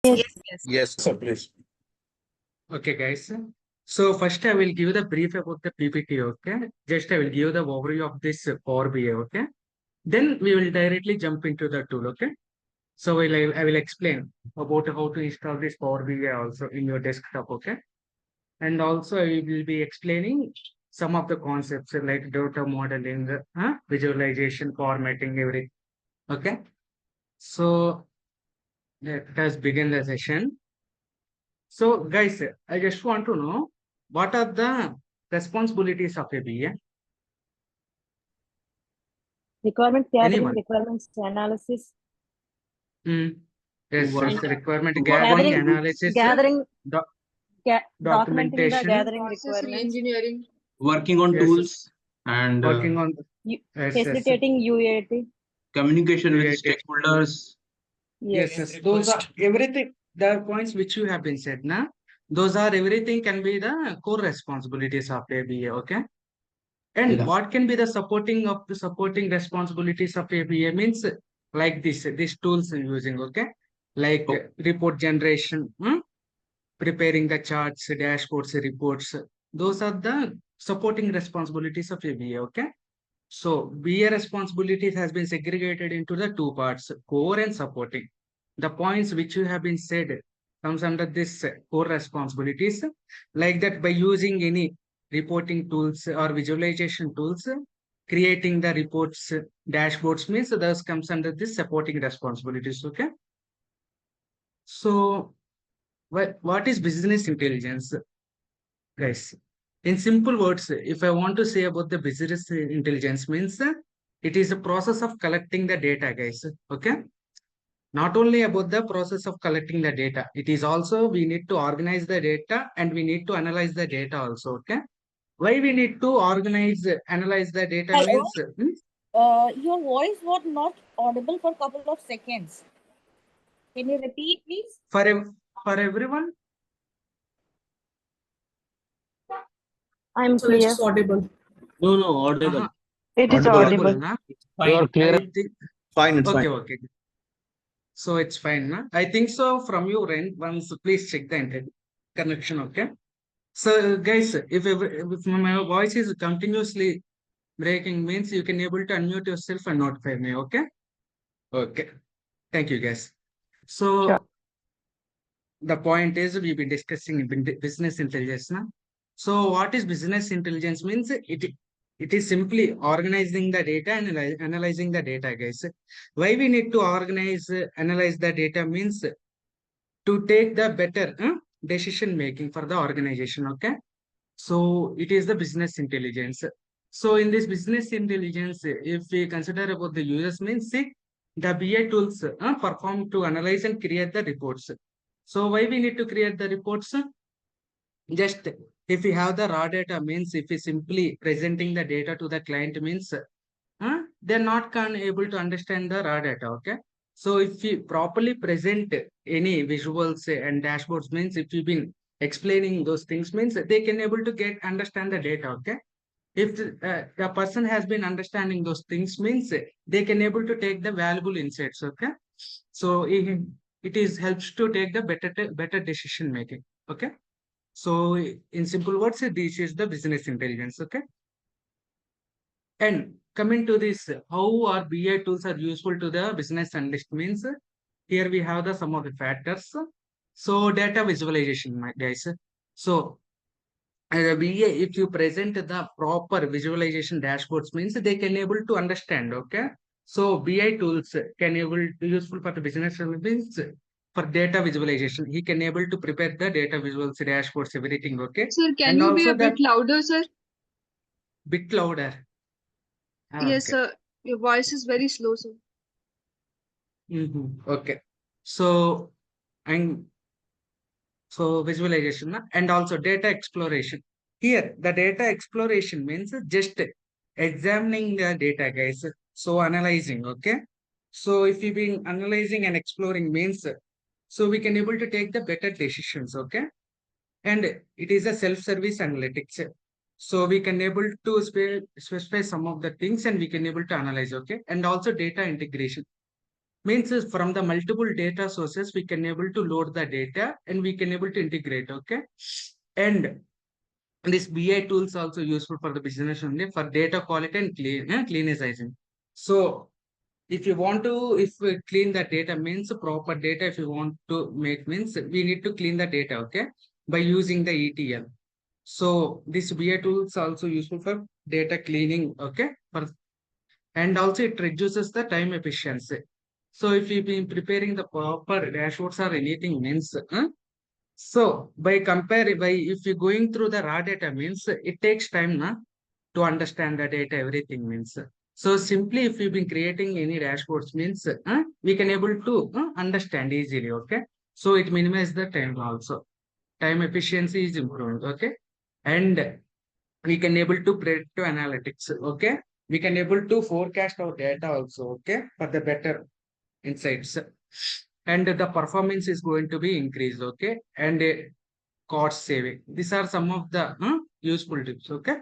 Yes. Yes, sir, please. Okay, guys. So first I will give the brief about the PPT, okay? Just I will give the overview of this Power BI, okay? Then we will directly jump into the tool, okay? So I will explain about how to install this Power BI also in your desktop, okay? And also I will be explaining some of the concepts like data modeling, visualization, formatting, everything, okay? So let us begin the session. So, guys, I just want to know what are the responsibilities of a BA? Requirements gathering, Anyone? requirements analysis, Mm. Yes, and yes, requirement Work on gathering, gathering, tools, analysis, gathering, doc documenting the documentation, gathering Process requirements, engineering. working on yes, tools, and working on, yes, yes, facilitating UAT. communication with UAT. stakeholders. Yes, Yes. yes, those are everything, the points which you have been said, na? Those are everything can be the core responsibilities of a BA, okay? And Yeah. what can be the supporting responsibilities of ABA means like these tools I'm using, okay? Like Oh, report generation, preparing the charts, dashboards, reports. Those are the supporting responsibilities of ABA, okay? So BA responsibilities has been segregated into the two parts, core and supporting. The points which you have been said comes under this core responsibilities, like that by using any reporting tools or visualization tools, creating the reports, dashboards means those comes under this supporting responsibilities. Okay. So what is business intelligence, guys? In simple words, if I want to say about the business intelligence means it is a process of collecting the data, guys. Okay. Not only about the process of collecting the data, it is also we need to organize the data and we need to analyze the data also. Okay. Why we need to organize, analyze the data Hello. means Your voice was not audible for a couple of seconds. Can you repeat, please? for everyone. I'm So clear. it's audible. No, audible. Uh-huh. It is audible. audible. Na? You are clear. I think, Fine, it's okay, fine. okay. So it's fine. Na? I think so from your end. Once please check the internet connection. Okay. So guys, if my voice is continuously breaking means you can able to unmute yourself and notify me. Okay. Okay. Thank you, guys. So Sure. the point is we've been discussing business intelligence now. So what is business intelligence means it is simply organizing the data and analyzing the data, guys. Why we need to organize, analyze the data means to take the better decision making for the organization. Okay. So it is the business intelligence. So in this business intelligence, if we consider about the users means see, the BI tools perform to analyze and create the reports. So why we need to create the reports? Just if we have the raw data means if we simply presenting the data to the client means they're not able to understand the raw data. Okay. So if we properly present any visuals and dashboards means if you've been explaining those things means they can able to get understand the data. Okay. If the person has been understanding those things means they can able to take the valuable insights. Okay. So it is helps to take the better decision making. Okay. So in simple words, this is the business intelligence. Okay. And coming to this, how our BI tools are useful to the business analyst means here we have the some of the factors. So data visualization, my guys. So as a BA, if you present the proper visualization dashboards means they can able to understand. Okay. So BI tools can able to useful for the business analyst for data visualization. He can able to prepare the data visuals, dashboards, everything. Okay. Sir, can And you be also a the bit louder, sir? bit louder. Yes, Okay. sir. Your voice is very slow, sir. Okay. So, and so visualization and also data exploration. Here, the data exploration means just examining the data, guys. So analyzing, okay. So if you've been analyzing and exploring means, so we can able to take the better decisions, okay. And it is a self-service analytics. So we can able to specify some of the things and we can able to analyze, okay. And also data integration. Means is from the multiple data sources, we can able to load the data and we can able to integrate, okay? And this BI tools also useful for the business only for data quality and cleanization. So if you want to, if we clean the data means proper data, if you want to make means we need to clean the data, okay, by using the ETL. So this BI tools also useful for data cleaning, okay, and also it reduces the time efficiency. So if you've been preparing the proper dashboards or anything means, so by if you're going through the raw data means it takes time to understand the data, everything means. So simply if you've been creating any dashboards means we can able to understand easily, okay? So it minimizes the time also. Time efficiency is improved, okay? And we can able to predictive analytics, okay? We can able to forecast our data also, okay? For the better insights. And the performance is going to be increased, okay? And cost saving. These are some of the useful tips, okay?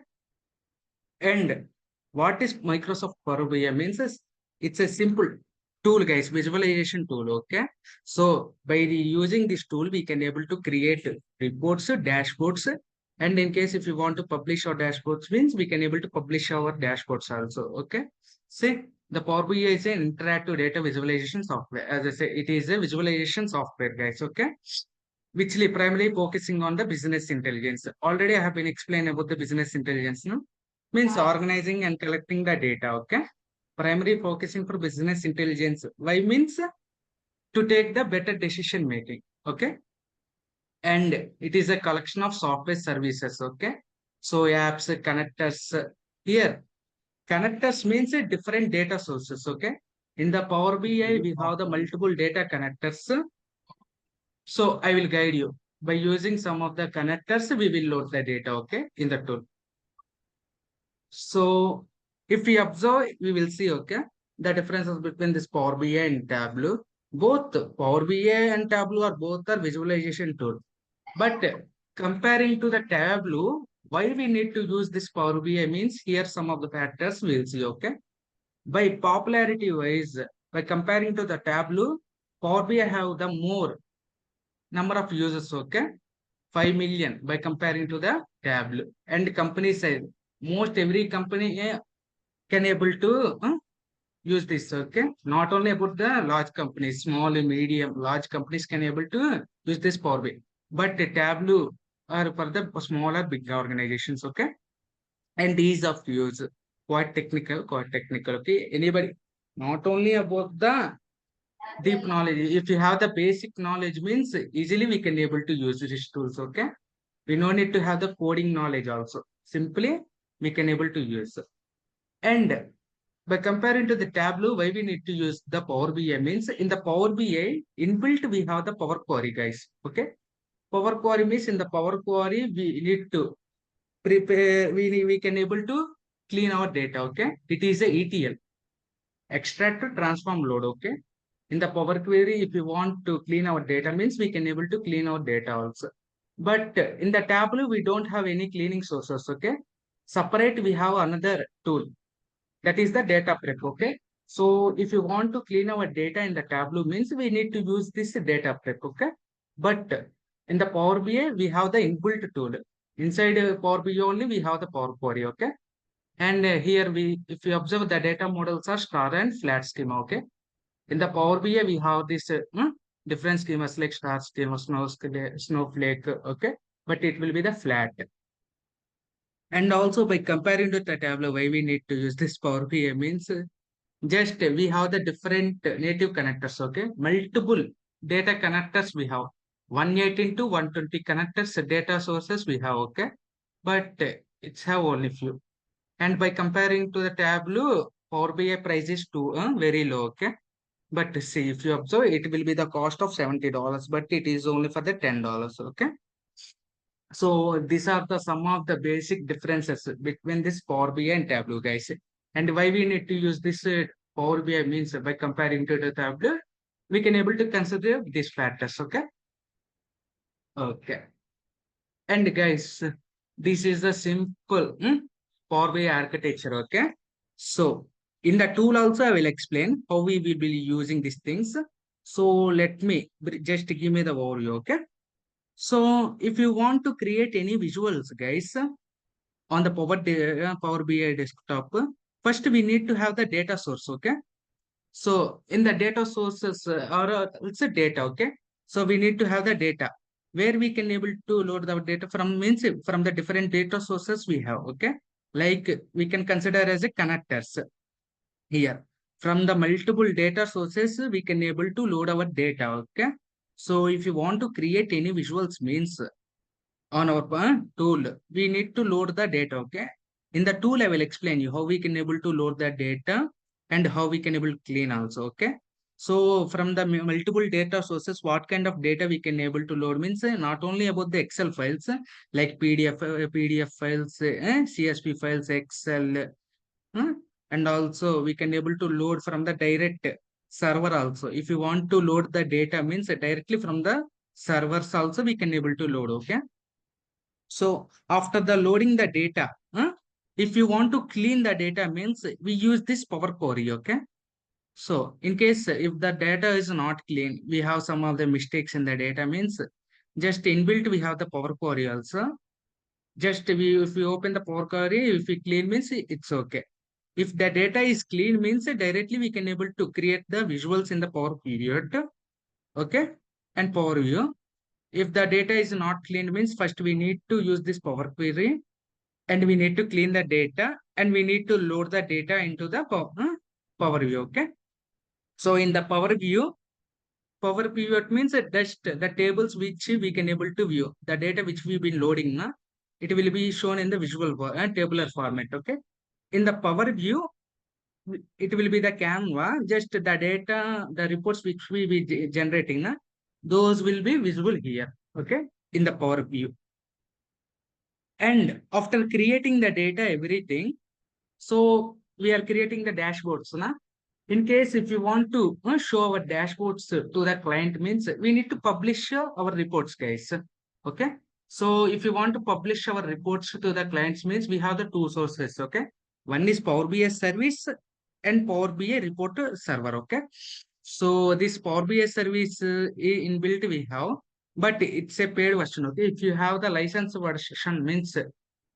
And what is Microsoft Power BI means is it's a simple tool, guys, visualization tool, okay? So by using this tool, we can able to create reports, dashboards, and in case if you want to publish our dashboards means we can able to publish our dashboards also, okay? See, the Power BI is an interactive data visualization software. As I say, it is a visualization software, guys, okay? Which primarily focusing on the business intelligence. Already I have been explaining about the business intelligence, no? Means organizing and collecting the data, okay? Primary focusing for business intelligence. Why means to take the better decision making, okay? And it is a collection of software services, okay? So apps, connectors, here, connectors means different data sources, okay? In the Power BI, we have the multiple data connectors. So I will guide you. By using some of the connectors, we will load the data, okay, in the tool. So if we observe, we will see, okay, the differences between this Power BI and Tableau. Both Power BI and Tableau are both are visualization tool. But comparing to the Tableau, why we need to use this Power BI means here some of the factors we will see, okay. By popularity wise, by comparing to the Tableau, Power BI have the more number of users, okay, 5 million by comparing to the Tableau. And company size, most every company can able to use this, okay? Not only about the large companies, small, medium, large companies can able to use this Power BI. But the Tableau are for the smaller, big organizations, okay? And ease of use, quite technical, okay? Anybody, not only about the deep knowledge. If you have the basic knowledge means easily we can able to use these tools, okay? We no need to have the coding knowledge also. Simply we can able to use. And by comparing to the Tableau, why we need to use the Power BI means in the Power BI inbuilt we have the Power Query, guys. Okay. Power Query means in the Power Query we need to prepare, we can able to clean our data, okay? It is a ETL, extract to transform load, okay? In the Power Query, if you want to clean our data means we can able to clean our data also. But in the Tableau, we don't have any cleaning sources, okay? Separate, we have another tool, that is the data prep, okay? So if you want to clean our data in the Tableau means we need to use this data prep, okay? But in the Power BI, we have the inbuilt tool. Inside Power BI only, we have the Power Query, okay? And here if you observe the data models are star and flat schema, okay? In the Power BI, we have this different schemas like star schema, snowflake, okay? But it will be the flat. And also by comparing to the Tableau, why we need to use this Power BI means just we have the different native connectors, okay? Multiple data connectors we have. 118 to 120 connectors, data sources we have, okay? But it's have only few. And by comparing to the Tableau, Power BI price is too very low, okay? But see, if you observe, it will be the cost of $70, but it is only for the $10, okay? So these are the some of the basic differences between this Power BI and Tableau, guys. And why we need to use this Power BI means by comparing to the Tableau, we can able to consider these factors, okay? Okay. And guys, this is the simple Power BI architecture, okay? So In the tool also, I will explain how we will be using these things. So let me just give me the overview, okay? So if you want to create any visuals, guys, on the Power BI desktop, first we need to have the data source, okay? So in the data sources it's a data, okay? So we need to have the data where we can able to load the data from, means from the different data sources we have, okay? Like we can consider as a connectors here. From the multiple data sources, we can able to load our data, okay? So if you want to create any visuals, means on our tool, we need to load the data, okay? In the tool, I will explain you how we can able to load the data and how we can able to clean also, okay? So from the multiple data sources, what kind of data we can able to load, means not only about the Excel files, like PDF files, CSV files, Excel, and also we can able to load from the direct server also. If you want to load the data, means directly from the servers also we can able to load, okay? So after the loading the data, if you want to clean the data, means we use this Power Query, okay? So in case if the data is not clean, we have some of the mistakes in the data, means just inbuilt we have the Power Query also. Just if we open the Power Query, if we clean, means it's okay. If the data is clean, means directly we can able to create the visuals in the Power Period, okay? And Power View. If the data is not clean, means first we need to use this Power Query and we need to clean the data and we need to load the data into the Power View, okay? So in the Power Pivot means that just the tables which we can able to view, the data which we've been loading, it will be shown in the visual tabular format, okay? In the Power View, it will be the Canva, just the data, the reports which we be generating, those will be visible here, okay? In the Power View. And after creating the data, everything, so we are creating the dashboards, in case if you want to show our dashboards to the client, means we need to publish our reports, guys, okay? So if you want to publish our reports to the clients, means we have the two sources, okay? One is Power BI service and Power BI report server, okay? So this Power BI service inbuilt we have, but it's a paid version, okay? If you have the license version, means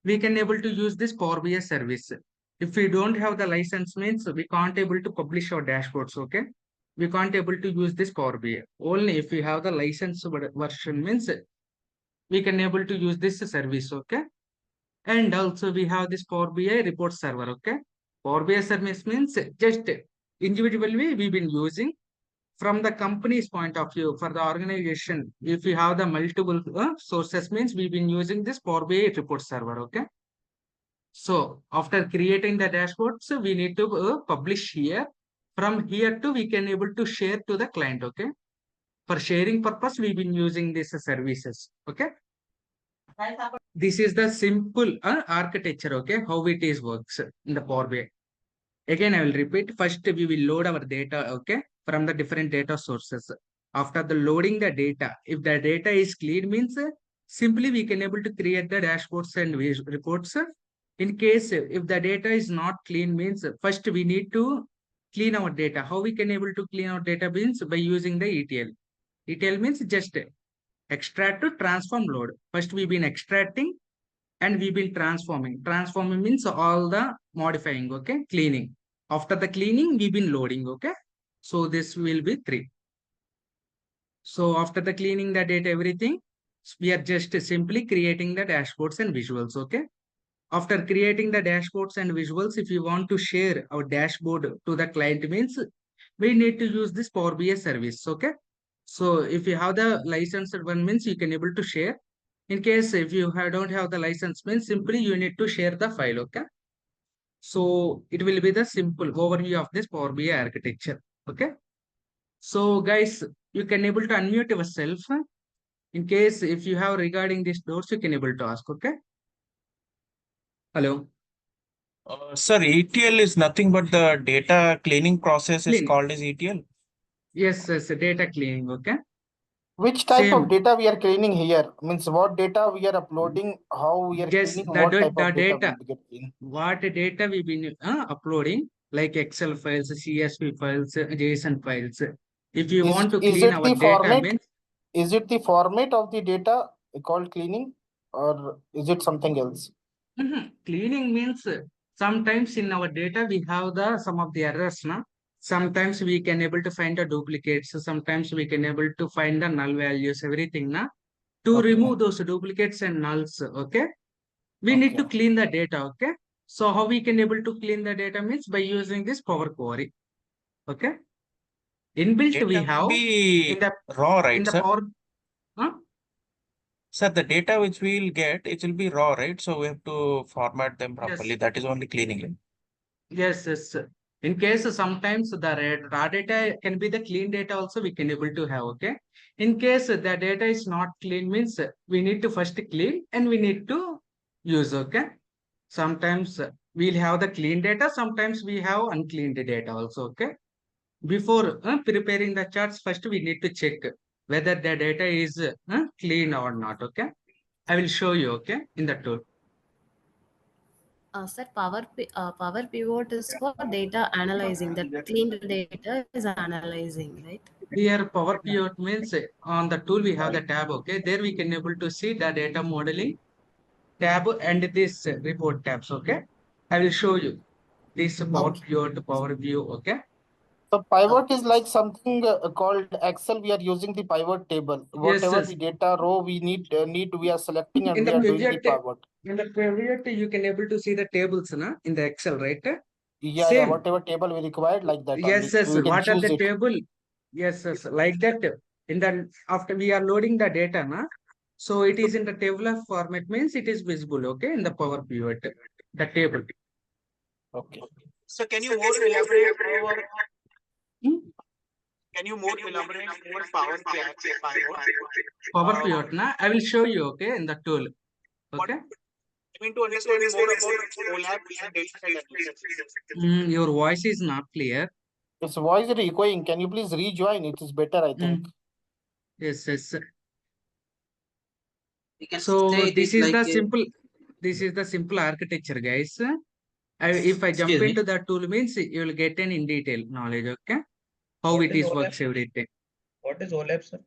we can able to use this Power BI service. If we don't have the license, means we can't able to publish our dashboards, okay? We can't able to use this Power BI. Only if we have the license version, means we can able to use this service, okay? And also we have this Power BI report server, okay? Power BI service means just individually we've been using. From the company's point of view, for the organization, if we have the multiple sources, means we've been using this Power BI report server, okay? So after creating the dashboard, so we need to publish here. From here to we can able to share to the client, okay? For sharing purpose, we've been using these services, okay? This is the simple architecture, okay? How it is works in the Power BI. Again, I will repeat. First, we will load our data, okay? From the different data sources. After the loading the data, if the data is clean, means simply we can able to create the dashboards and reports. In case if the data is not clean, means first we need to clean our data. How we can able to clean our data means by using the ETL. ETL means just extract to transform load. First we've been extracting and we've been transforming. Transforming means all the modifying, okay? Cleaning. After the cleaning, we've been loading, okay? So this will be 3. So after the cleaning the data, everything, we are just simply creating the dashboards and visuals, okay? After creating the dashboards and visuals, if you want to share our dashboard to the client, means we need to use this Power BI service, okay? So if you have the licensed one, means you can able to share. In case if you don't have the license, means simply you need to share the file, okay? So it will be the simple overview of this Power BI architecture, okay? So guys, you can able to unmute yourself. In case if you have regarding these doors, you can able to ask, okay? Hello. Sir, ETL is nothing but the data cleaning process is Clean. called as ETL. Yes, data cleaning, okay? Which type Same. of data we are cleaning here? Means what data we are uploading, how we are Yes, cleaning, the what type of data data. will be get clean? What data we've been uploading, like Excel files, CSV files, JSON files. If you Is want to is clean it our the data format? means, Is it the format of the data called cleaning, or is it something else? cleaning means sometimes in our data we have the some of the errors, na? Sometimes we can able to find the duplicates, sometimes we can able to find the null values, everything, na? To Okay. remove those duplicates and nulls, okay? We need to Okay. clean the data, okay? So how we can able to clean the data means by using this Power Query, okay? Inbuilt Data we will have be in the raw, right, sir? Power, huh? Sir, the data which we will get, it will be raw, right? So we have to format them properly. Yes. That is only cleaning, right? Yes, yes. In case sometimes the raw data can be the clean data also we can able to have, okay? In case the data is not clean means we need to first clean and we need to use, okay? Sometimes we'll have the clean data, sometimes we have uncleaned data also, okay? Before preparing the charts, first we need to check whether the data is clean or not, okay? I will show you, okay, in the tool. Sir, Power Pivot is for data analyzing. That cleaned data is analyzing, right? Here, Power Pivot means on the tool we have the tab, okay? There we can able to see the data modeling tab and this report tabs, okay? I will show you this Power Okay. Pivot, Power View, okay? So pivot is like something called Excel. We are using the pivot table. Yes, Whatever yes. the data row we need, we are selecting and In we the are doing the pivot, pivot. in the pivot, you can able to see the tables, na? In the Excel, right? Yeah, Same. whatever table we required, like that Yes, only. yes. We can What are choose the it. table? Yes, yes. Like that. In the after we are loading the data, na? So it is in the tabular format means it is visible, okay? In the Power Pivot, the table. Okay. So can you more elaborate over? Hmm? Can you more elaborate over pivot? Power Pivot, na? I will show you, okay, in the tool. Okay. I mean to understand more about OLAP and data set analysis. Your voice is not clear. Its voice is echoing. Can you please rejoin? It is better, I think. Yes, yes. So this is the simple architecture, guys. If I jump into the tool means you will get an in detail knowledge, okay? How it is works everything. What is OLAP, sir?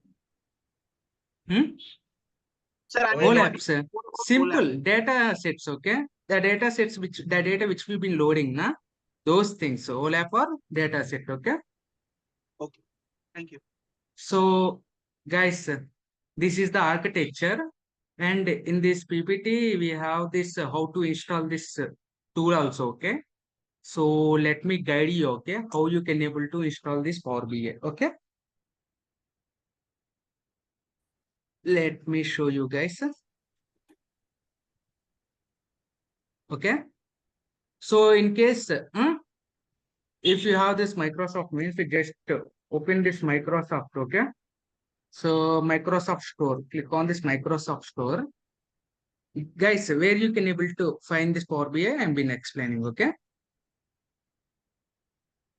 Sir, OLAPs, simple data sets, okay? The data sets the data which we've been loading, na? Those things, OLAP or data set, okay? Okay, thank you. So, guys, this is the architecture, and in this PPT we have this how to install this tool also, okay? So let me guide you, okay, how you can able to install this Power BI, okay? Let me show you guys, okay? So in case if you have this Microsoft means you just open this Microsoft, okay? So Microsoft Store, click on this Microsoft Store. Guys, where you can able to find this Power BI, I've been explaining, okay?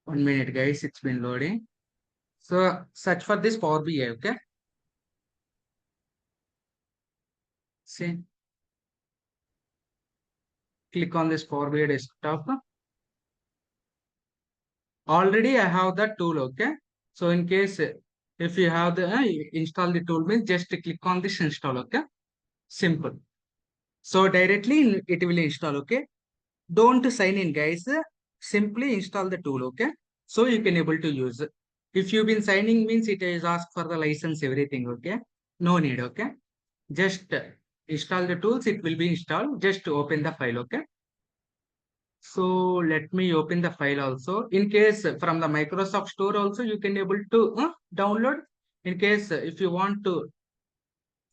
1 minute, guys, it's been loading. So search for this Power BI, okay? See, click on this Power BI desktop. Already I have the tool, okay? So in case if you have the install the tool means just click on this install, okay? Simple. So directly it will install, okay? Don't sign in, guys. Simply install the tool, okay? So you can able to use. If you've been signing means it is asked for the license, everything, okay? No need, okay? Just install the tools, it will be installed. Just open the file, okay? So let me open the file also. In case from the Microsoft Store also you can able to download. In case if you want to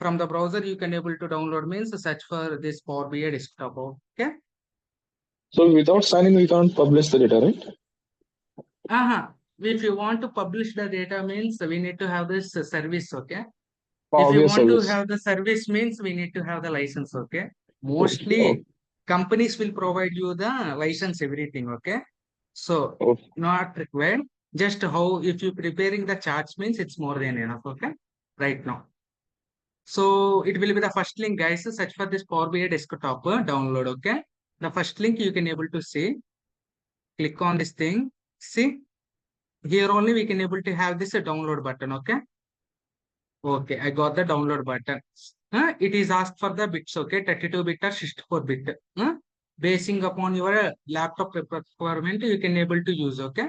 from the browser you can able to download means search for this Power BI desktop, okay? So without signing, we can't publish the data, right? If you want to publish the data means we need to have this service, okay? Power If you BI want to service. have the service means we need to have the license, okay? Okay. Mostly companies will provide you the license, everything, okay? So Okay. not required. Just how if you preparing the charts means it's more than enough, okay? Right now. So it will be the first link, guys. Search for this Power BI desktop download, okay? The first link you can able to see. click on this thing. See, here only we can able to have this download button. Okay. Okay, I got the download button. It is asked for the bits. Okay, 32-bit or 64-bit. Basing upon your laptop requirement, you can able to use. Okay.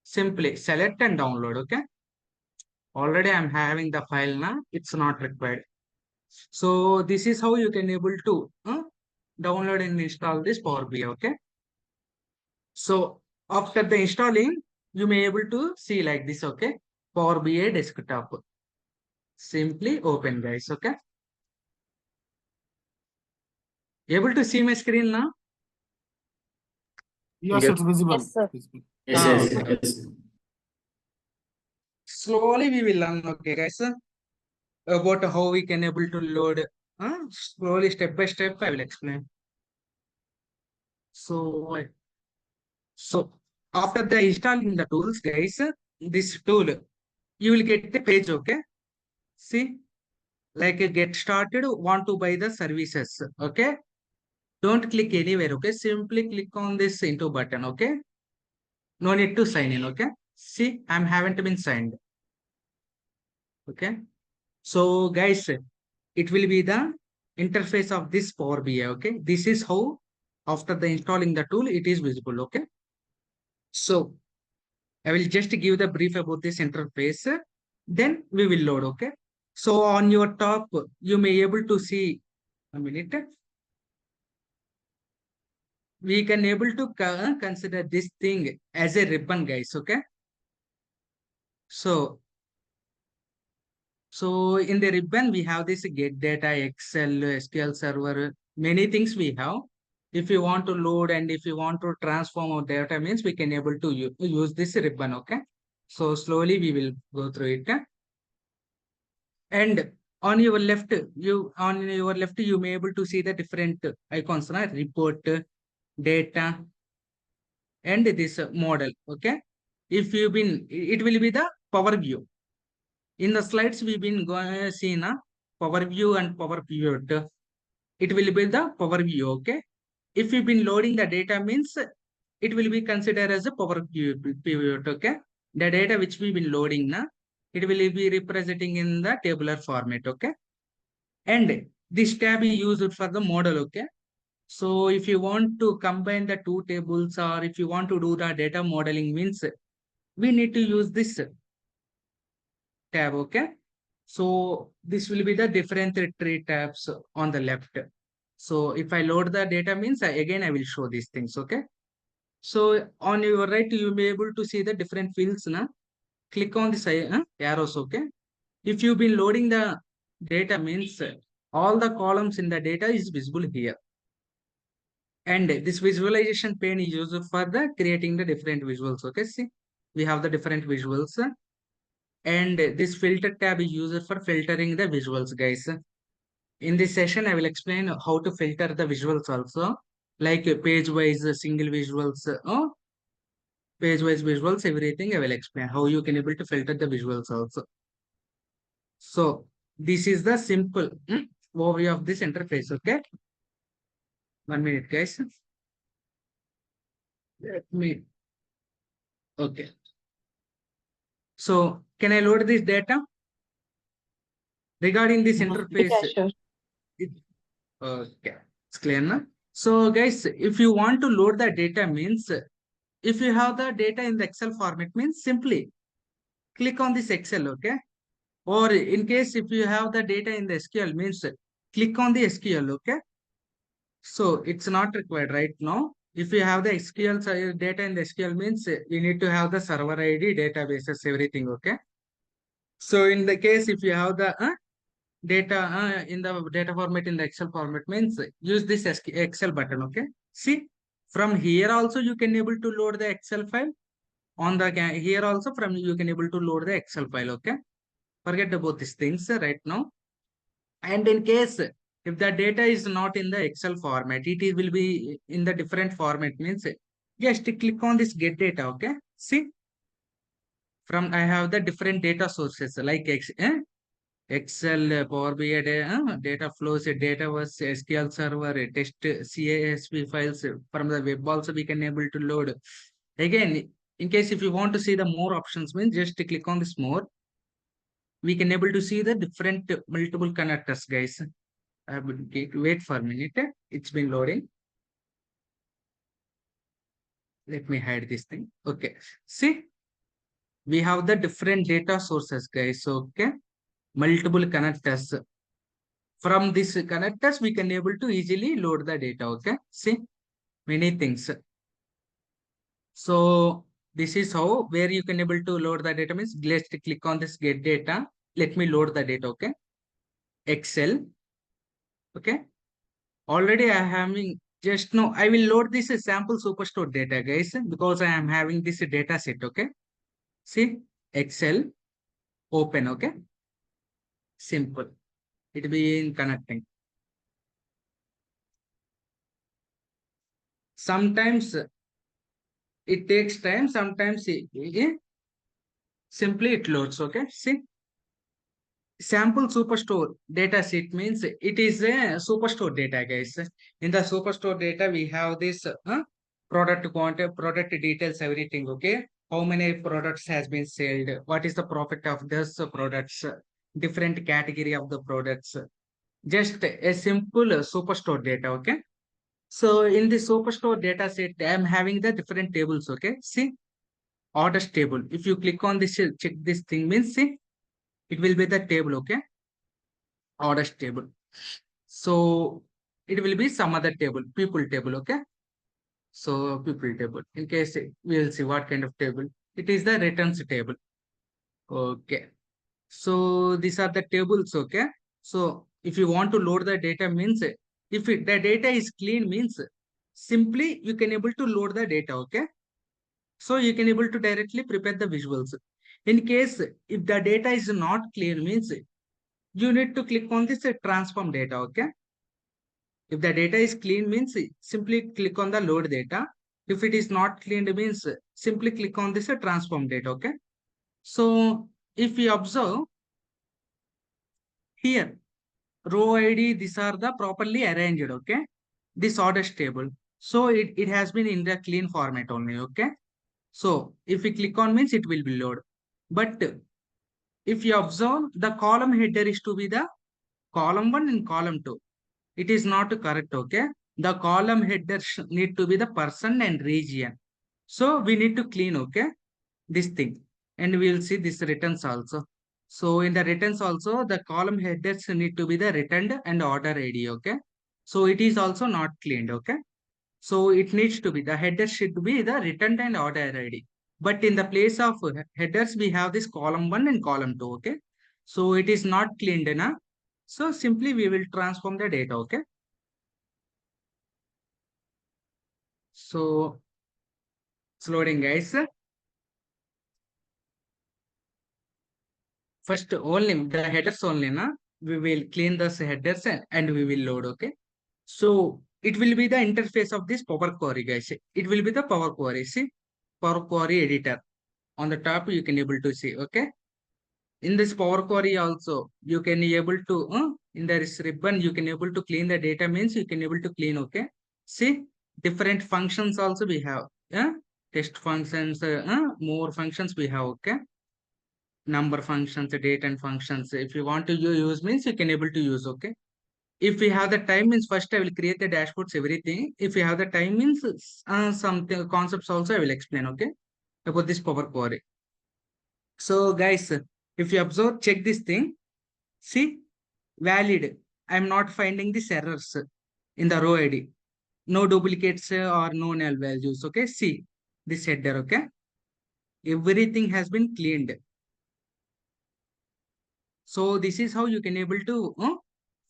Simply select and download. Okay. Already I'm having the file now. It's not required. So this is how you can able to download and install this Power BI. Okay. So after the installing, you may able to see like this. Okay. Power BI desktop. Simply open, guys. Okay. Able to see my screen now? Yes, Yes. it's visible. Yes, sir. Visible. Okay. Slowly we will learn, okay, guys, about how we can able to load. Slowly, step by step, I will explain. So after the installing the tools, guys, this tool, you will get the page, okay? See, like get started, want to buy the services, okay? Don't click anywhere, okay? Simply click on this into button, okay? No need to sign in, okay? See, I haven't been signed, okay? So guys, it will be the interface of this Power BI, okay? This is how after the installing the tool, it is visible, okay? So I will just give the brief about this interface, then we will load, okay? So on your top, you may able to see, a minute, we can able to consider this thing as a ribbon, guys, okay? So in the ribbon, we have this get data, Excel, SQL server, many things we have. If you want to load and if you want to transform our data means we can able to use this ribbon, okay? So slowly we will go through it. And on your left, you may able to see the different icons, right? Report, data, and this model, okay? If you've been, it will be the Power View. In the slides, we've been going seeing a Power View and Power Pivot. It will be the Power View, okay? If you've been loading the data means it will be considered as a Power Pivot, okay? The data which we've been loading now, it will be representing in the tabular format, okay? And this tab is used for the model, okay? So if you want to combine the two tables or if you want to do the data modeling means we need to use this tab, okay? So this will be the different three tabs on the left. So if I load the data means again I will show these things, okay? So on your right, you may be able to see the different fields now. Click on this arrows, okay? If you've been loading the data means all the columns in the data is visible here. And this visualization pane is used for the creating the different visuals, okay? See, we have the different visuals. And this filter tab is used for filtering the visuals, guys. In this session, I will explain how to filter the visuals also, like page-wise single visuals, page-wise visuals, everything I will explain how you can able to filter the visuals also. So this is the simple overview of this interface, okay? 1 minute, guys. Let me, okay. So can I load this data? Regarding this interface, sure. okay, it's clear now. So guys, if you want to load the data means, if you have the data in the Excel format means simply click on this Excel, okay? Or in case if you have the data in the SQL means click on the SQL, okay? So it's not required right now. If you have the SQL data in the SQL means you need to have the server ID, databases, everything, okay? So in the case if you have the data in the data format in the Excel format means use this Excel button, okay? See, from here also you can able to load the Excel file. On the here also from you can able to load the Excel file, okay? Forget about these things right now. And in case if the data is not in the Excel format, it will be in the different format means just click on this get data, okay? See, from I have the different data sources like Excel, Power BI, data flows, data was SQL server, test CASV files from the web also we can able to load. Again, in case if you want to see the more options means just click on this more. We can able to see the different multiple connectors, guys. I will wait for a minute. It's been loading. Let me hide this thing. Okay. See, we have the different data sources, guys. Okay. Multiple connectors. From these connectors, we can able to easily load the data. Okay. See, many things. So this is how where you can able to load the data means let's click on this get data. Let me load the data. Okay. Excel. Okay. Already I am having just now I will load this sample superstore data, guys, because I am having this data set. Okay. See, Excel, open. Okay. Simple. It will be in connecting. Sometimes it takes time. Sometimes simply it loads. Okay. See, sample superstore data set means it is a superstore data, guys. In the superstore data, we have this product quantity, product details, everything. Okay. How many products has been sold? What is the profit of this products? Different category of the products. Just a simple superstore data. Okay. So in the superstore data set, I am having the different tables. Okay. See, orders table. If you click on this, check this thing means see, it will be the table. Okay. Orders table. So it will be some other table, people table. Okay. So people table. In case we will see what kind of table. It is the returns table. Okay. So these are the tables. Okay. So if you want to load the data means the data is clean means simply you can able to load the data. Okay. So you can able to directly prepare the visuals. In case if the data is not clear means you need to click on this transform data. Okay. If the data is clean means simply click on the load data. If it is not cleaned means simply click on this transform data. Okay. So if we observe here, row ID, these are the properly arranged. Okay. This orders table. So it has been in the clean format only. Okay. So if we click on means it will be load. But if you observe the column header is to be the column 1 and column 2. It is not correct. Okay. The column headers need to be the person and region. So we need to clean. Okay. This thing. And we will see this returns also. So in the returns also the column headers need to be the returned and order ID. Okay. So it is also not cleaned. Okay. So it needs to be the header should be the returned and order ID. But in the place of headers, we have this column 1 and column 2. Okay. So it is not cleaned enough. So simply we will transform the data. Okay. So it's loading, guys. First only the headers only, na? We will clean those headers and we will load. Okay. So it will be the interface of this Power Query, guys. It will be the Power Query. See, Power Query editor. On the top, you can able to see. Okay. In this Power Query also, you can able to, in this ribbon, you can able to clean the data means you can able to clean. Okay. See, different functions also we have. Yeah. Test functions, more functions we have. Okay. Number functions, date and functions. If you want to use means you can able to use. Okay. If we have the time means first I will create the dashboards, everything. If you have the time means something concepts also I will explain. Okay. About this Power Query. So guys, if you observe, check this thing. See, valid. I'm not finding these errors in the row ID. No duplicates or no null values. Okay. See this header. Okay. Everything has been cleaned. So this is how you can able to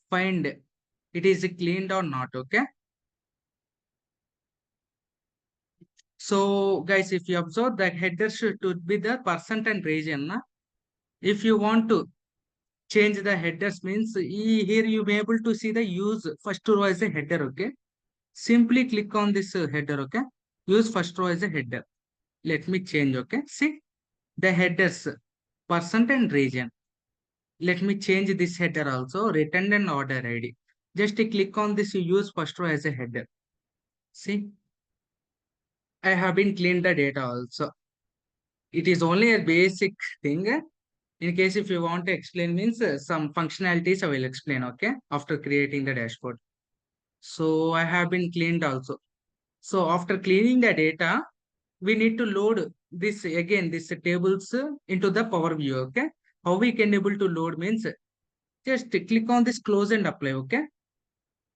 find it is cleaned or not. Okay. So guys, if you observe the header should be the percent and region. Na? If you want to change the headers means here you may able to see the use first row as a header. Okay. Simply click on this header. Okay. Use first row as a header. Let me change. Okay. See the headers percent and region. Let me change this header also return and order ID. Just click on this use first row as a header. See I have been cleaned the data also. It is only a basic thing. In case if you want to explain means some functionalities I will explain, okay, after creating the dashboard. So I have been cleaned also. So after cleaning the data, we need to load this again, this tables into the Power View, okay. How we can able to load means just click on this close and apply, okay.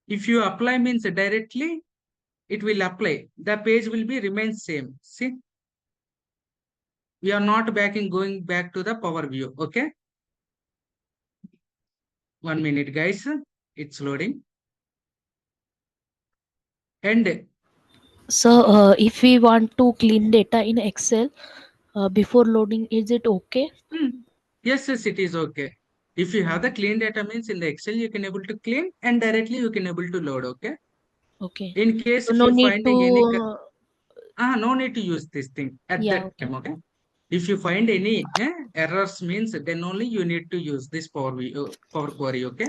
If you apply means directly, it will apply. The page will be remain same. See, we are not going back to the Power View, okay. 1 minute, guys. It's loading. And So, if we want to clean data in Excel before loading, is it okay? yes, it is okay. If you have the clean data means in the Excel, you can able to clean and directly you can able to load, okay. Okay. In case So if no you need finding any, to. no need to use this thing at Yeah. that Okay. time, okay. If you find any errors means then only you need to use this Power Query, okay.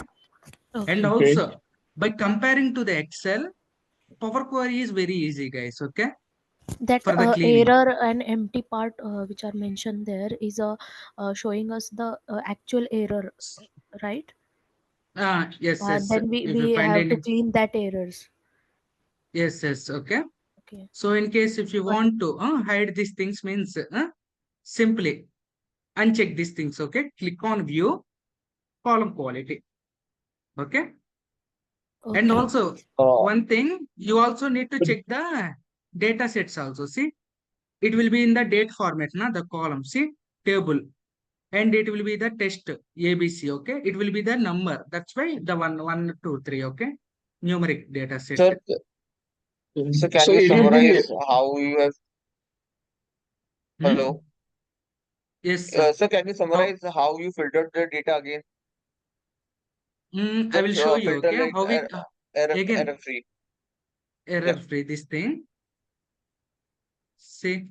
And Okay. also by comparing to the Excel, Power Query is very easy, guys, okay, That for the cleaning. error and empty part which are mentioned there is showing us the actual error, right? Yes, yes. Then If you we find have to any, clean that errors. yes, okay. Okay. So in case if you Got it. want to hide these things means simply uncheck these things, okay. Click on View, Column Quality, okay. And Okay. also one thing, you also need to check the data sets also. See, it will be in the date format, na, the column, see, table, and it will be the text ABC, okay. It will be the number. That's why the 1, 1, 2, 3, okay. Numeric data set. Sir, so can So you it will be summarize how you have, Hmm? hello? Yes, Sir, can you how, summarize how you filtered the data again? I will Just show you, filter okay, like how we error again free. error Yeah. free this thing. See,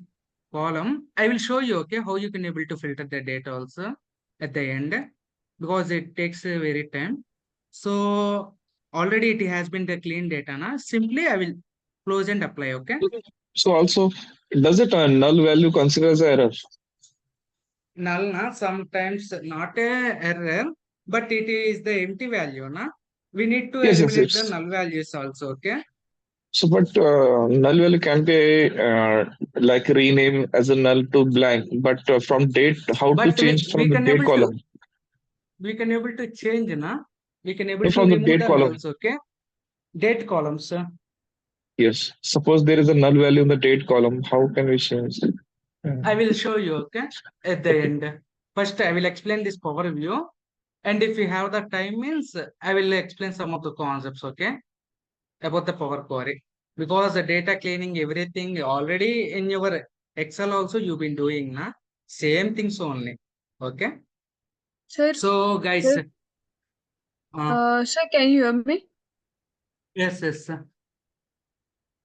column. I will show you, okay, how you can able to filter the data also at the end because it takes a very time. So already it has been the clean data, na. Simply I will close and apply, okay. so also does it a null value consider as error? Null, na, sometimes not a error, but it is the empty value, na. We need to Yes, eliminate the it's null values also, okay. so but null value can be like rename as a null to blank, but from date, how to But change we from the can date able to column? change, na. We can able No, to from the remove date the column. nulls, okay. Date columns. Yes. Suppose there is a null value in the date column, how can we change it? I will show you, okay, at the end. First, I will explain this Power View, and if you have the time means, I will explain some of the concepts, okay, about the Power Query. Because the data cleaning, everything already in your Excel also you've been doing, na? Same things only, okay. Sir, So, guys, sir, sir, can you hear me? yes.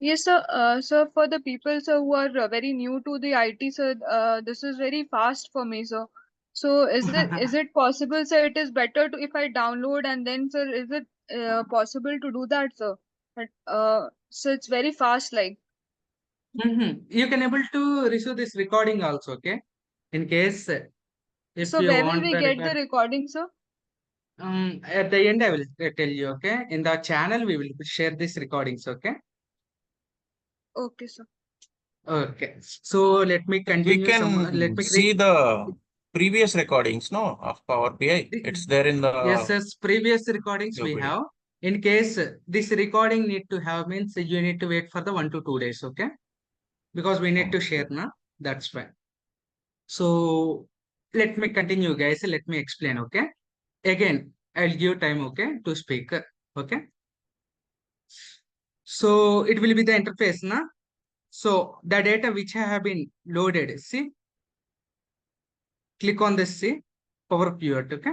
Yes, sir. Sir, for the people, sir, who are very new to the IT, sir, this is very fast for me, sir. So, is it possible, sir? It is better to if I download and then, sir, is it possible to do that, sir? So it's very fast, like. You can able to receive this recording also, okay. In case if So you where will want we the get the record. recording, sir? At the end, I will tell you, okay? In the channel, we will share these recordings, okay? Okay, sir. Okay. So let me We continue let can me see the previous recordings, no, of Power BI. It's there in the yes, previous recordings your we video. have. In case this recording need to have means you need to wait for the 1 to 2 days, okay? Because we need to share now. That's fine. So let me continue, guys. Let me explain, okay? Again, I'll give time, okay, to speak, okay? So it will be the interface, na? So the data which have been loaded, see, click on this, see, Power Pivot, okay?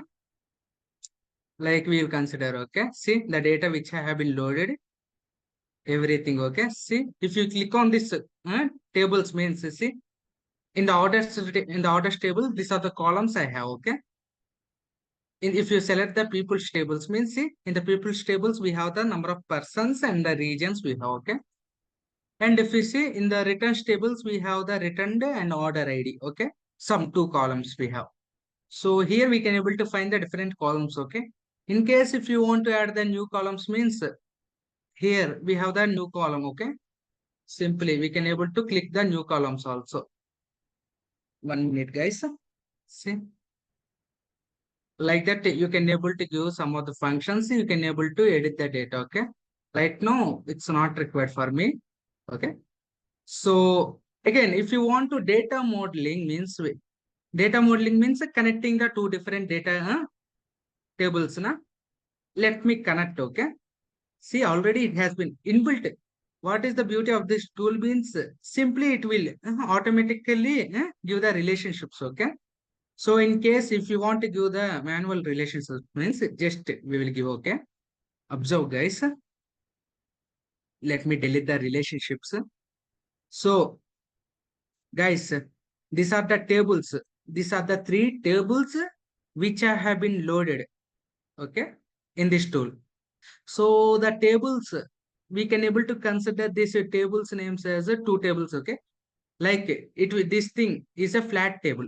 Like we will consider, okay? See the data which have been loaded, everything, okay? See, if you click on this tables means, see, in the orders table, these are the columns I have, okay? If you select the people's tables means, see, in the people's tables, we have the number of persons and the regions we have, okay? And if we see in the returns tables, we have the returned and order ID. Okay. Some two columns we have. So here we can able to find the different columns. Okay. In case if you want to add the new columns means here we have the new column. Okay. Simply we can able to click the new columns also. 1 minute guys. See. Like that you can able to give some of the functions. You can able to edit the data. Okay. Right now it's not required for me. Okay. So again, if you want to data modeling means connecting the two different data tables. Let me connect. Okay. See, already it has been inbuilt. What is the beauty of this tool means simply it will automatically give the relationships. Okay. So in case if you want to give the manual relationships means just we will give. Okay. Observe guys. Let me delete the relationships. So guys, these are the tables. These are the 3 tables which have been loaded. Okay. In this tool. So the tables, we can able to consider these tables names as 2 tables. Okay. Like this thing is a flat table.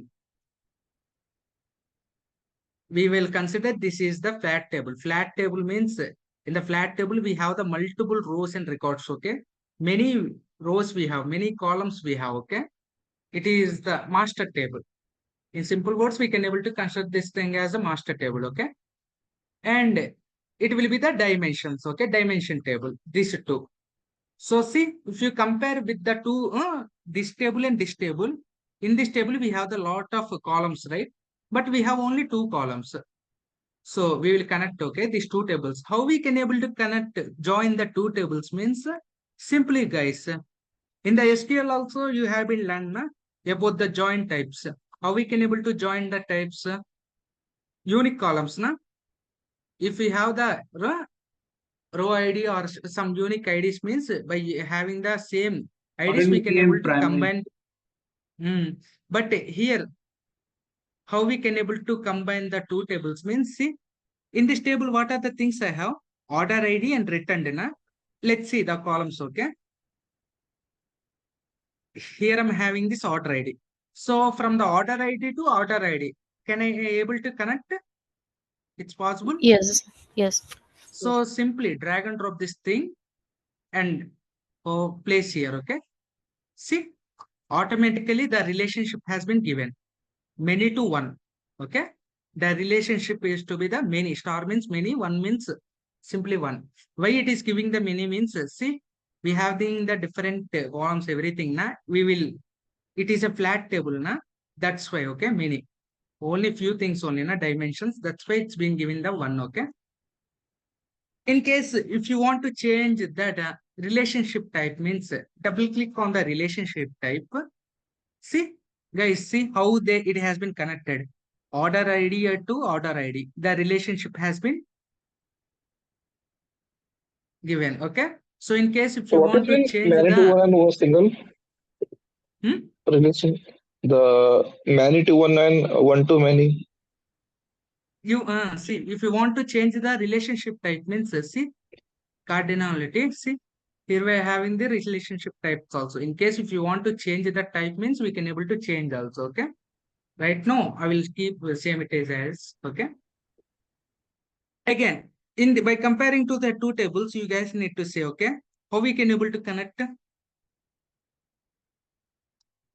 We will consider this is the flat table. Flat table means in the flat table, we have the multiple rows and records. Okay. Many rows we have, many columns we have. Okay. It is the master table. In simple words, we can able to consider this thing as a master table. Okay. And it will be the dimensions. Okay. Dimension table. These 2. So see, if you compare with the 2, this table and this table, in this table we have the lot of columns, right? But we have only 2 columns. So we will connect, okay, these 2 tables. How we can able to connect, join the 2 tables means simply guys, in the SQL also you have been learned about the join types. How we can able to join the types, unique columns. If we have the row ID or some unique IDs means by having the same IDs we can able to combine. But here how we can able to combine the 2 tables means see in this table what are the things I have, order ID and returned. Let's see the columns. Okay, here I'm having this order ID. So from the order ID to order ID, can I able to connect? It's possible. Yes, yes. So simply drag and drop this thing and place here. Okay, see, automatically the relationship has been given many to 1. Okay, the relationship is to be the many. Star means many, 1 means simply 1. Why it is giving the many means see, we have the different columns, everything. We will, it is a flat table. That's why. Okay, many, only few things only dimensions. That's why it's been given the 1. Okay. In case if you want to change that relationship type means double click on the relationship type. See, guys, see how it has been connected. Order ID to order ID. The relationship has been given. Okay. So in case if So you what want is to in change many to the one and one single relation? The many to one and one to many. you see if you want to change the relationship type means see cardinality. See, here we are having the relationship types also. In case if you want to change the type means we can able to change also. Okay. Right now I will keep the same it is as. Okay. Again, by comparing to the 2 tables, you guys need to say, okay, how we can able to connect?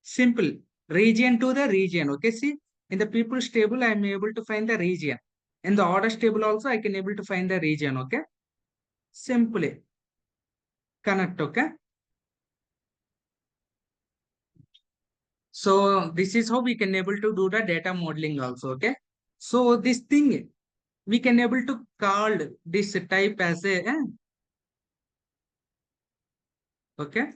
Simple, region to the region. Okay, see, in the people's table, I am able to find the region. In the orders table also, I can able to find the region. Okay, simply connect. Okay. So this is how we can able to do the data modeling also. Okay. So this thing, we can able to call this type as a, okay.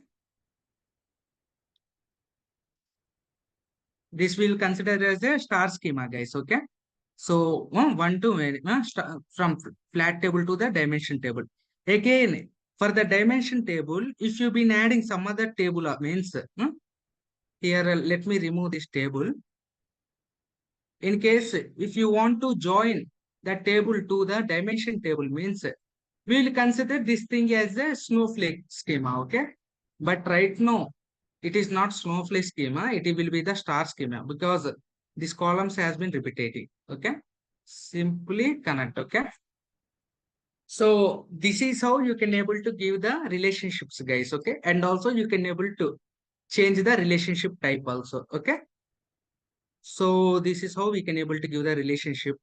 This will consider as a star schema, guys. Okay. So 1 to many, from flat table to the dimension table. Again, for the dimension table, if you've been adding some other table means here, let me remove this table. In case if you want to join the table to the dimension table means we will consider this thing as a snowflake schema. Okay. But right now, it is not snowflake schema. It will be the star schema because this columns has been repeating. Okay. Simply connect. Okay. So this is how you can able to give the relationships, guys. Okay. And also you can able to change the relationship type also. Okay. So this is how we can able to give the relationship.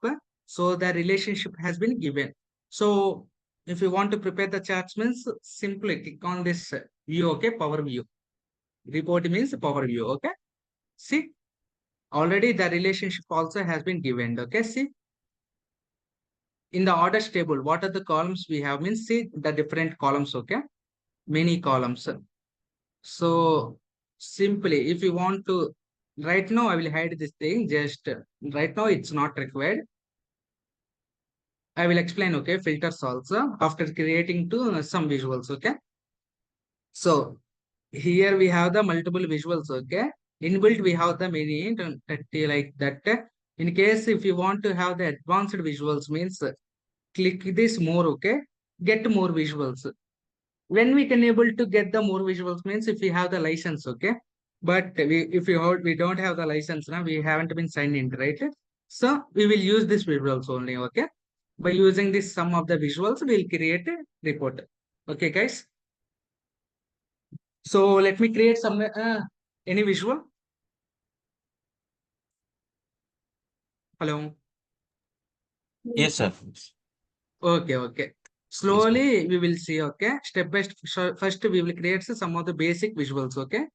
So the relationship has been given. So if you want to prepare the charts means simply click on this view. Okay. Power view. Report means power view. Okay. See, already the relationship also has been given. Okay. See, in the orders table, what are the columns we have means see the different columns. Okay. Many columns. So simply, if you want to, right now I will hide this thing. Just right now it's not required. I will explain. Okay, filters also after creating to some visuals. Okay. So here we have the multiple visuals. Okay. Inbuilt we have the many like that. In case if you want to have the advanced visuals means click this more. Okay. Get more visuals. When we can able to get the more visuals means if we have the license. Okay. But we don't have the license now, we haven't been signed in, right? So we will use this visuals only. Okay. By using this sum of the visuals, we'll create a report. Okay, guys. So let me create some any visual. Hello. Yes, sir. Okay, okay. Slowly we will see. Okay, step by step. First we will create some of the basic visuals. Okay,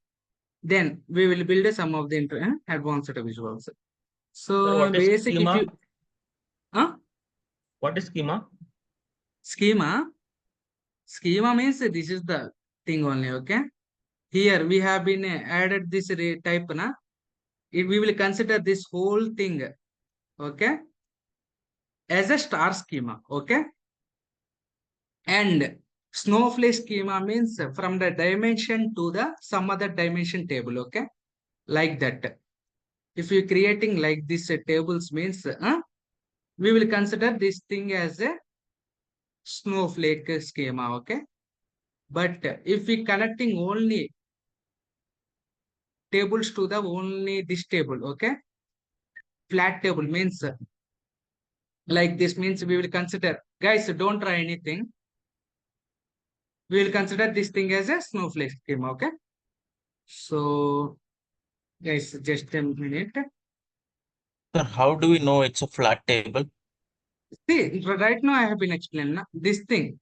then we will build some of the advanced visuals. Sir, So what is basic, if schema? you What is schema? schema means this is the thing only. Okay, here we have been added this type na. If we will consider this whole thing, okay, as a star schema. Okay, and snowflake schema means from the dimension to the some other dimension table. Okay, like that. If you creating like this tables means we will consider this thing as a snowflake schema. Okay, but if we connecting only tables to the only this table. Okay, flat table means like this means we will consider, guys, don't try anything. We will consider this thing as a snowflake schema. Okay, so guys, just a minute. Sir, how do we know it's a flat table? See, right now I have been explaining this thing.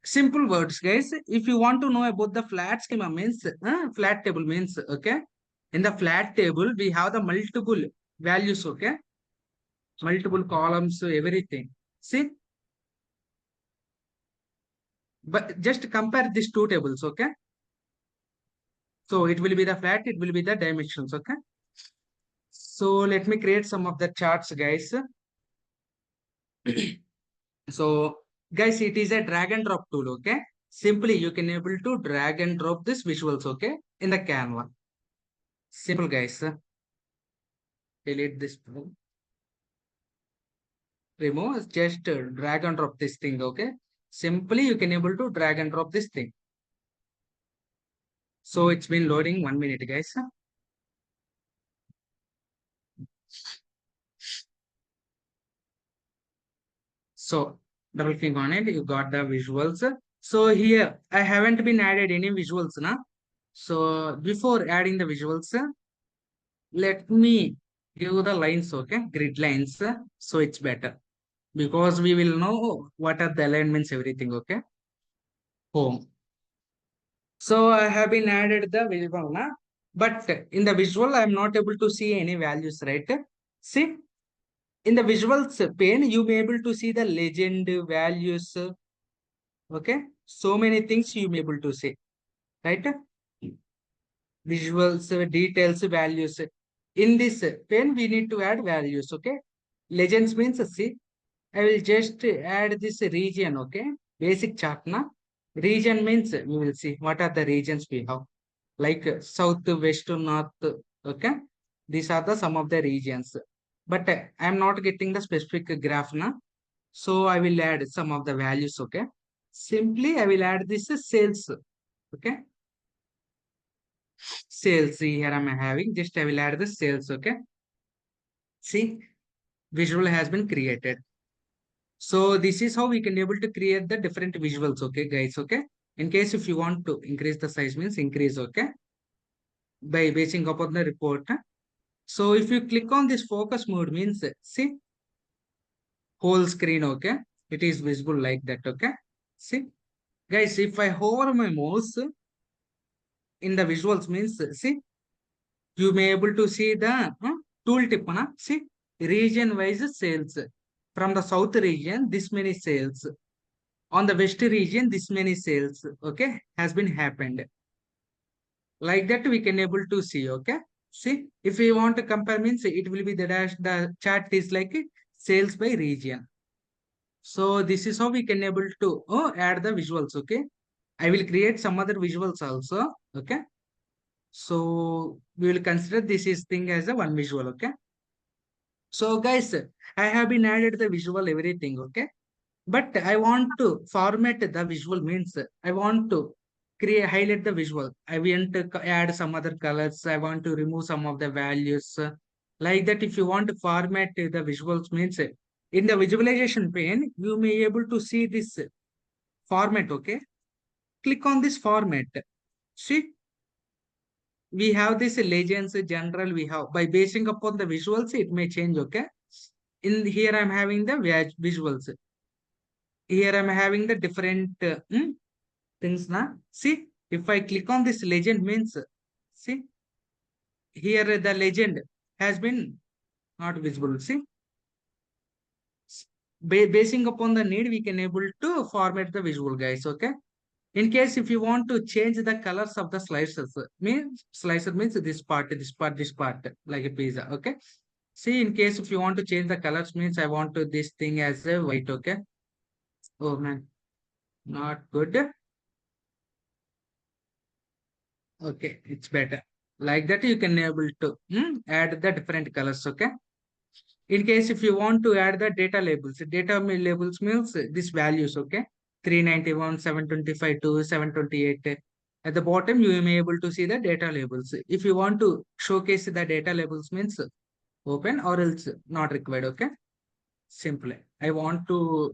Simple words, guys. If you want to know about the flat schema means flat table means, okay, in the flat table we have the multiple values. Okay, multiple columns, everything. See, but just compare these two tables. Okay, so it will be the flat, it will be the dimensions. Okay, so let me create some of the charts, guys. So guys, it is a drag and drop tool. Okay, simply you can able to drag and drop this visuals. Okay, in the Canva. Simple, guys. Delete this. Remove, just drag and drop this thing. Okay, simply you can able to drag and drop this thing. So it's been loading 1 minute, guys. So double click on it, you got the visuals. So here I haven't been added any visuals now. So before adding the visuals, let me give the lines. Okay, grid lines. So it's better because we will know what are the alignments, everything. Okay, home. So I have been added the visual now, but in the visual I am not able to see any values, right? See, in the visuals pane you may able to see the legend values. Okay, so many things you may able to see, right? Visuals, details, values. In this pane we need to add values. Okay, legends means see, I will just add this region. Okay, basic chart na. Region means we will see what are the regions we have, like south, west, north. Okay, these are the some of the regions. But I am not getting the specific graph now, so I will add some of the values. Okay, simply I will add this sales. Okay, sales. See, here I'm having, just I will add the sales. Okay. See, visual has been created. So this is how we can able to create the different visuals. Okay, guys. Okay. In case if you want to increase the size means increase. Okay. By basing upon the report. So if you click on this focus mode means, see, whole screen. Okay. It is visible like that. Okay. See, guys, if I hover my mouse in the visuals means, see, you may able to see the tooltip. See, region wise sales. From the south region, this many sales. On the west region, this many sales. Okay, has been happened. Like that, we can able to see. Okay, see, if we want to compare means it will be the dash. The chart is like sales by region. So this is how we can able to add the visuals. Okay, I will create some other visuals also. Okay. So we will consider this is thing as a one visual. Okay. So guys, I have been added the visual everything. Okay. But I want to format the visual means I want to create highlight the visual. I want to add some other colors. I want to remove some of the values. Like that, if you want to format the visuals means in the visualization pane, you may able to see this format. Okay. Click on this format. See, we have this legends general. We have by basing upon the visuals, it may change. Okay. In here, I'm having the visuals. Here I'm having the different things now. See, if I click on this legend means, see, here the legend has been not visible. See, basing upon the need, we can able to format the visual, guys. Okay. In case if you want to change the colors of the slices, means slicer means this part, this part, this part, like a pizza. Okay. See, in case if you want to change the colors means I want to this thing as a white. Okay. Oh man, not good. Okay, it's better. Like that, you can able to add the different colors. Okay. In case if you want to add the data labels means these values. Okay. 391, 725 to 728. At the bottom, you may able to see the data labels. If you want to showcase the data labels means open or else not required. Okay. Simply, I want to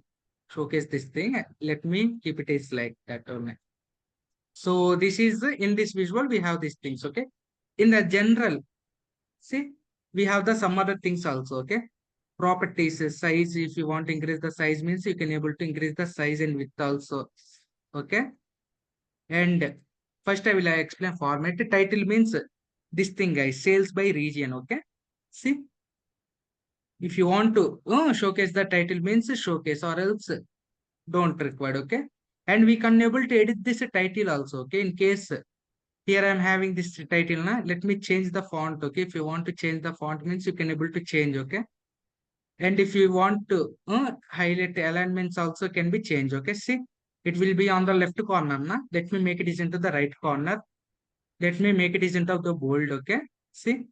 showcase this thing. Let me keep it as like that only. So this is in this visual, we have these things. Okay. In the general, see, we have the some other things also. Okay. Properties, size. If you want to increase the size means you can able to increase the size and width also. Okay. And first I will explain format. Title means this thing, guys, sales by region. Okay. See, if you want to showcase the title means showcase or else don't require. Okay. And we can able to edit this title also. Okay. In case here I'm having this title now. Let me change the font. Okay. If you want to change the font means you can able to change. Okay. And if you want to highlight alignments also can be changed. Okay. See, it will be on the left corner. Na? Let me make it is into the right corner. Let me make it is into the bold. Okay. See,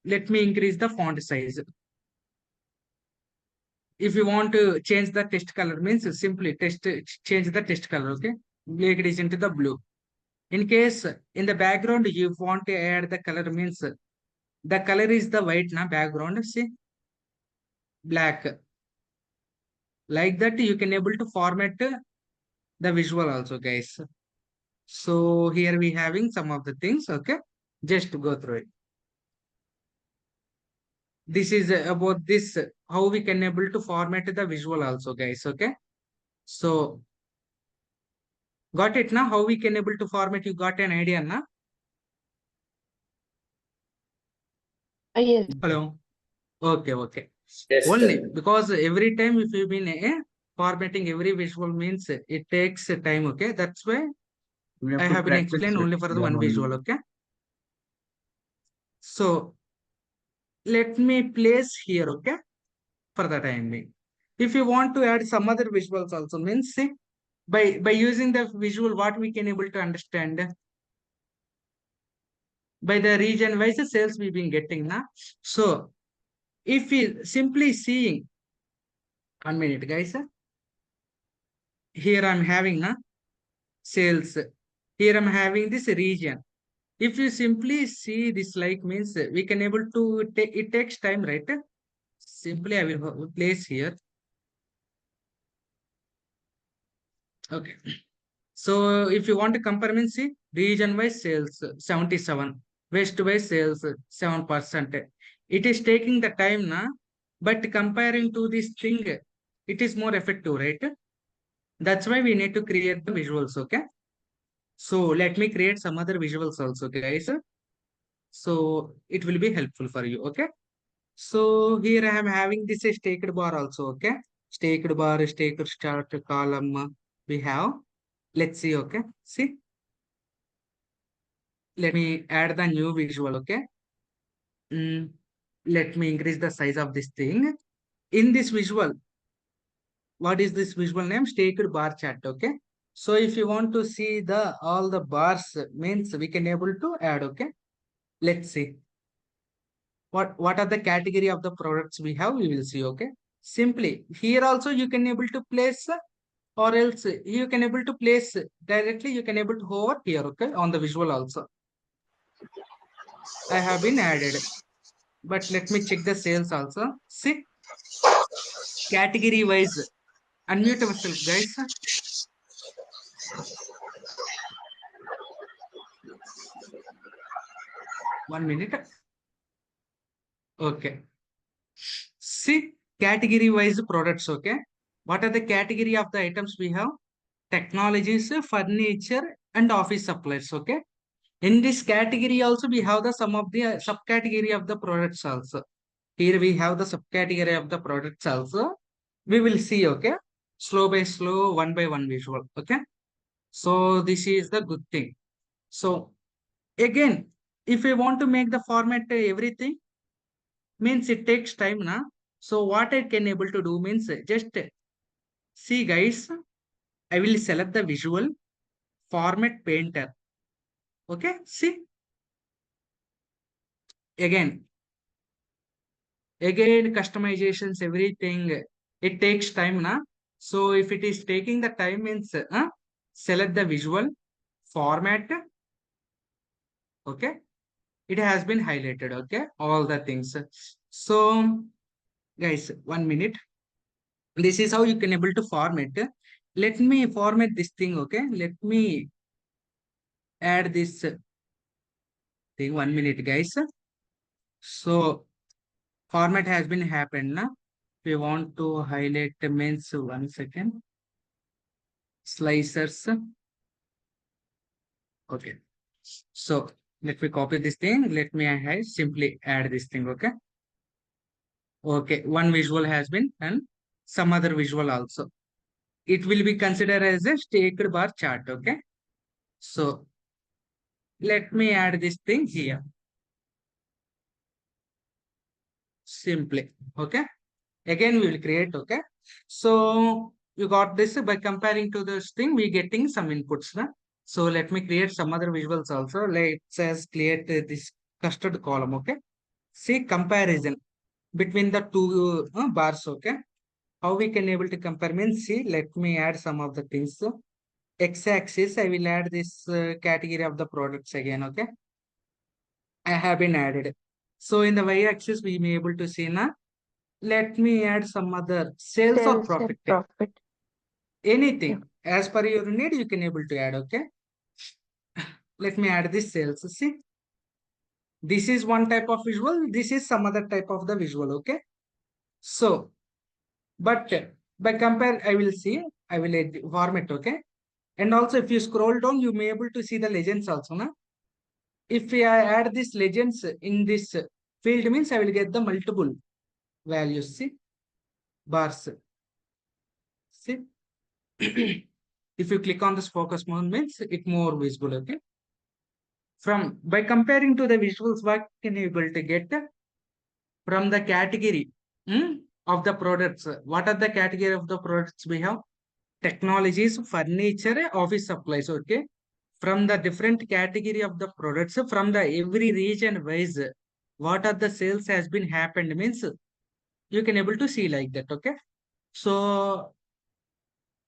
let me increase the font size. If you want to change the text color means simply change the text color. Okay. Make it is into the blue. In case in the background you want to add the color means the color is the white na background. See, black. Like that you can able to format the visual also, guys. So here we having some of the things. Okay, just go through it. This is about this how we can able to format the visual also, guys. Okay, so got it now? How we can able to format? You got an idea now? Yes. Hello. Okay, okay. Yes, Only sir. because every time if you've been formatting every visual means it takes time. Okay, that's why We have I to have been practice explained it only for the one one visual. only. Okay, so let me place here. Okay, for the time being. If you want to add some other visuals also means see by using the visual what we can able to understand by the region wise the sales we've been getting now. So if we simply seeing 1 minute, guys. Here I'm having sales. Here I'm having this region. If you simply see this like means we can able to take, it takes time, right? Simply I will place here. Okay. So if you want to compare means see region wise sales 77, west wise sales 7%. It is taking the time now, but comparing to this thing, it is more effective, right? That's why we need to create the visuals, okay? So let me create some other visuals also, guys. So it will be helpful for you, okay? So here I am having this staked bar also, okay? Staked bar, staked start column we have. Let's see, okay? See, let me add the new visual, okay? Let me increase the size of this thing. In this visual, what is this visual name? Staked bar chart, okay? So if you want to see the all the bars means we can able to add, okay? Let's see. What are the category of the products we have, we will see, okay? Simply here also you can able to place or else you can able to place directly, you can able to hover here, okay, on the visual also. I have been added, but let me check the sales also. See, category wise, unmute yourself, guys. 1 minute. Okay. See, category wise products, okay. What are the category of the items we have? Technologies, furniture, and office supplies, okay. In this category also we have the some of the subcategory of the products also. Here we have the subcategory of the products also. We will see, okay. Slow by slow, one by one visual, okay. So this is the good thing. So again, if we want to make the format everything, means it takes time now. So what I can able to do means just see, guys, I will select the visual format painter. Okay, see, again customizations, everything, it takes time now. So if it is taking the time means select the visual format. Okay, it has been highlighted, okay, all the things. So guys, 1 minute. This is how you can able to format. Let me format this thing, okay. Let me add this thing. 1 minute, guys. So format has been happened now. We want to highlight means 1 second. Slicers. Okay. So let me copy this thing. Let me simply add this thing, okay. Okay, one visual has been done. Some other visual also. It will be considered as a staked bar chart, okay. So let me add this thing here. Simply, okay. Again, we will create, okay. So you got this by comparing to this thing, we getting some inputs. Now. So let me create some other visuals also. Let's says create this custard column, okay. See comparison between the two bars, okay. How we can able to compare means, see, let me add some of the things. So x-axis, I will add this category of the products again, okay. I have been added. So in the y-axis, we may able to see now. Let me add some other sales or profit. Anything as per your need, you can able to add, okay. Let me add this sales. See, this is one type of visual. This is some other type of the visual, okay. So, but by compare, I will see, I will add format, okay. And also if you scroll down, you may able to see the legends also, na. If I add this legends in this field means I will get the multiple values, see, bars. See, if you click on this focus mode means it more visible, okay. From by comparing to the visuals, what can you able to get from the category of the products? What are the category of the products we have? Technologies, furniture, office supplies, okay. From the different category of the products, from the every region wise, what are the sales has been happened means you can able to see like that, okay. So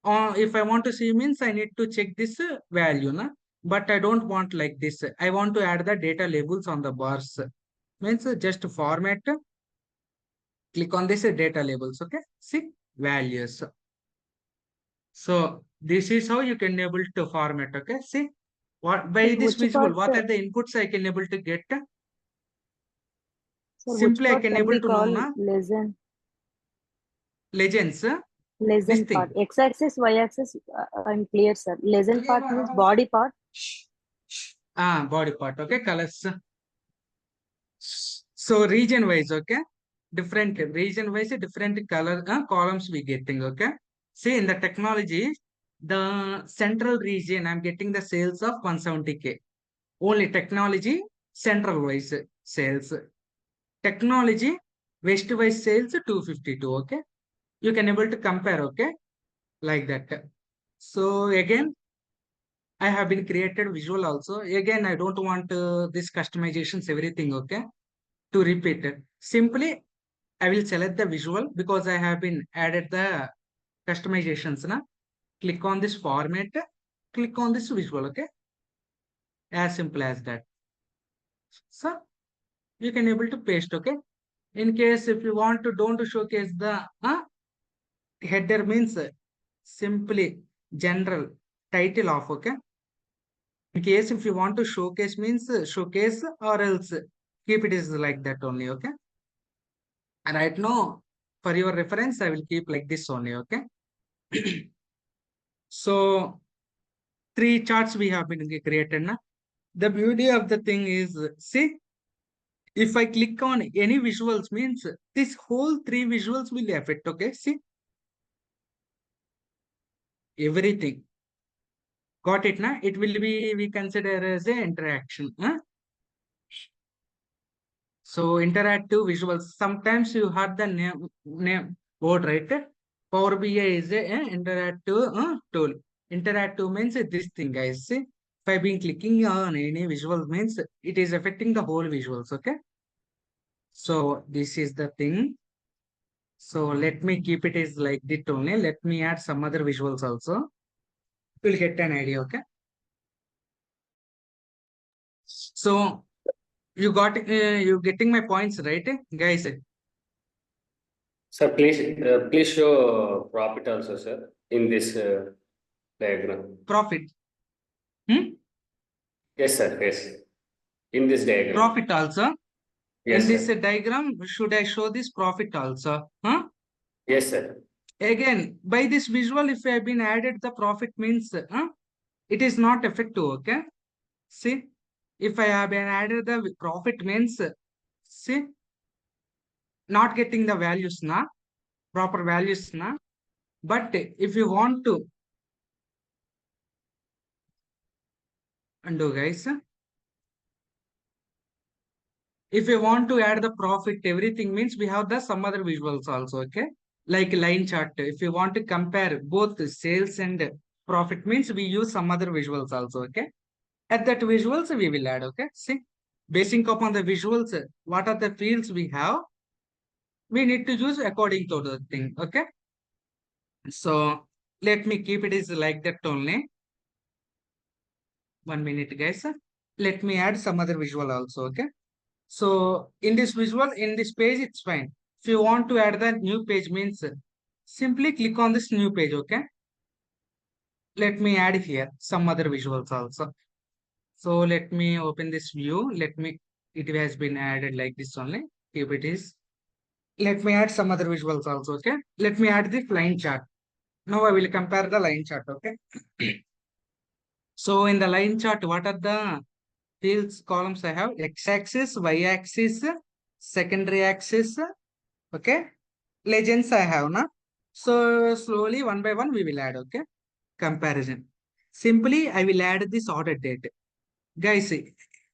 if I want to see means I need to check this value, na. but I don't want like this. I want to add the data labels on the bars. Means just format, click on this data labels. Okay, see values. So this is how you can able to format. Okay, see what by this Which visual, part, what are the inputs I can able to get? sir, which Simply I part can can able we to know call na legends. This lesson part? thing. X-axis, Y-axis, I'm clear, sir. Lesson part means body part. Body part. Okay, colors. So region wise, okay, different region wise, different color columns we getting. Okay, see in the technology, the central region I'm getting the sales of 170K. Only technology central wise sales. Technology west wise sales 252. Okay, you can able to compare. Okay, like that. So again, I have been created visual also. Again, I don't want this customizations everything. Okay, to repeat it. Simply I will select the visual because I have been added the customizations. Na? Click on this format, click on this visual. Okay, as simple as that. So you can able to paste. Okay, in case if you want to don't showcase the header means simply general title of. Okay, in case if you want to showcase means showcase or else keep it is like that only. Okay, and right now for your reference I will keep like this only. Okay. So three charts we have been created now. The beauty of the thing is, see, if I click on any visuals means this whole three visuals will affect. Okay, see, everything. Got it now? It will be we consider as a interaction. Huh? So interactive visuals. Sometimes you heard the name word, right? Power BI is a interactive tool. Interactive means this thing, guys. See, if I've been clicking on any visual means it is affecting the whole visuals. Okay. So this is the thing. So let me keep it is like this only. Let me add some other visuals also. You'll get an idea. Okay. So you getting my points, right, guys? Sir, please show profit also, sir, in this diagram. Profit. Hmm? Yes, sir. Yes, in this diagram. Profit also. Yes, In this sir. diagram, should I show this profit also? Huh? Yes, sir. Again, by this visual, if I have been added the profit means it is not effective. Okay. See, if I have been added the profit means see, not getting the values na proper values na. But if you want to undo, guys, if you want to add the profit, everything means we have the some other visuals also. Okay, like line chart. If you want to compare both the sales and profit means we use some other visuals also. Okay, at that visuals we will add. Okay, see, basing upon the visuals, what are the fields we have, we need to use according to the thing. Okay, so let me keep it is like that only. 1 minute, guys. Let me add some other visual also. Okay, so in this visual, in this page, it's fine. If you want to add the new page means simply click on this new page. Okay, let me add here some other visuals also. So let me open this view. It has been added like this only. If it is, let me add some other visuals also. Okay, let me add this line chart. Now I will compare the line chart. Okay, so in the line chart, what are the fields columns I have? X-axis, Y-axis, secondary axis. Okay, legends I have now. So slowly one by one we will add. Okay, comparison. Simply I will add this order date. Guys,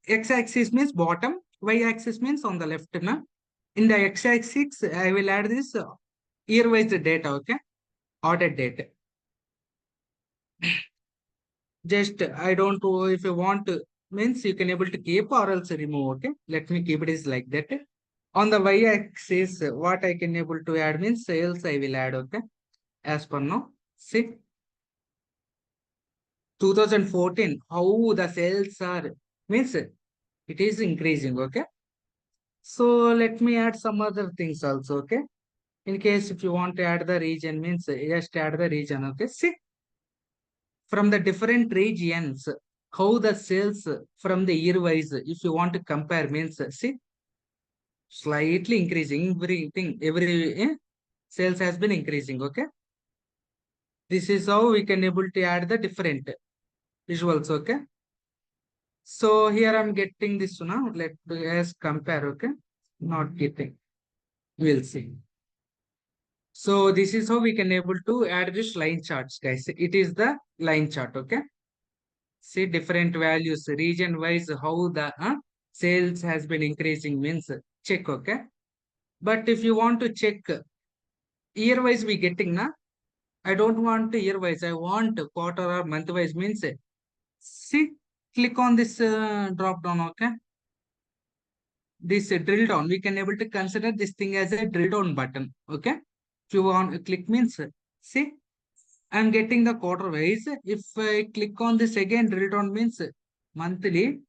x-axis means bottom, y-axis means on the left. Na? In the x-axis I will add this year-wise data. Okay, order date. Just I don't know if you want to means you can able to keep or else remove. Okay, let me keep it is like that. On the y-axis, what I can able to add means sales I will add. Okay, as per now. See, 2014, how the sales are, means it is increasing, okay? So let me add some other things also, okay? In case if you want to add the region, means just add the region, okay? See, from the different regions, how the sales from the year wise, if you want to compare, means see, slightly increasing, every sales has been increasing, okay? This is how we can able to add the different visuals, okay? So here I'm getting this now. Let's compare, okay? Not getting. We'll see. So this is how we can able to add this line charts, guys. It is the line chart, okay? See different values, region wise, how the sales has been increasing means check, okay? But if you want to check year wise, we getting na. I don't want year wise. I want quarter or month wise means see, click on this drop down, okay? This drill down, we can able to consider this thing as a drill down button, okay? If you want click means see, I'm getting the quarter wise. If I click on this again, drill down means monthly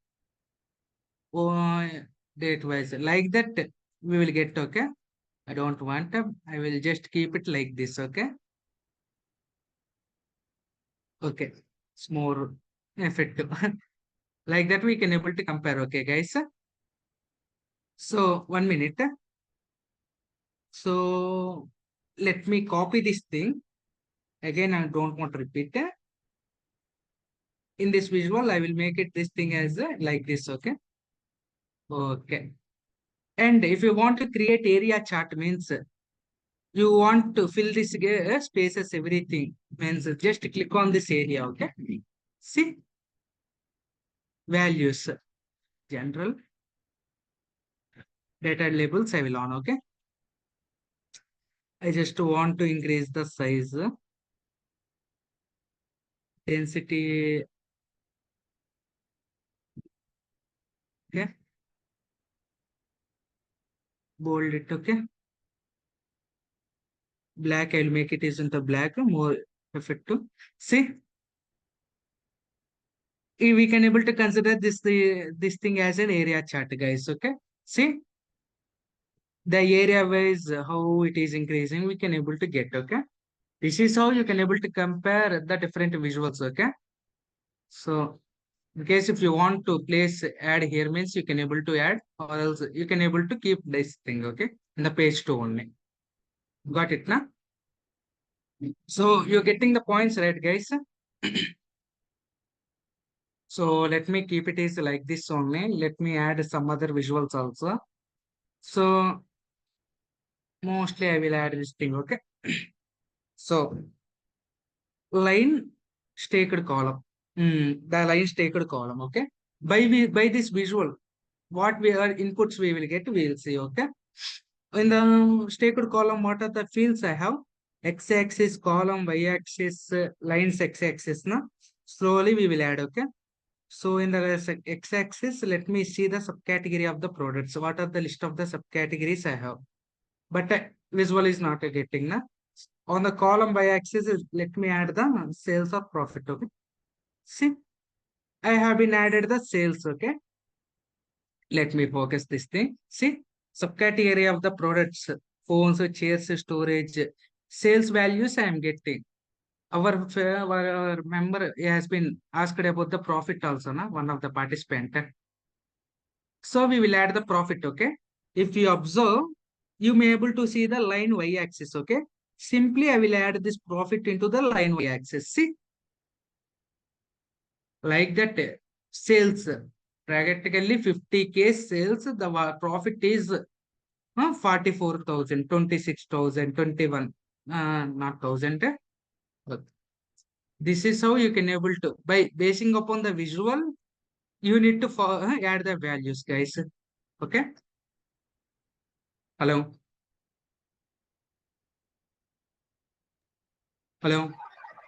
or date wise, like that we will get, okay? I don't want I will just keep it like this, okay? Okay, it's more effective. Like that we can able to compare, okay, guys? So 1 minute. So let me copy this thing. Again, I don't want to repeat it. In this visual, I will make it this thing as like this, okay? Okay. And if you want to create area chart means you want to fill this spaces, everything means just click on this area, okay? See, values, general, data labels, I will on, okay? I just want to increase the size, density, okay? Bold it, okay? Black, I'll make it isn't the black, more effective. See, we can able to consider this thing as an area chart, guys, okay? See, the area wise how it is increasing, we can able to get, okay? This is how you can able to compare the different visuals, okay? So in case if you want to place add here means you can able to add, or else you can able to keep this thing, okay, in the page 2 only. Got it now? So you're getting the points, right, guys? So let me keep it is like this only. Let me add some other visuals also. So mostly I will add this thing, okay? So line staked column. The line staked column, okay? By this visual, what we are inputs we will get, we will see, okay? In the staked column, what are the fields I have? X-axis column, Y-axis lines, X-axis. Now slowly we will add, okay? So in the X-axis, let me see the subcategory of the products. What are the list of the subcategories I have? But visual is not getting. Na? On the column Y-axis, let me add the sales or profit, okay? See, I have been added the sales, okay? Let me focus this thing. See, subcategory of the products, phones, chairs, storage, sales values I am getting. Our member has been asked about the profit also, na? One of the participant. So we will add the profit, okay? If you observe, you may able to see the line Y-axis, okay? Simply I will add this profit into the line Y-axis. See, like that sales, practically 50K sales, the profit is 44,000, 26,000, 21, not thousand. This is how you can able to, by basing upon the visual, you need to add the values, guys. Okay. Hello. Hello.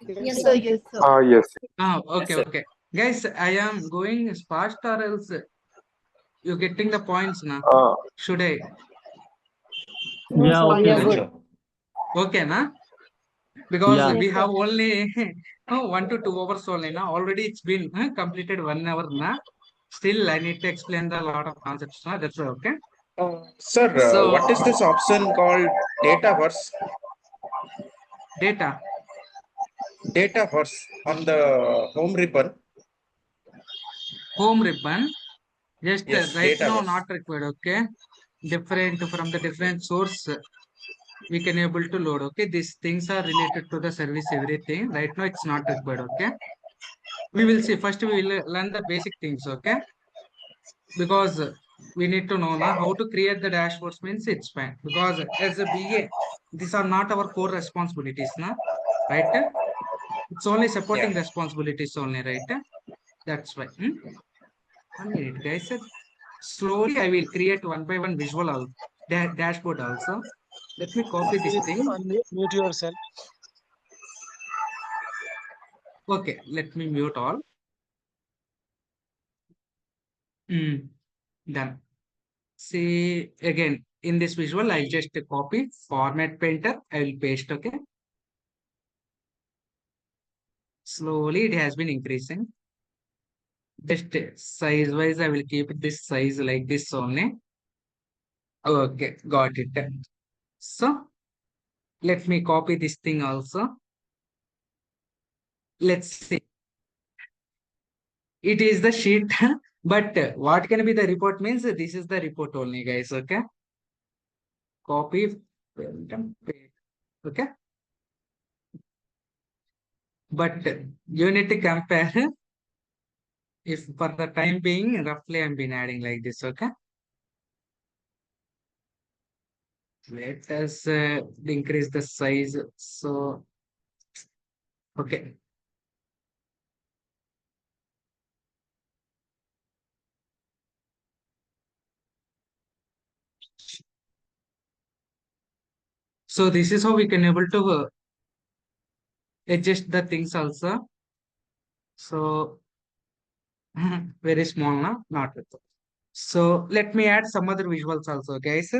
Yes, sir. Yes, sir. Yes. Okay, sir. okay. Guys, I am going fast or else you're getting the points now. Should I? No, sir, we are Good, good. sir. Okay, na? because Yeah. we Yes, have sir. only 1 to 2 hours only now. Already it's been completed 1 hour now. Still, I need to explain the lot of concepts now. That's why, okay. Sir, So what is this option called data verse? data Data verse on the home ribbon. home ribbon. Just Yes, right data now verse. not required. Okay. Different from the different source we can able to load. Okay. These things are related to the service, everything. Right now it's not required. Okay. We will see. First we will learn the basic things. Okay. Because we need to know now how to create the dashboards means it's fine. Because as a BA, these are not our core responsibilities now. Right? It's only Yeah. supporting responsibilities only, right? That's why. 1 minute, guys. Slowly, I will create one by one visual dashboard also. Let me copy this Please thing. unmute yourself. Okay, let me mute all. Done. See again in this visual, I'll just copy format painter. I will paste. Okay. Slowly, it has been increasing. Just size wise, I will keep this size like this only. Okay, got it. So let me copy this thing also. Let's see. It is the sheet, but what can be the report means this is the report only, guys. Okay. Copy. Okay. But you need to compare if for the time being, roughly I'm been adding like this. Okay. Let us increase the size. So, okay. So this is how we can able to adjust the things also. So very small now, not with. So let me add some other visuals also, guys.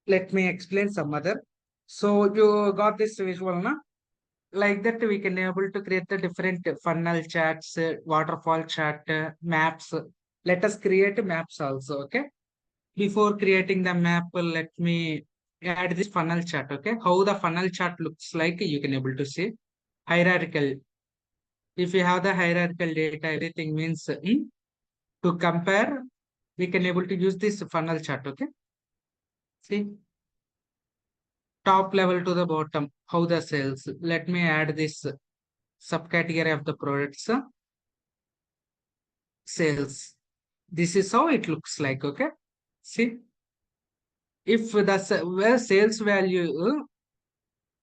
Let me explain some other. So you got this visual now. Like that, we can able to create the different funnel charts, waterfall chart, maps. Let us create maps also. Okay. Before creating the map, let me add this funnel chart. Okay. How the funnel chart looks like, you can able to see hierarchical. If you have the hierarchical data, everything means to compare, we can able to use this funnel chart. Okay. See top level to the bottom, how the sales. Let me add this subcategory of the products, sales. This is how it looks like. Okay. See if the where sales value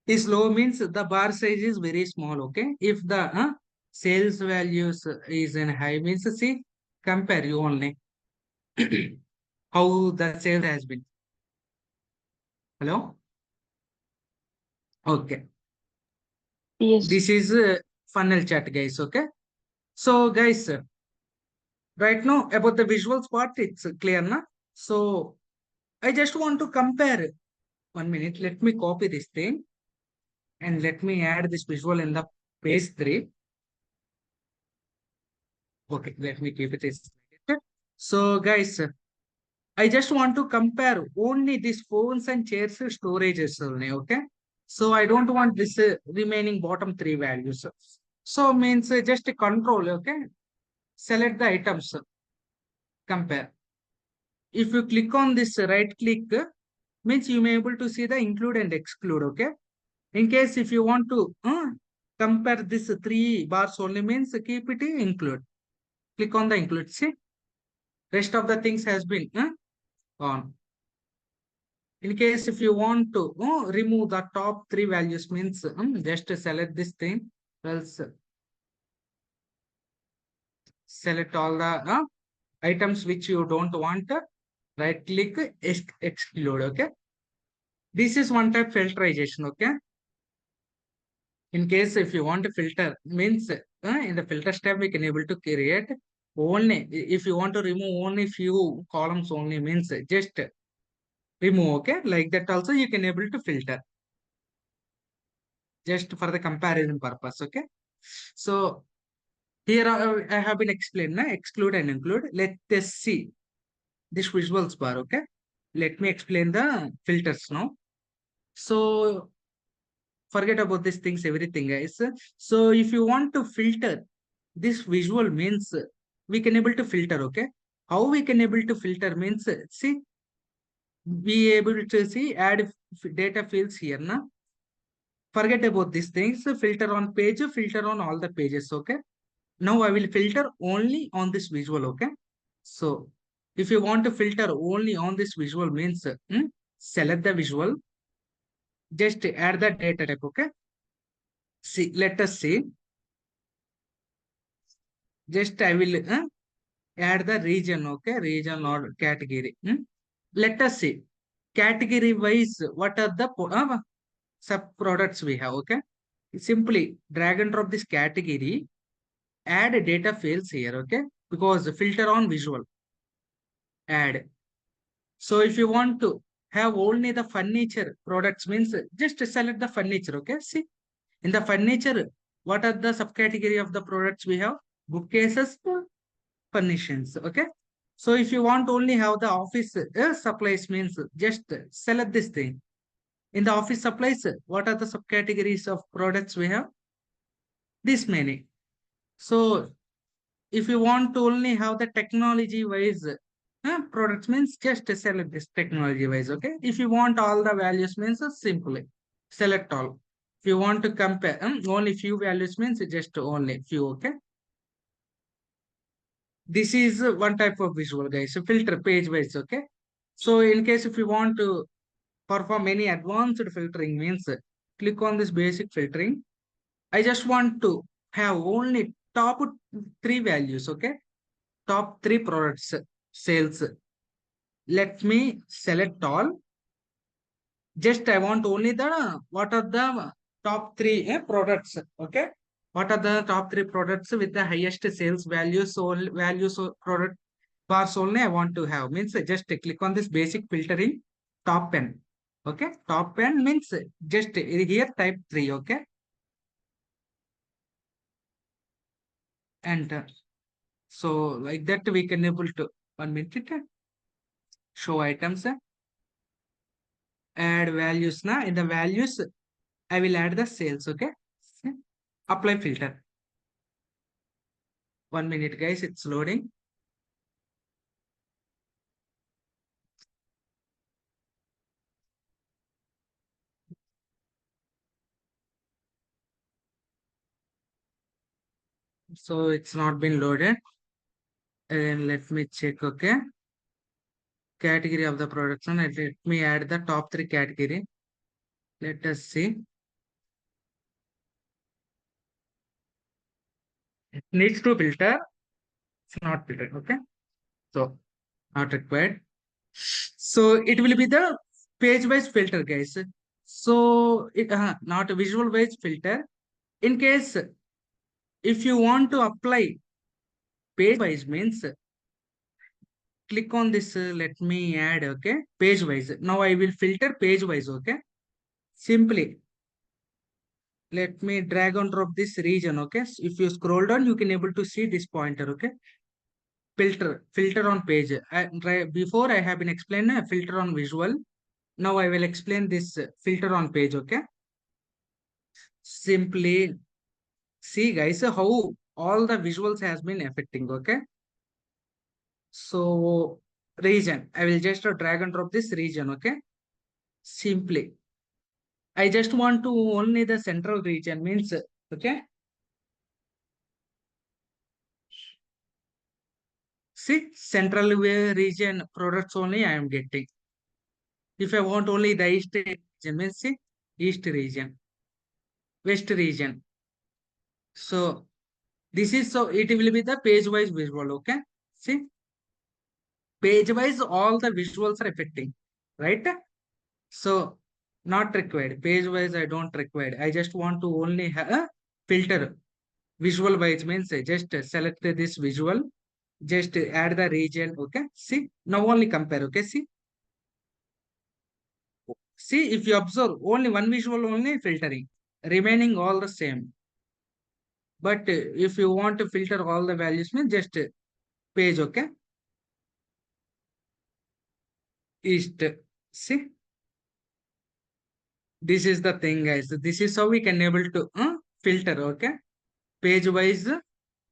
is low means the bar size is very small. Okay. If the sales values is in high means see compare you only how the sale has been. Hello. Okay. Yes. This is funnel chart, guys. Okay. So, guys, right now about the visuals part, it's clear, na? So, I just want to compare. 1 minute. Let me copy this thing and let me add this visual in the page 3. Okay. Let me keep it this. So, guys, I just want to compare only these phones and chairs storages only. Okay. So, I don't want this remaining bottom 3 values. So, means just a control. Okay. Select the items, compare. If you click on this right click, means you may able to see the include and exclude. Okay. In case if you want to compare this 3 bars only means keep it in include. Click on the include. See, rest of the things has been on. In case if you want to remove the top 3 values means just select this thing. Else select all the items which you don't want. Right click exclude. Okay. This is one type filterization. Okay. In case if you want to filter means in the filter step we can able to create only if you want to remove only few columns only means just remove. Okay. Like that also you can able to filter. just for the comparison purpose. Okay. So here I have been explained, exclude and include. Let us see this visuals bar. Okay. Let me explain the filters now. So forget about these things, everything, guys. So if you want to filter this visual means we can able to filter. Okay. How we can able to filter means see, be able to see add data fields here now. Forget about these things. Filter on page, filter on all the pages. Okay. Now I will filter only on this visual. Okay. So if you want to filter only on this visual means select the visual, just add the data type. Okay. See, let us see. Just I will add the region. Okay. Region or category. Let us see. Category wise, what are the sub products we have? Okay. Simply drag and drop this category, add data fields here. Okay. Because filter on visual, add. So if you want to have only the furniture products means just select the furniture. Okay. See, in the furniture, what are the subcategory of the products we have? Bookcases, furnishings. Okay. So if you want only have the office supplies means just select this thing. In the office supplies, what are the subcategories of products we have? This many. So if you want to only have the technology wise products means just select this technology wise. Okay. If you want all the values means simply select all. If you want to compare only few values means just only few. Okay. This is one type of visual, guys. So filter page wise. Okay. So in case if you want to perform any advanced filtering means click on this basic filtering. I just want to have only top three values. Okay. Top three products sales. Let me select all. Just I want only the what are the top three products. Okay. What are the top three products with the highest sales values? So values or product bars only I want to have. Means just click on this basic filtering top pen. Okay. Top pen means just here type 3. Okay. Enter. So like that we can able to 1 minute show items, add values. Now in the values I will add the sales. Okay. Apply filter. 1 minute, guys. It's loading. So it's not been loaded. And let me check. Okay. Category of the products and let me add the top 3 category. Let us see. It needs to filter. It's not filtered. Okay. So not required. So it will be the page wise filter, guys. So it not a visual wise filter. In case if you want to apply page wise means click on this. Let me add. Okay. Page wise. Now I will filter page wise. Okay. Simply let me drag and drop this region. Okay. So if you scroll down, you can able to see this pointer. Okay. Filter on page. Before I have been explained filter on visual. Now I will explain this filter on page. Okay. Simply see, guys, how all the visuals has been affecting. Okay. So region, I will just drag and drop this region. Okay. Simply I just want to only the central region means okay. See, central region products only I am getting. If I want only the east region means see, east region, west region. So this is so it will be the page wise visual. Okay. See, page wise all the visuals are affecting, right? So not required. Page wise I don't require. I just want to only have a filter. Visual wise means just select this visual, just add the region. Okay. See, now only compare. Okay. See if you observe only one visual only filtering. remaining all the same. But if you want to filter all the values, means just page, okay? East. See, this is the thing, guys. This is how we can able to filter, okay? Page wise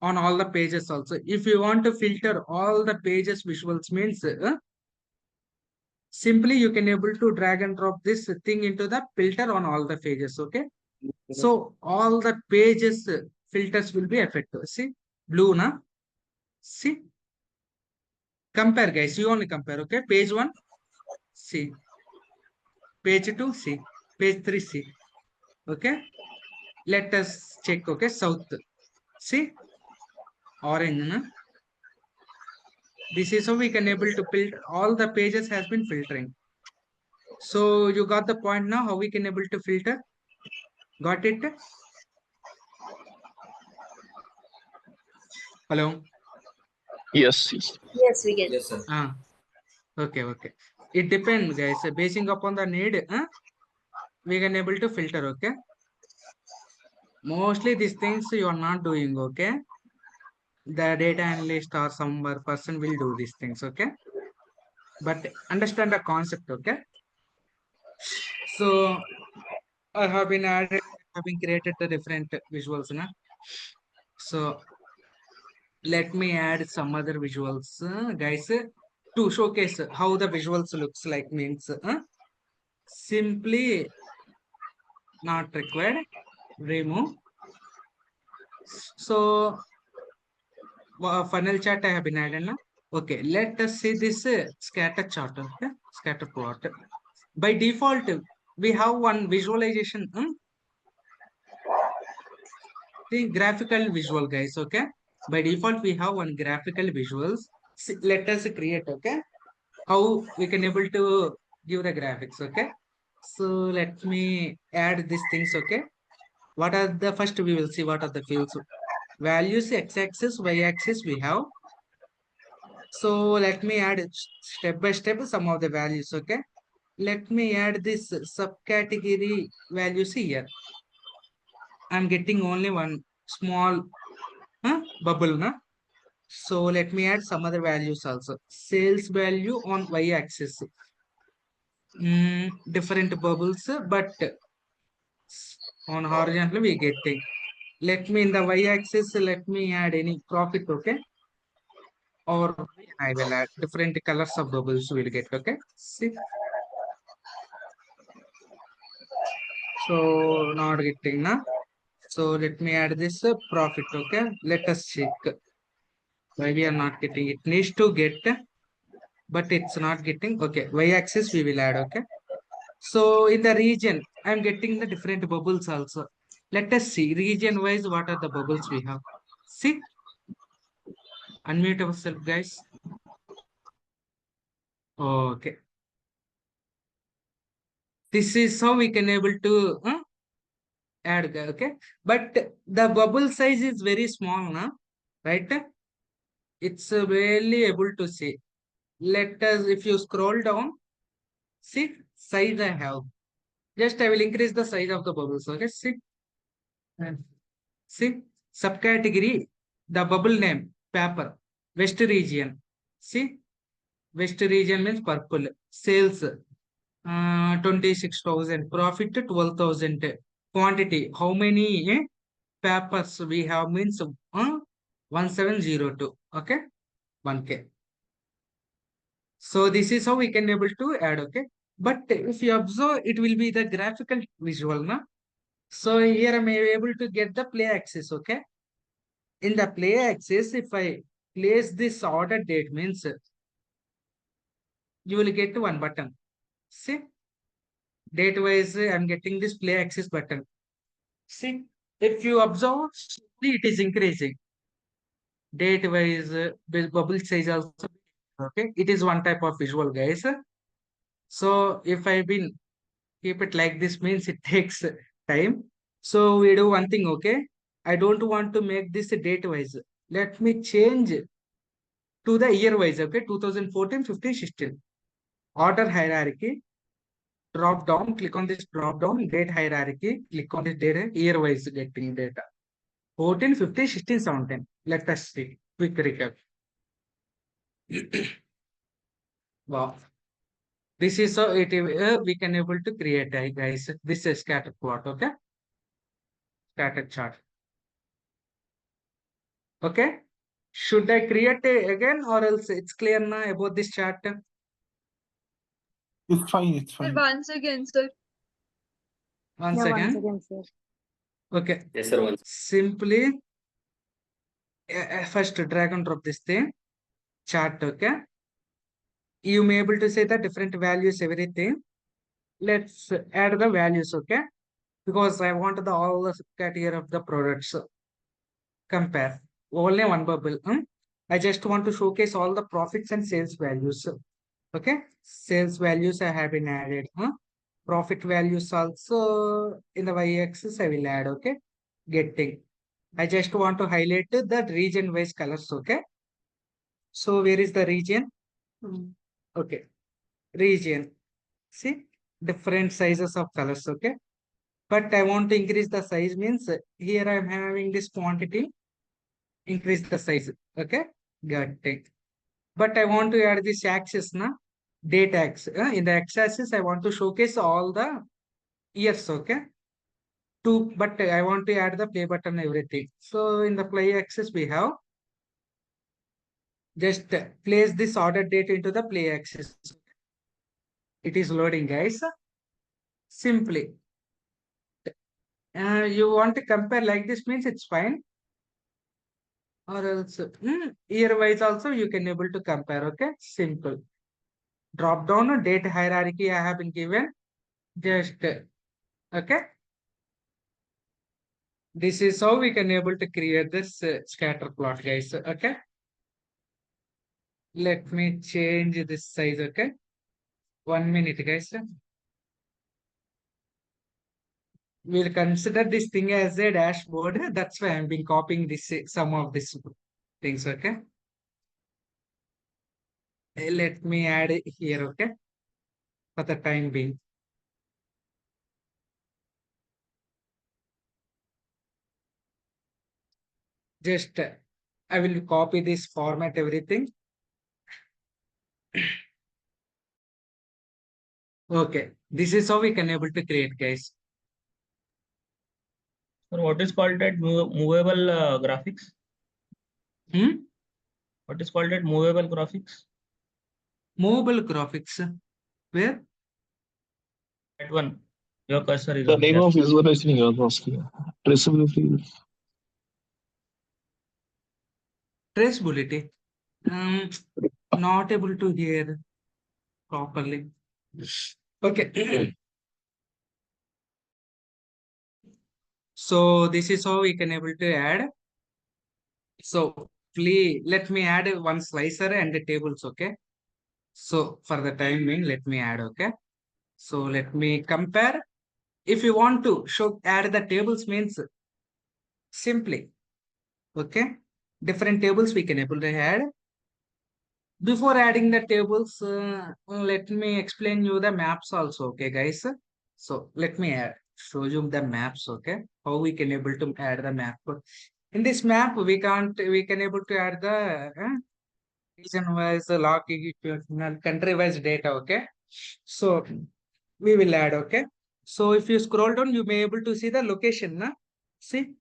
on all the pages also. If you want to filter all the pages visuals means simply you can able to drag and drop this thing into the filter on all the pages, okay? So all the pages filters will be effective. See, blue na. See, compare, guys. You only compare, okay? Page 1, see. Page 2, see. Page 3, see. Okay. Let us check, okay? South. See, orange, na. This is how we can able to filter. All the pages has been filtering. So you got the point now, how we can able to filter? Got it? Hello? Yes, yes. Yes, we get. Yes, sir. Okay, okay. It depends, guys. Basing upon the need, we can able to filter, okay? Mostly these things you are not doing, okay? The data analyst or some other person will do these things, okay? But understand the concept, okay? So I have been added, have been created the different visuals, na? So let me add some other visuals, guys, to showcase how the visuals looks like means simply not required, remove. So funnel chart I have been added now. Okay, let us see this scatter chart, okay? Scatter plot. By default, we have one visualization, the graphical visual, guys, okay? By default, we have one graphical visuals. Let us create, okay? How we can able to give the graphics, okay? So let me add these things, okay? What are the first we will see what are the fields. Values, x-axis, y-axis we have. So let me add step by step some of the values, okay? Let me add this subcategory values here. I'm getting only one small bubble, na? So let me add some other values also. Sales value on y-axis. Different bubbles, but on horizontal we getting. Let me in the y-axis, let me add any profit, okay? Or I will add different colors of bubbles will get, okay? See. So not getting, na? So let me add this profit, okay? Let us check why we are not getting. It needs to get, but it's not getting. Okay, y-axis we will add, okay? So in the region, I'm getting the different bubbles also. Let us see region wise what are the bubbles we have. See, unmute ourselves, guys. Okay, this is how we can able to add, okay? But the bubble size is very small now, right? It's barely able to see. Let us, if you scroll down, see size I have. Just I will increase the size of the bubbles. Okay, see. See subcategory, the bubble name paper, west region. See, west region means purple. Sales 26,000, profit 12,000. Quantity, how many papers we have means 1702. Okay, 1K. So this is how we can able to add, okay? But if you observe, it will be the graphical visual, na? So here I may be able to get the play axis, okay? In the play axis, if I place this order date means you will get one button. See, date wise, I'm getting this play axis button. See, if you observe, it is increasing. Date wise, bubble size also, okay? It is one type of visual, guys. So if I've been keep it like this means it takes time. So we do one thing, okay? I don't want to make this date wise. Let me change to the year wise, okay? 2014, 15, 16. Order hierarchy. Drop down, click on this drop down, date hierarchy, click on this data, year wise getting data. 14, 15, 16, 17. Let us see. Quick recap. Wow. This is how it we can able to create, guys. This is scatter plot, okay? Scatter chart. Okay. Should I create again or else it's clear now about this chart? It's fine. It's Sir, fine. once again, sir. Once Yeah, again. once again, sir. Okay. Yes, sir. Once. Simply first drag and drop this thing. Chart, okay? You may able to say the different values, everything. Let's add the values, okay? Because I want the all the category of the products. Compare. Only one bubble. I just want to showcase all the profits and sales values. Okay. Sales values I have been added. Profit values also in the y-axis I will add. Okay. Getting. I just want to highlight the region wise colors. Okay. So where is the region? Okay. Region. See different sizes of colors. Okay. But I want to increase the size means here I am having this quantity. Increase the size. Okay. Got it. But I want to add this axis, na? Date axis. In the x-axis, I want to showcase all the years, okay? But I want to add the play button, everything. So in the play axis, we have just place this order date into the play axis. It is loading, guys. Simply. You want to compare like this means it's fine. Or else year wise also you can able to compare, okay? Simple. Drop down date hierarchy I have been given. Just okay. This is how we can able to create this scatter plot, guys. Okay. Let me change this size. Okay. 1 minute, guys. We'll consider this thing as a dashboard. That's why I'm been copying this some of these things. Okay. Let me add it here. Okay. For the time being. Just I will copy this format, everything. Okay. This is how we can able to create, guys. So what is called that movable graphics? What is called that movable graphics? Movable graphics. Where? That one. Your cursor is The on name there. of visualization you are asking. Traceability. Traceability. Not able to hear properly. Okay. So this is how we can able to add. So please let me add one slicer and the tables. Okay. So for the time being, let me add. Okay. So let me compare. If you want to add the tables means simply. Okay. Different tables we can able to add. Before adding the tables, let me explain you the maps also, okay, guys? So let me show you the maps, okay? How we can able to add the map. In this map, we can able to add the region-wise, longitudinal, country-wise data, okay? So we will add, okay? So if you scroll down, you may able to see the location, na? See?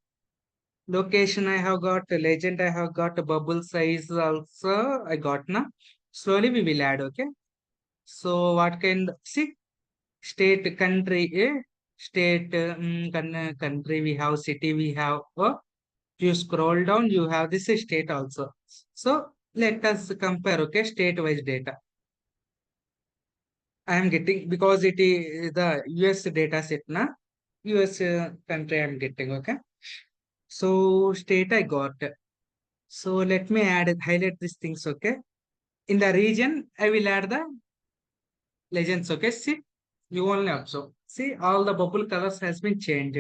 Location I have got, legend I have got, bubble size also I got now. Slowly we will add, okay? So what can see? State, country, state, country we have, city we have. If you scroll down, you have this state also. So let us compare, okay? State-wise data. I am getting because it is the US data set na. US country I am getting, okay? So state I got. So let me highlight these things, okay? In the region, I will add the legends, okay? See, you only observe. See, all the bubble colors has been changed,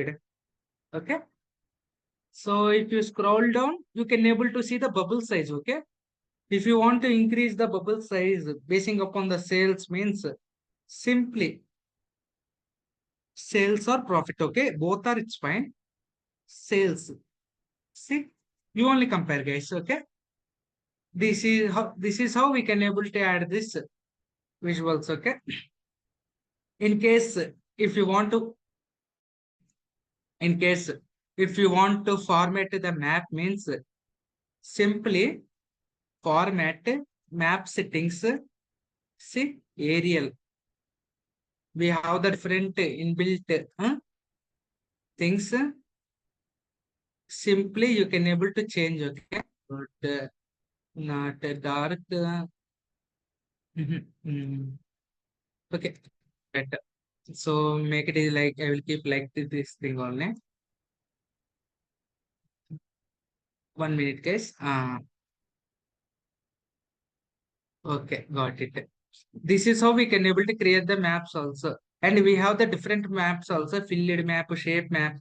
okay? So if you scroll down, you can able to see the bubble size, okay? If you want to increase the bubble size basing upon the sales means simply sales or profit. Okay, both are it's fine. Sales. See, you only compare, guys. Okay, this is how we can able to add this visuals. Okay, in case if you want to, in case if you want to format the map means simply format map settings. See, Arial. We have the different inbuilt things. Simply you can able to change. Okay, but not dark. Okay, better. So make it like I will keep like this thing only. 1 minute, guys. Okay, got it. This is how we can able to create the maps also. And we have the different maps also, filled map, shape map.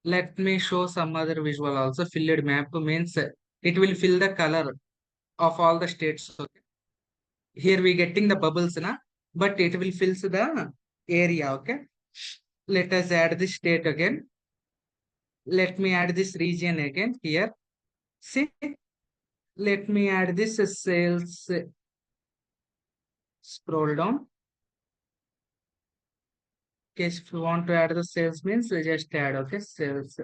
Let me show some other visual also. Filled map means it will fill the color of all the states. Okay. Here we getting the bubbles, na? But it will fill the area. Okay. Let us add this state again. Let me add this region again here. See, let me add this sales. Scroll down. Okay, if you want to add the sales means we just add, okay, sales.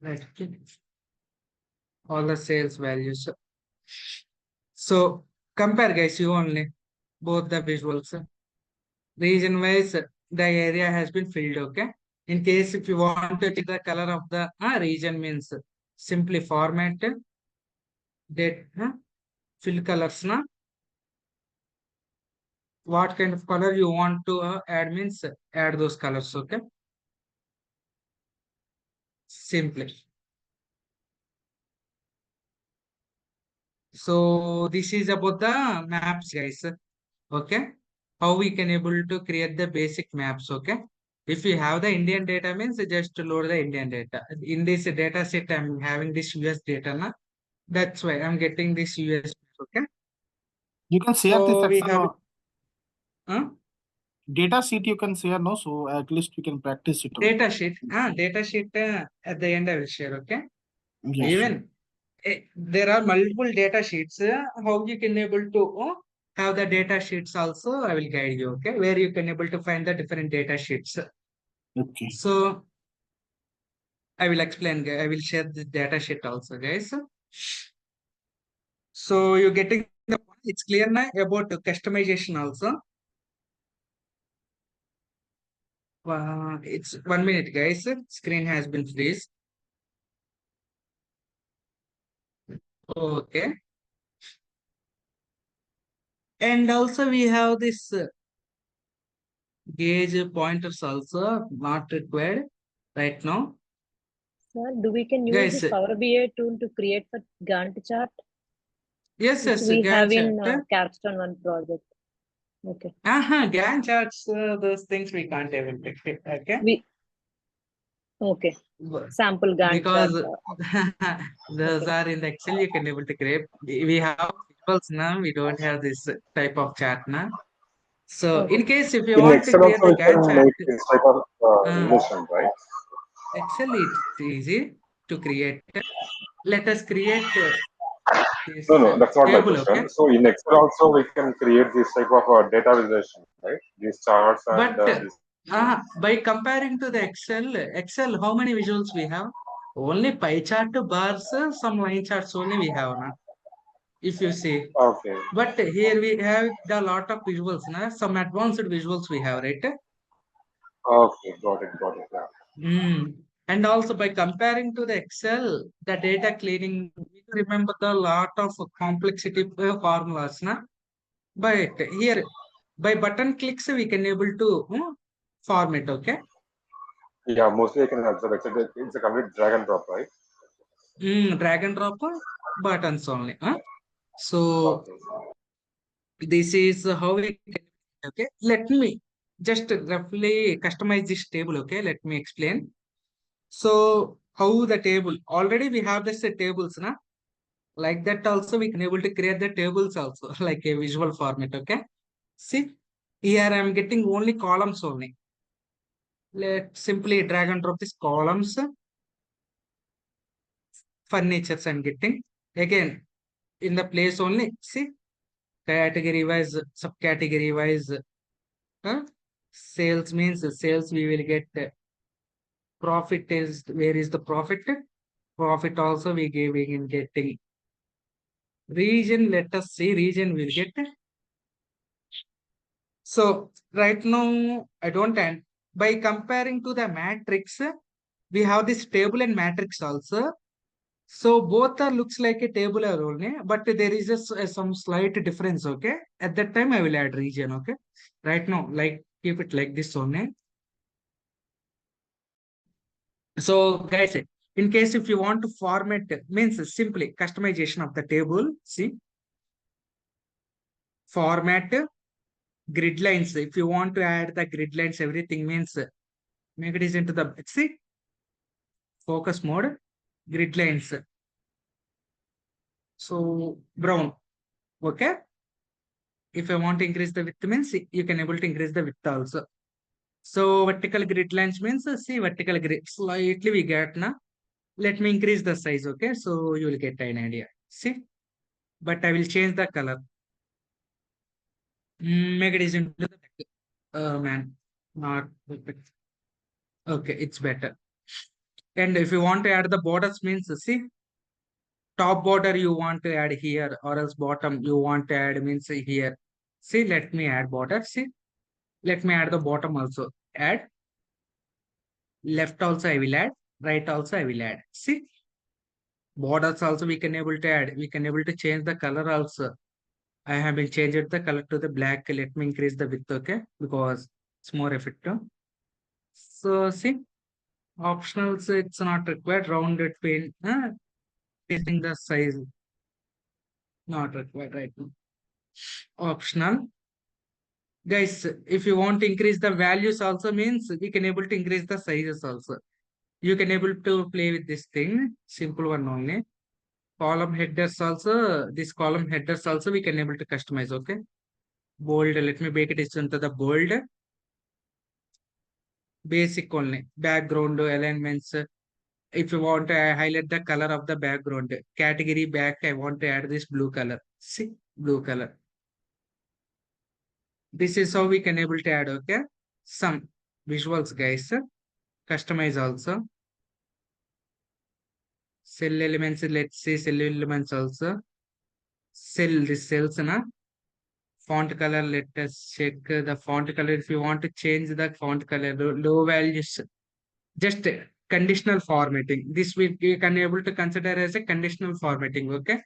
Right, okay. All the sales values. So compare, guys, you only both the visuals. Region wise, the area has been filled, okay. In case if you want to check the color of the region means simply format date fill colors, na. What kind of color you want to add means add those colors, okay. Simply. So this is about the maps, guys. Okay, how we can able to create the basic maps. Okay, if we have the Indian data means just to load the Indian data. In this data set, I'm having this US data, na. That's why I'm getting this US. Okay, You can share this so we Excel have data sheet. You can share, no, so at least we can practice it. data sheet. Data sheet at the end I will share. Okay, Yes, even there are multiple data sheets. How you can able to have the data sheets also, I will guide you. Okay, where you can able to find the different data sheets. okay. So I will explain. I will share the data sheet also, guys. So you're getting the point. It's clear now about the customization also. It's 1 minute, guys. Screen has been freeze. Okay. And also we have this gauge pointers also not required right now. Sir, we can use Guys, this Power BI tool to create the Gantt chart? yes, Which yes, we have Gantt in chart. Capstone one project. Okay. Gantt charts, those things we can't even pick it. Okay. Okay. Sample Gantt chart. Because those Okay. are in the Excel, you can able to create. We have visuals now, we don't have this type of chart now. So in case if you In want to Excel create also the we Gantt can chart, make this type of relation, right? Excel it's easy to create. Let us create this No, that's not my table, okay? question. So in Excel also we can create this type of data visualization, right? These charts and But this. by comparing to the Excel, how many visuals we have? Only pie chart, bars, some line charts only we have now. If you see. Okay. But here we have the lot of visuals, na? Some advanced visuals we have, right? Okay, got it, yeah. And also by comparing to the Excel, the data cleaning, we remember the lot of complexity formulas, na? But here, by button clicks, we can able to format, okay? Yeah, mostly I can observe it's a complete drag and drop, right? Drag and drop buttons only. So Okay. this is how we can, okay? Let me just roughly customize this table, okay? Let me explain. So how the table, already we have this tables, na? Like that also we can able to create the tables also like a visual format. Okay. See, here I am getting only columns only. Let's simply drag and drop these columns. Furnitures I'm getting. Again, in the place only. See, category wise, subcategory wise. Sales means sales we will get profit is where is the profit? Profit also we in getting region. Let us see region will get. So right now I don't end by comparing to the matrix. We have this table and matrix also. So both are looks like a table or only, but there is some slight difference. Okay, at that time I will add region. Okay, right now like keep it like this only. So guys, in case if you want to format means simply customization of the table. See, format grid lines. If you want to add the grid lines, everything means make it is into the see focus mode grid lines. So brown. Okay. If I want to increase the width means you can able to increase the width also. So vertical grid lines means see vertical grid slightly we get now. Let me increase the size. Okay. So you will get an idea. See, but I will change the color. Make it is into the man, not perfect. Okay, it's better. And if you want to add the borders means see top border you want to add here or else bottom you want to add means here. See, let me add border. See, let me add the bottom also. Add left also I will add, right also I will add. See, borders also we can able to add. We can able to change the color also. I have been changed the color to the black. Let me increase the width, okay, because it's more effective. So see, optionals it's not required. Rounded paint, increasing the size not required right now. Optional. Guys, if you want to increase the values also means we can able to increase the sizes also. You can able to play with this thing. Simple one only. Column headers also, this column headers also we can able to customize, okay. Bold, let me make it into the bold. Basic only. Background alignments. If you want to highlight the color of the background. Category back, I want to add this blue color. See, blue color. This is how we can able to add, okay. Some visuals, guys. Customize also. Cell elements, let's say cell elements also. Cell, this cells, na. Font color, let us check the font color. If you want to change the font color, low values, just conditional formatting. This we can able to consider as a conditional formatting, okay.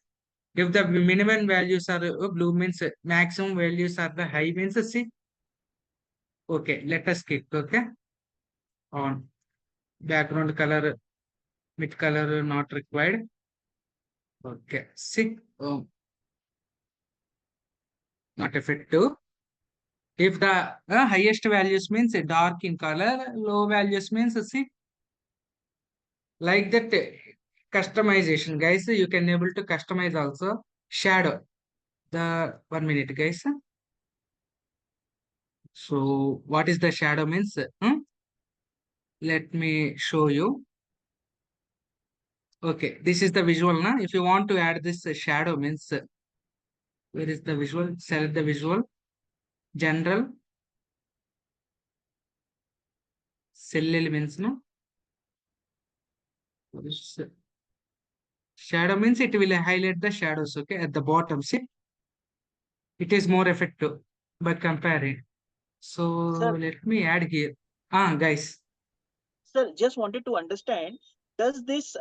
If the minimum values are blue means maximum values are the high means see. Okay, let us click, okay. On background color, mid color not required. Okay, see, not effective. If the highest values means dark in color, low values means see like that customization, guys. You can able to customize also shadow. The 1 minute, guys. So what is the shadow means? Let me show you. Okay, this is the visual now. If you want to add this shadow means where is the visual? Select the visual, general, cell elements, no. Shadow means it will highlight the shadows, okay, at the bottom. See, it is more effective by comparing. So Sir, let me add here. Guys. sir, just wanted to understand, does this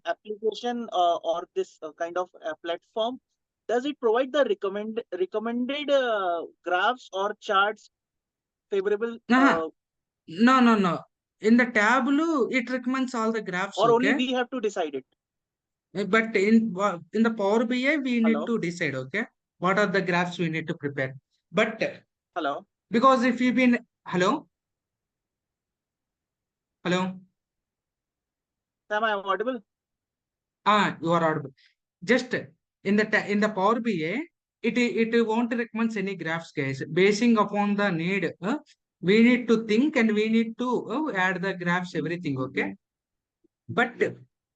application or this kind of platform, does it provide the recommended graphs or charts favorable No, no. In the tableau, it recommends all the graphs, or only okay? we have to decide it? But in the Power BI, we need Hello? to decide, okay? What are the graphs we need to prepare? But Hello? because if you've been hello, hello, Am I audible? you are audible. just in the Power BI, it won't recommend any graphs, guys. Basing upon the need, we need to think and we need to add the graphs, everything, okay? But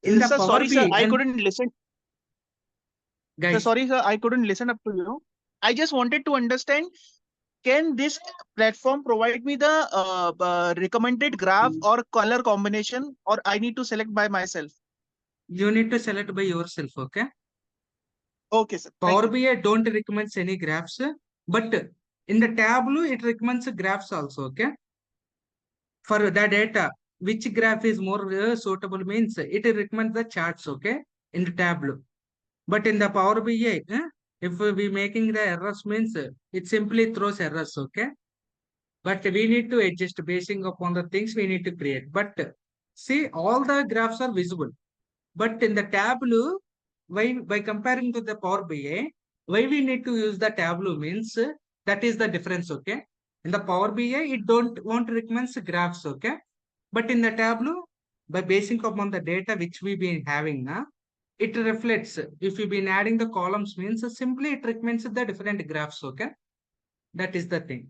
in the Sir, Power sorry, sir, BI, I when couldn't listen. Sir, guys, sorry, sir, I couldn't listen up to you. I just wanted to understand, can this platform provide me the recommended graph or color combination, or I need to select by myself? you need to select by yourself, okay? Okay, sir. Thank Power you. BI don't recommend any graphs, but in the Tableau, it recommends graphs also, okay? For the data, which graph is more suitable means it recommends the charts, okay? In the Tableau. But in the Power BI, if we making the errors means it simply throws errors, okay? But we need to adjust basing upon the things we need to create. But see, all the graphs are visible. But in the Tableau, why by comparing to the Power BI, why we need to use the Tableau means that is the difference, okay? In the Power BI, it don't want to recommend graphs, okay? But in the Tableau, by basing upon the data which we've been having now, it reflects. If you've been adding the columns means simply it recommends the different graphs, okay? That is the thing.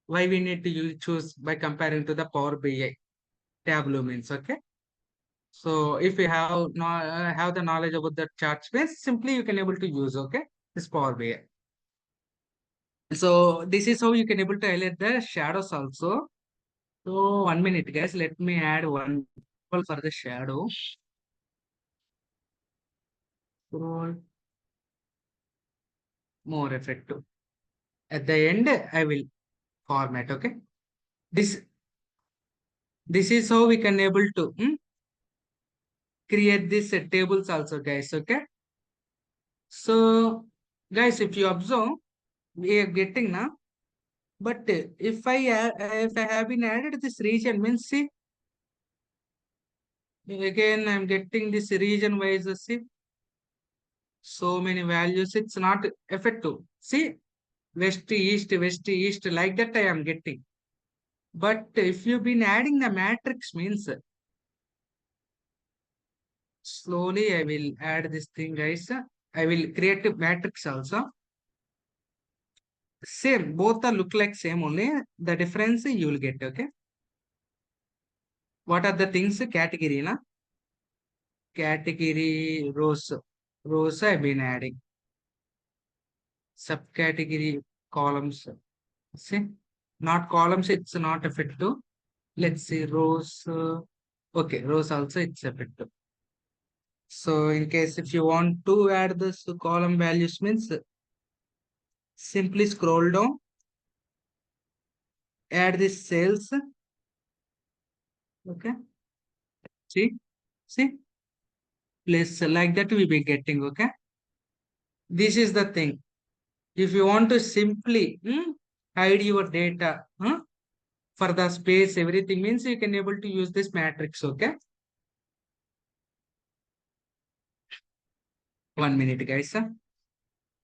Why we need to choose by comparing to the Power BI. Tableau means, okay? So if you have have the knowledge about the chart space, simply you can able to use, okay, this Power BI. So this is how you can able to highlight the shadows also. So 1 minute, guys. Let me add one for the shadow. Scroll more effective. At the end, I will format, okay? This is how we can able to create this tables also, guys, okay? So guys, if you observe, we are getting now. But if I have been added this region means, see, again I'm getting this region wise, see, so many values, it's not effective. See, west east like that I am getting. But if you've been adding the matrix means, slowly I will add this thing, guys. I will create a matrix also. Same, both are look like same, only the difference you will get, okay? What are the things? Category, na? Category rows. Rows I've been adding. Subcategory columns. See, not columns, it's not effective. Let's see, rows. Okay, rows also it's effective. So in case if you want to add this column values means, simply scroll down, add this sales. Okay. See, place like that we be getting, okay? This is the thing. If you want to simply hide your data for the space, everything means you can able to use this matrix, okay? 1 minute, guys.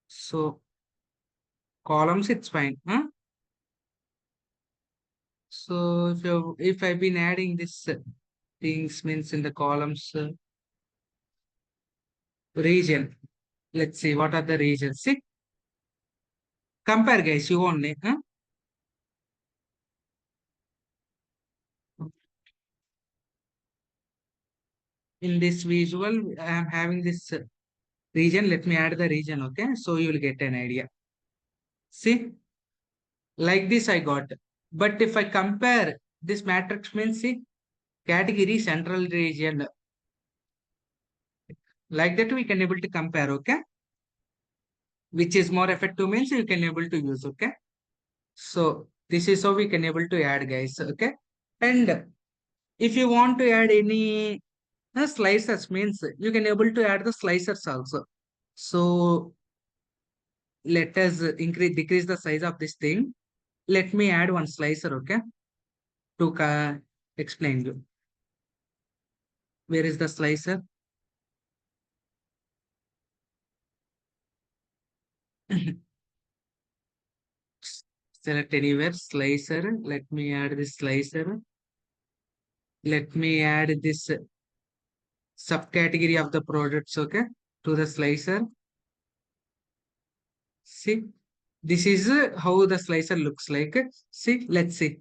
So columns, it's fine. So if I've been adding this things means in the columns region, let's see what are the regions. See, compare, guys. You only. In this visual, I am having this region. Let me add the region, okay? So you will get an idea. See, like this I got. But if I compare this matrix means, see, category central region. Like that we can able to compare, okay? Which is more effective means you can able to use, okay? So this is how we can able to add, guys, okay? And if you want to add any slicers means you can able to add the slicers also. So let us decrease the size of this thing. Let me add one slicer, okay? To explain you. Where is the slicer? Select anywhere, slicer. Let me add this slicer. Let me add this subcategory of the products, okay? to the slicer. See, this is how the slicer looks like. See, let's see.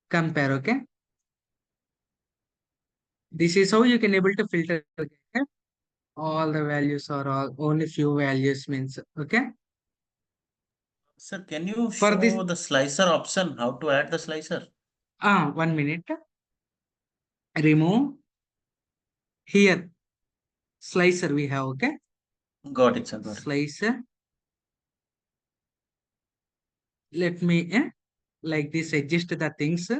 Compare, okay? This is how you can able to filter, okay? All the values or all only few values means, okay? Sir, can you For this, show the slicer option, how to add the slicer? 1 minute. Remove. Here, slicer we have, okay? Got it, sir. Got it. Slicer. Let me like this adjust the things.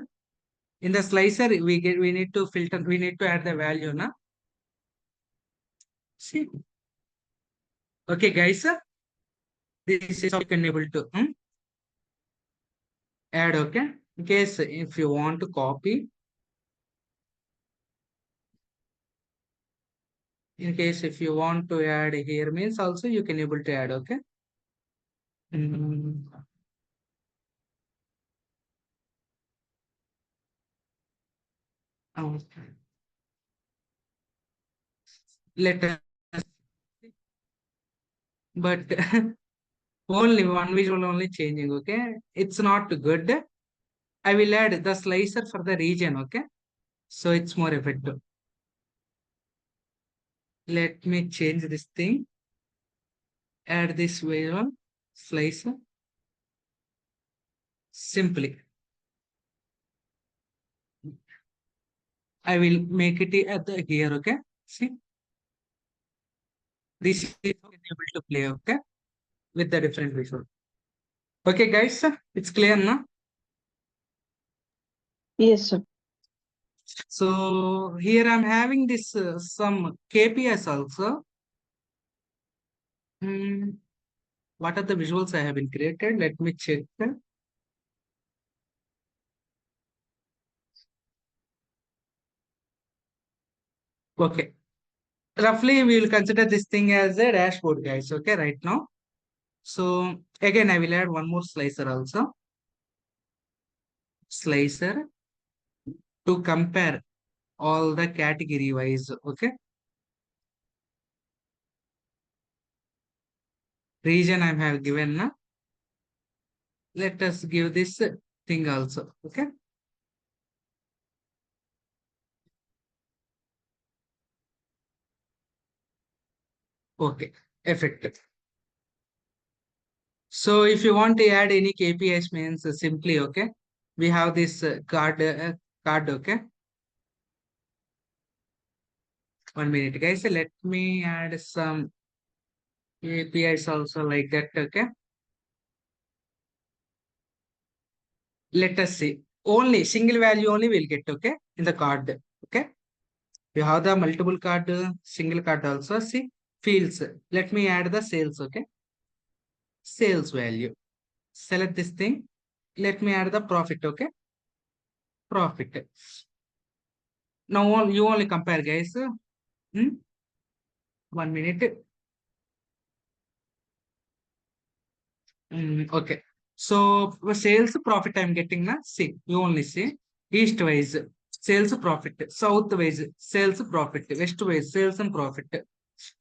In the slicer, we need to filter, we need to add the value, na? See. Okay, guys. This is how you can able to add, okay? In case if you want to copy, in case if you want to add here means also you can able to add, okay? Okay. Let us, but only one visual only changing, okay? It's not good. I will add the slicer for the region, okay? So it's more effective. Let me change this thing. Add this visual slicer. Simply. I will make it at the here, okay? See? This is able to play, okay? With the different visual. Okay, guys, it's clear now? Yes, sir. So here I'm having this some KPIs also. What are the visuals I have been created? Let me check. Okay. Roughly, we will consider this thing as a dashboard, guys. Okay, right now. So again, I will add one more slicer also. Slicer to compare all the category wise. Okay. Region I have given now. Let us give this thing also. Okay. Okay. Effective. So if you want to add any KPIs means simply, okay, we have this card, okay. 1 minute, guys. Let me add some KPIs also like that, okay. Let us see. Only single value only will get, okay, in the card, okay. You have the multiple card, single card also. See fields. Let me add the sales, okay. Sales value. Select this thing. Let me add the profit, okay. Profit. Now you only compare, guys. 1 minute. Okay. So sales profit I'm getting now. See, you only see east wise sales profit, south wise sales profit, west wise sales and profit,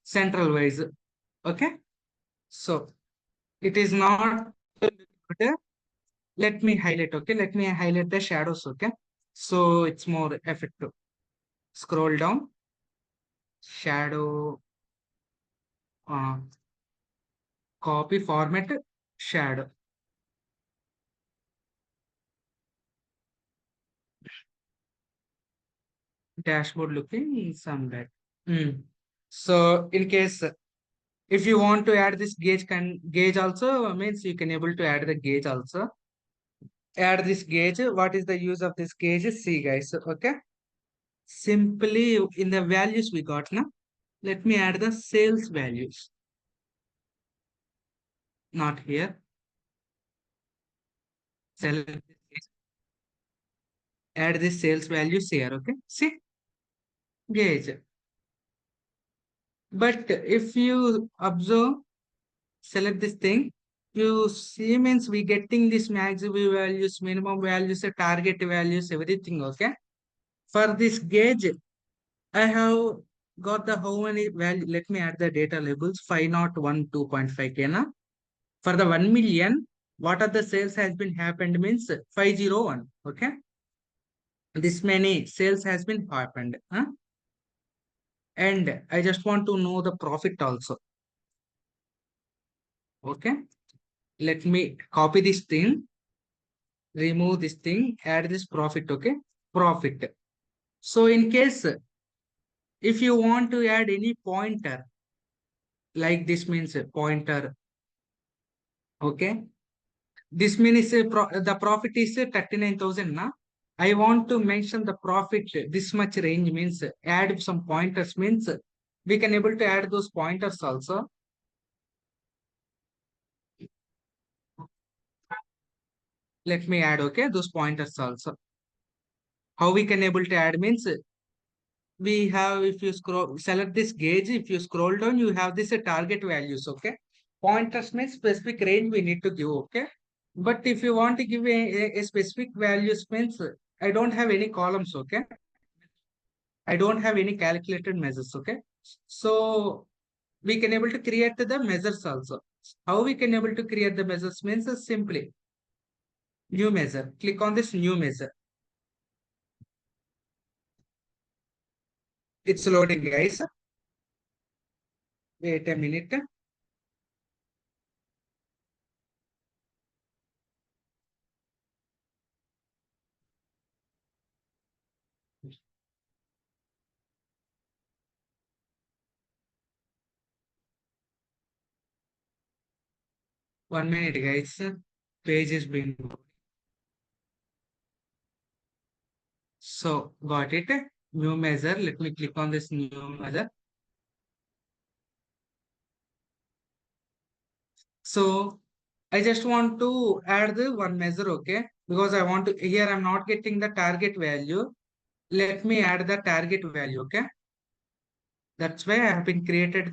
central wise. Okay. So it is not good. Let me highlight. Okay. Let me highlight the shadows. Okay. So it's more effective. Scroll down. Shadow. Copy format. Shadow. Dashboard looking some that. So in case if you want to add this gauge also means you can able to add the gauge also. Add this gauge. What is the use of this gauge? See, guys. Okay. Simply in the values we got now. Let me add the sales values. Not here. Select add this sales values here. Okay. See gauge. But if you observe, select this thing. You see means we getting this maximum values, minimum values, target values, everything. Okay. For this gauge, I have got the how many value? Let me add the data labels 501 2.5k na. For the 1 million, what are the sales has been happened means 501. Okay. This many sales has been happened. Huh? And I just want to know the profit also. Okay. Let me copy this thing, remove this thing, add this profit. Okay. Profit. So in case if you want to add any pointer, like this means a pointer. Okay. This means the profit is 39,000 na. I want to mention the profit this much range means add some pointers means we can able to add those pointers also. Let me add, okay, those pointers also. How we can able to add means we have, if you select this gauge, if you scroll down, you have this target values, okay. Pointers means specific range we need to give, okay. But if you want to give a specific values means I don't have any columns, okay. I don't have any calculated measures, okay. So we can able to create the measures also. How we can able to create the measures means simply new measure. Click on this new measure. It's loading, guys. Wait a minute. One minute, guys. Page is being loaded. So got it. New measure. Let me click on this new measure. So I just want to add the one measure, okay? Because I want to, here I'm not getting the target value. Let me add the target value, okay? That's why I have been creating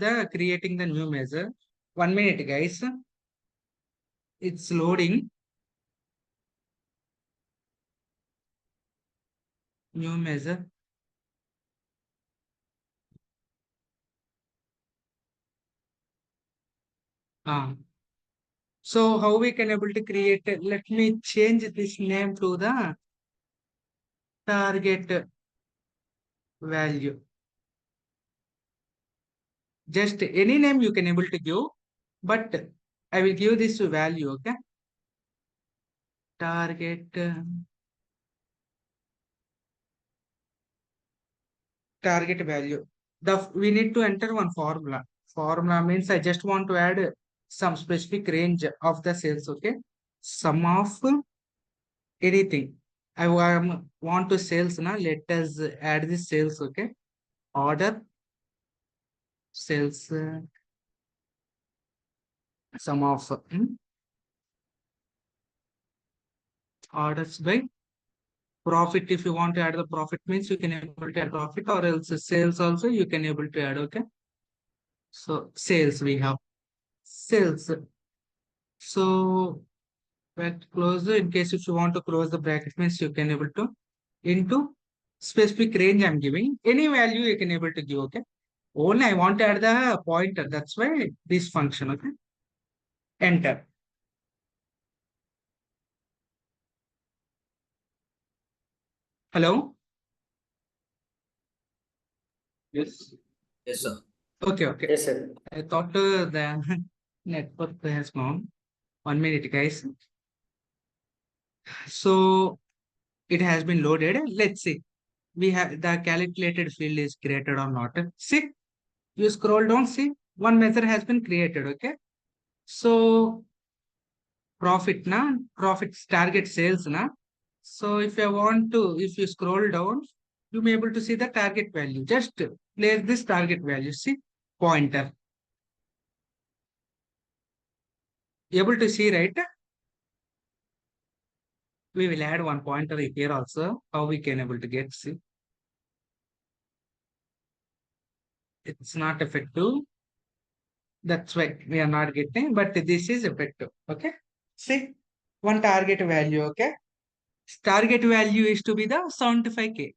the new measure. 1 minute, guys. It's loading. New measure. So how we can able to create, let me change this name to the target value. Just any name you can able to give, but I will give this value, okay? Target value. We need to enter one formula. Formula means I just want to add some specific range of the sales, okay? Sum of anything. I want to sales now. Let us add this sales, okay? Order sales sum of orders by profit. If you want to add the profit means you can able to add profit, or else sales also you can able to add, okay. So sales we have sales. So bracket close. In case if you want to close the bracket means you can able to into specific range I'm giving. Any value you can able to give, okay. Only I want to add the pointer. That's why this function, okay. Enter. Hello. Yes. Yes, sir. Okay, okay. Yes, sir. I thought the network has gone. 1 minute, guys. So it has been loaded. Let's see. We have the calculated field is created or not. See, you scroll down, see, one measure has been created, okay. So profit na, profits target sales na. So if you want to, if you scroll down, you may able to see the target value. Just place this target value, see, pointer. Able to see, right? We will add one pointer here also. How we can able to get, see. It's not effective. That's why we are not getting, but this is effective. Okay. See, one target value. Okay. Target value is to be the 75K.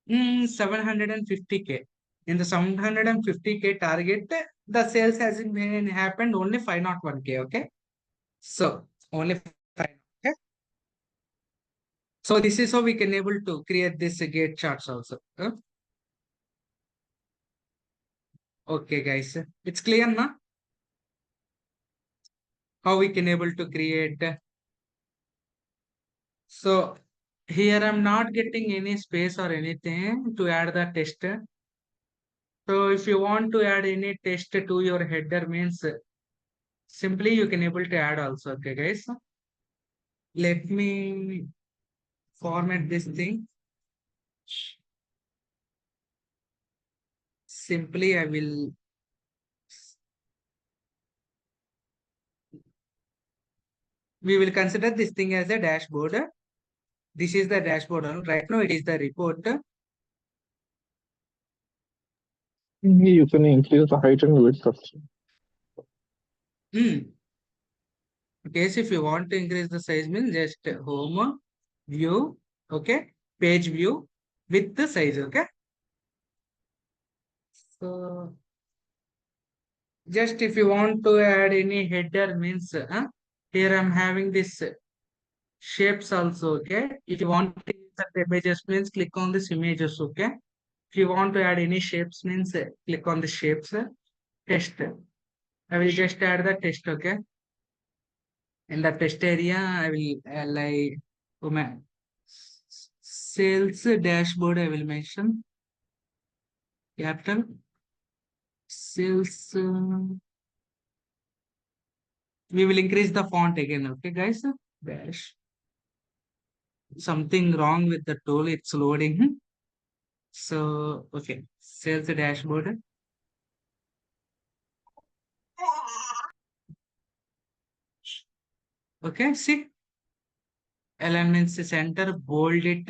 750K. in the 750K target, the sales has been happened only 501K. Okay. So only 5. Okay. So this is how we can able to create this gate charts also. Okay, guys, it's clear now how we can able to create. So here I'm not getting any space or anything to add the test. So if you want to add any test to your header means simply you can able to add also. Okay, guys. Let me format this thing. Simply I will we will consider this thing as a dashboard. This is the dashboard. Right now it is the report. You can increase the height and width of. Okay, so if you want to increase the size means just home, view, okay, page view with the size, okay. So just if you want to add any header means here I'm having this shapes also, okay. If you want to use the images means click on this images, okay. If you want to add any shapes means click on the shapes, text. I will just add the text, okay. In the test area, I will like sales dashboard. I will mention capital sales. We will increase the font again. Okay, guys. Dash. Something wrong with the tool. It's loading. So okay, sales dashboard. Okay, see. Elements center, bold it.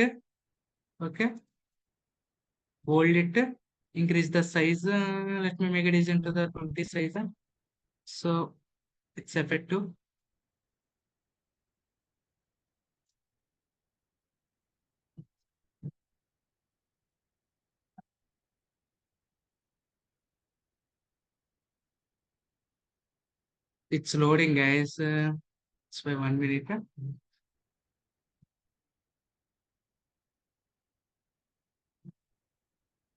Okay. Bold it. Increase the size. Let me make it is into the 20 size. So it's effective. It's loading, guys. It's by 1 minute.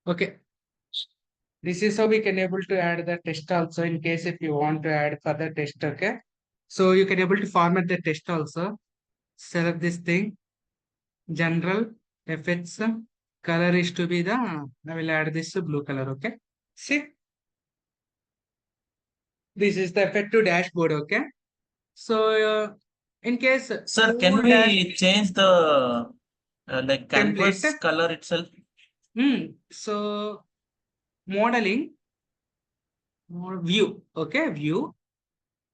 Okay. This is how we can able to add the text also in case if you want to add further text. Okay. So you can able to format the text also. Select this thing. General effects. Color is to be the. I will add this blue color. Okay. See. This is the effective dashboard. Okay. So in case Sir, can we change the like canvas template color itself? So modeling view. Okay, view.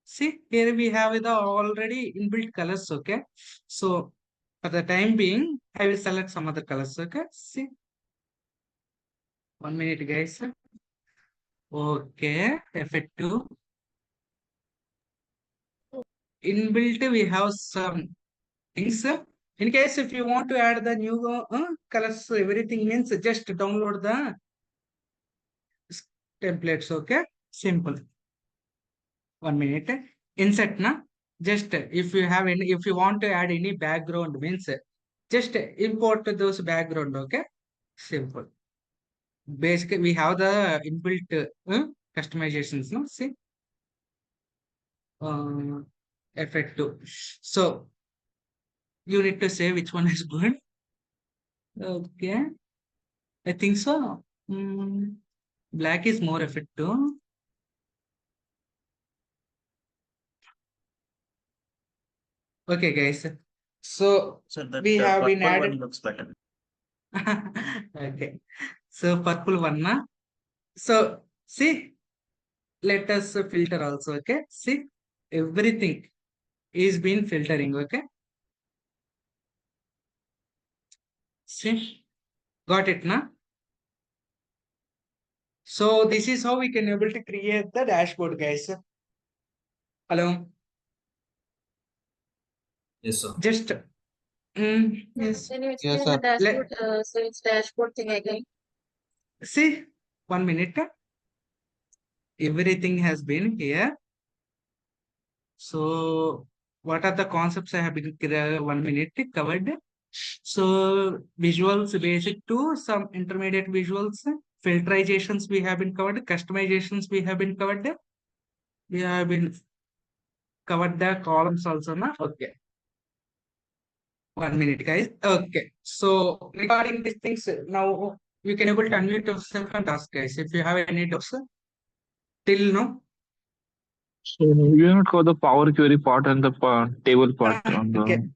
See here we have the already inbuilt colors. Okay, so for the time being, I will select some other colors. Okay, see 1 minute, guys. Okay, effective. Inbuilt, we have some things. In case if you want to add the new colors, everything means just download the templates. Okay, simple. 1 minute. Insert na. Just if you have any, if you want to add any background means just import those background. Okay, simple. Basically, we have the inbuilt customizations. No, see, effective. So you need to say which one is good. Okay, I think so. Black is more effective. Okay, guys. So we have been added. One looks better. Okay. So purple one na. So see, let us filter also. Okay. See, everything is been filtering. Okay. See, got it na. So this is how we can able to create the dashboard, guys. Hello. Yes, sir. Just yes. Can you explain the dashboard, sales dashboard thing again? See, 1 minute. Everything has been here. So what are the concepts I have been 1 minute covered? So visuals basic to some intermediate visuals, filterizations we have been covered, customizations we have been covered. We have been covered the columns also now. Okay. 1 minute, guys. Okay. So regarding these things, now you can able to unmute yourself and ask, guys, if you have any doubts till now. So you have got the Power Query part and the table part on Okay. the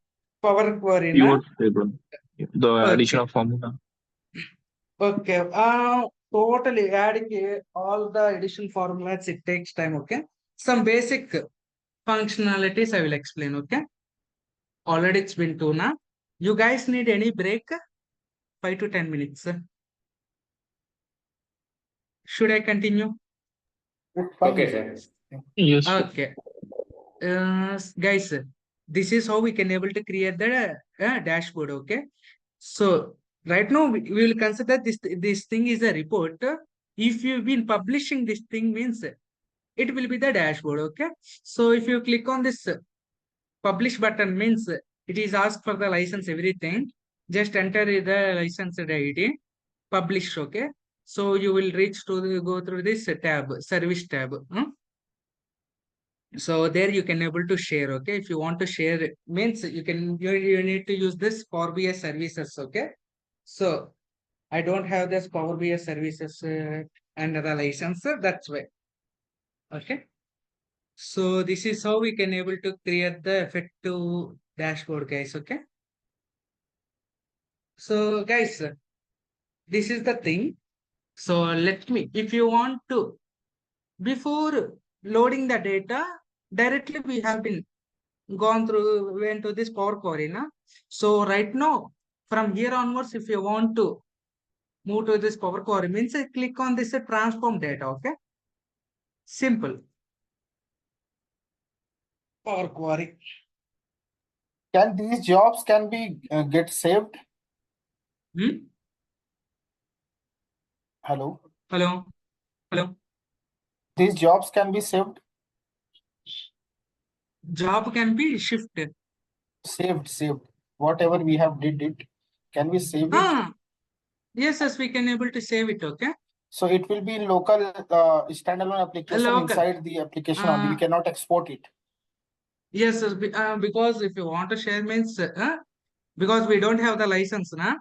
Power query, pivot na? table, the addition Okay. of formula. Okay. Totally adding all the addition formulas, it takes time. Okay. Some basic functionalities I will explain. Okay. Already it's been 2 now. You guys need any break? 5 to 10 minutes. Should I continue? Okay, sir. Yes. Okay. Guys, this is how we can able to create the dashboard. Okay. So right now we will consider this thing is a report. If you've been publishing this thing means it will be the dashboard. Okay. So if you click on this publish button means it is asked for the license everything. Just enter the license ID, publish. Okay. So you will reach to go through this tab, service tab. So there you can able to share. Okay. If you want to share it, means you need to use this Power BI services. Okay. So I don't have this Power BI services and the license. That's why. Okay. So this is how we can able to create the effective dashboard, guys. Okay. So guys, this is the thing. So let me, if you want to, before loading the data, directly we have been gone through, went to this Power Query. Na? So right now, from here onwards, if you want to move to this Power Query, means click on this transform data. Okay. Simple. Power Query. Can these jobs can be get saved? Hello. Hello. Hello. These jobs can be saved. Job can be shifted. Saved. Whatever we have did it, can we save it? Yes, we can able to save it. Okay. So it will be in local standalone application Local. inside the application only. We cannot export it. Yes, because if you want to share means because we don't have the license, na?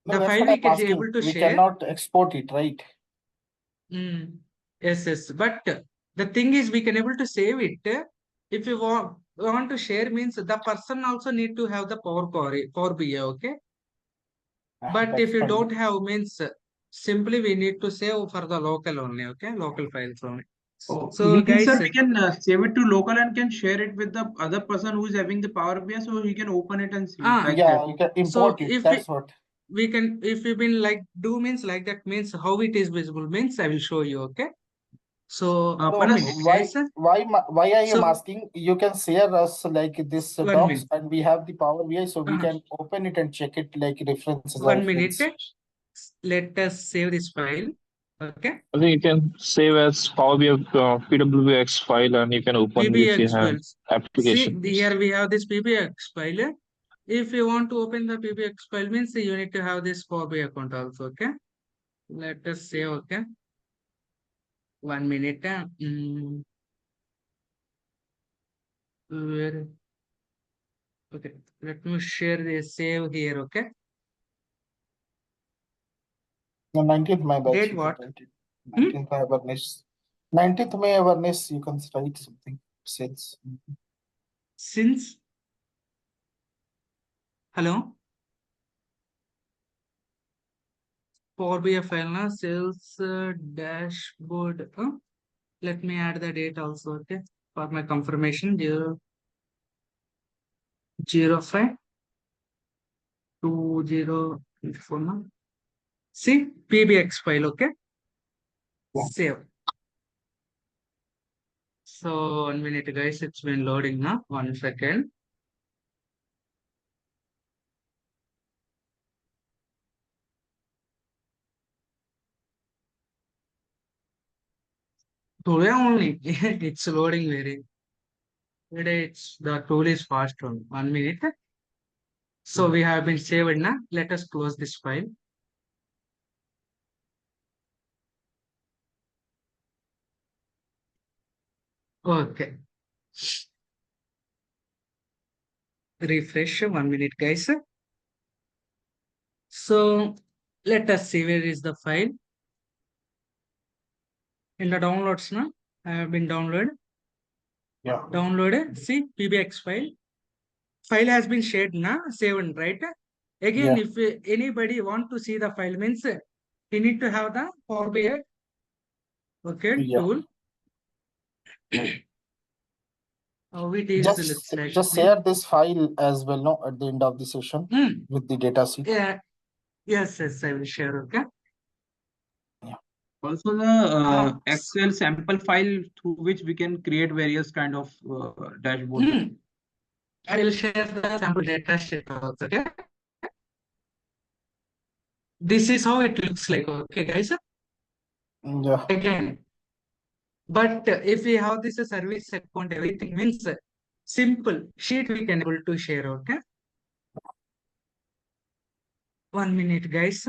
No, The that's file what we I'm can asking. able to We share. cannot export it, right? Yes. But the thing is, we can able to save it. If you want to share means the person also need to have the Power Query, Power BI. Okay. But if you don't have means simply we need to save for the local only. Okay, local files only. So We can, guys, sir, we can save it to local and can share it with the other person who is having the Power BI, so he can open it and see it like that. You can so import it. if That's what. we can, if we been like do means like that means how it is visible means I will show you. Okay. So No, 1 minute, guys. why I am So asking? You can share us like this 1 docs, minute. and we have the Power BI, so we can open it and check it like references. 1 minute. Let us save this file. Okay. I think you can save as Power BI PWX file and you can open it if you PBX have files. application. See, here we have this PBX file. If you want to open the PBX file means you need to have this Power BI account also. Okay. Let us save. Okay. 1 minute. Where? Okay. Let me share the save here. Okay. The 19th May batch. Date what? 19th May awareness. 19th May awareness. You can write something. Since. Hello. Power BI file na sales dashboard. Let me add the date also. Okay. For my confirmation 05 2024 now. See PBX file. Okay. Save. So 1 minute, guys. It's been loading now. 1 second. Today only. It's loading very. Today the tool is fast one. 1 minute. So we have been saved now. Let us close this file. Okay. Refresh 1 minute, guys. So let us see where is the file. In the downloads now. I have been downloaded. Yeah. Downloaded. See PBX file. File has been shared now. Saved, right? Again, Yeah. if anybody want to see the file means you need to have the Power BI Yeah. tool. How it is looks like. Just share this file as well, no, at the end of the session with the data sheet. Yeah. Yes, I will share. Okay. Also the Excel sample file through which we can create various kind of dashboard. I will share the sample data sheet also. Okay. This is how it looks like. Okay, guys. Yeah. Again, but if we have this service account, everything means simple sheet we can able to share. Okay. 1 minute, guys.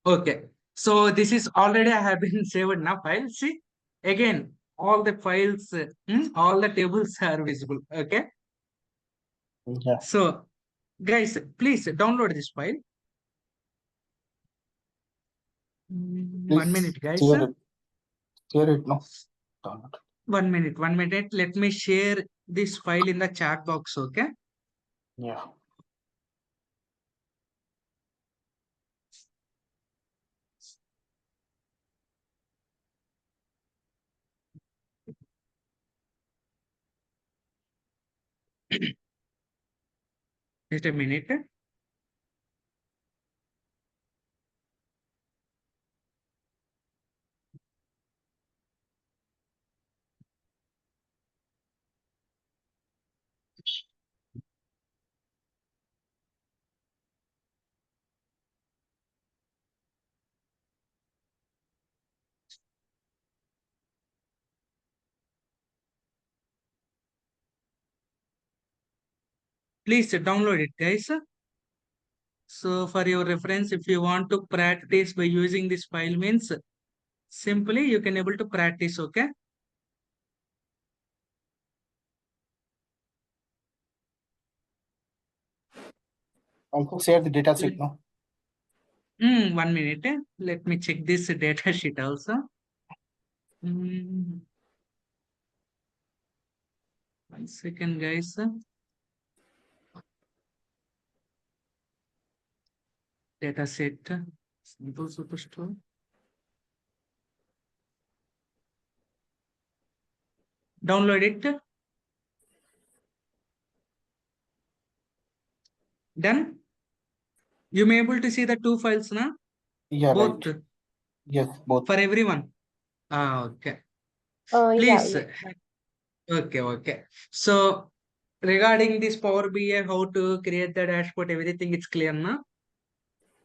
Okay. So this is already I have been saved now file. See again, all the files, all the tables are visible. Okay. Yeah. So guys, please download this file. 1 minute, guys. Share it, no. 1 minute, 1 minute. Let me share this file in the chat box. Okay. Yeah. Just a minute. Please download it, guys. So for your reference, if you want to practice by using this file means simply you can able to practice. Okay. Also share the data sheet, no. 1 minute. Let me check this data sheet also. 1 second, guys. Data set. Simple superstore. Download it. Done. You may able to see the two files now. Yeah. Both. Right. Yes, both. For everyone. Okay. Yeah, Please. yeah. Okay. So regarding this Power BI, how to create the dashboard, everything is clear now.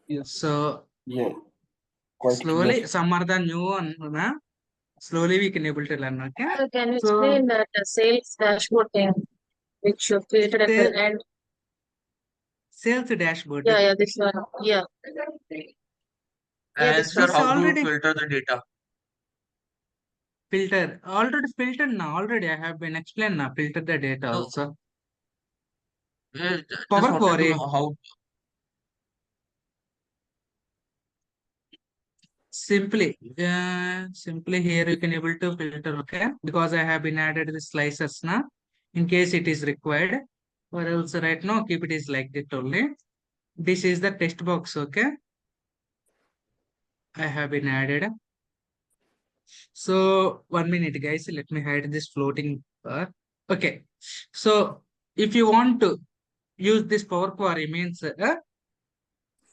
Yes. So yeah, quite slowly, clear. some are the new one. Na? Slowly we can able to learn. Okay. So can you So explain that sales dashboard thing which you've created at the end? Sales dashboard. Yeah, this one. Yeah. Yeah, And this sir, one. This how to already filter the data? filter. Already filtered now. Already I have been explained now. Filter the data No. also. Yeah, just Power wanted to Query. know how. Simply here you can able to filter. Okay, because I have been added the slices now in case it is required, or else right now keep it is like that only. This is the text box. Okay, I have been added. So 1 minute, guys. Let me hide this floating bar. Okay, so if you want to use this Power Query means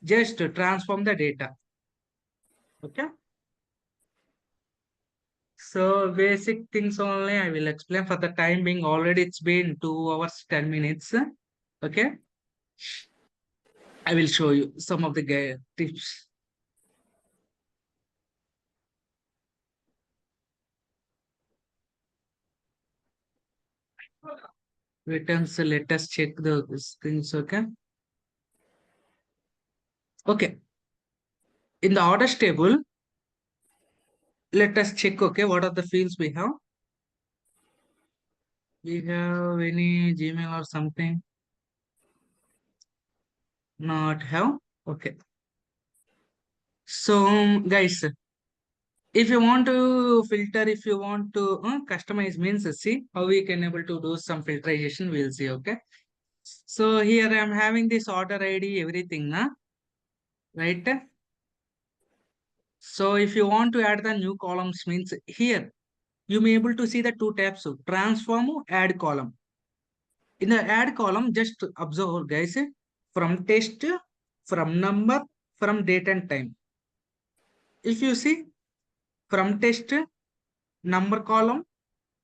just transform the data. Okay. So basic things only I will explain for the time being. Already it's been 2 hours 10 minutes. Okay, I will show you some of the tips. Returns, let us check those things. Okay. Okay. In the orders table, let us check. Okay, what are the fields we have? We have any Gmail or something? Not have. Okay. So guys, if you want to filter, if you want to customize, means see how we can able to do some filtration. We'll see. Okay. So here I am having this order ID, everything, na? Right? So if you want to add the new columns, means here you may able to see the two tabs, so transform, add column. In the add column, just observe guys, from text, from number, from date and time. If you see from text, number column,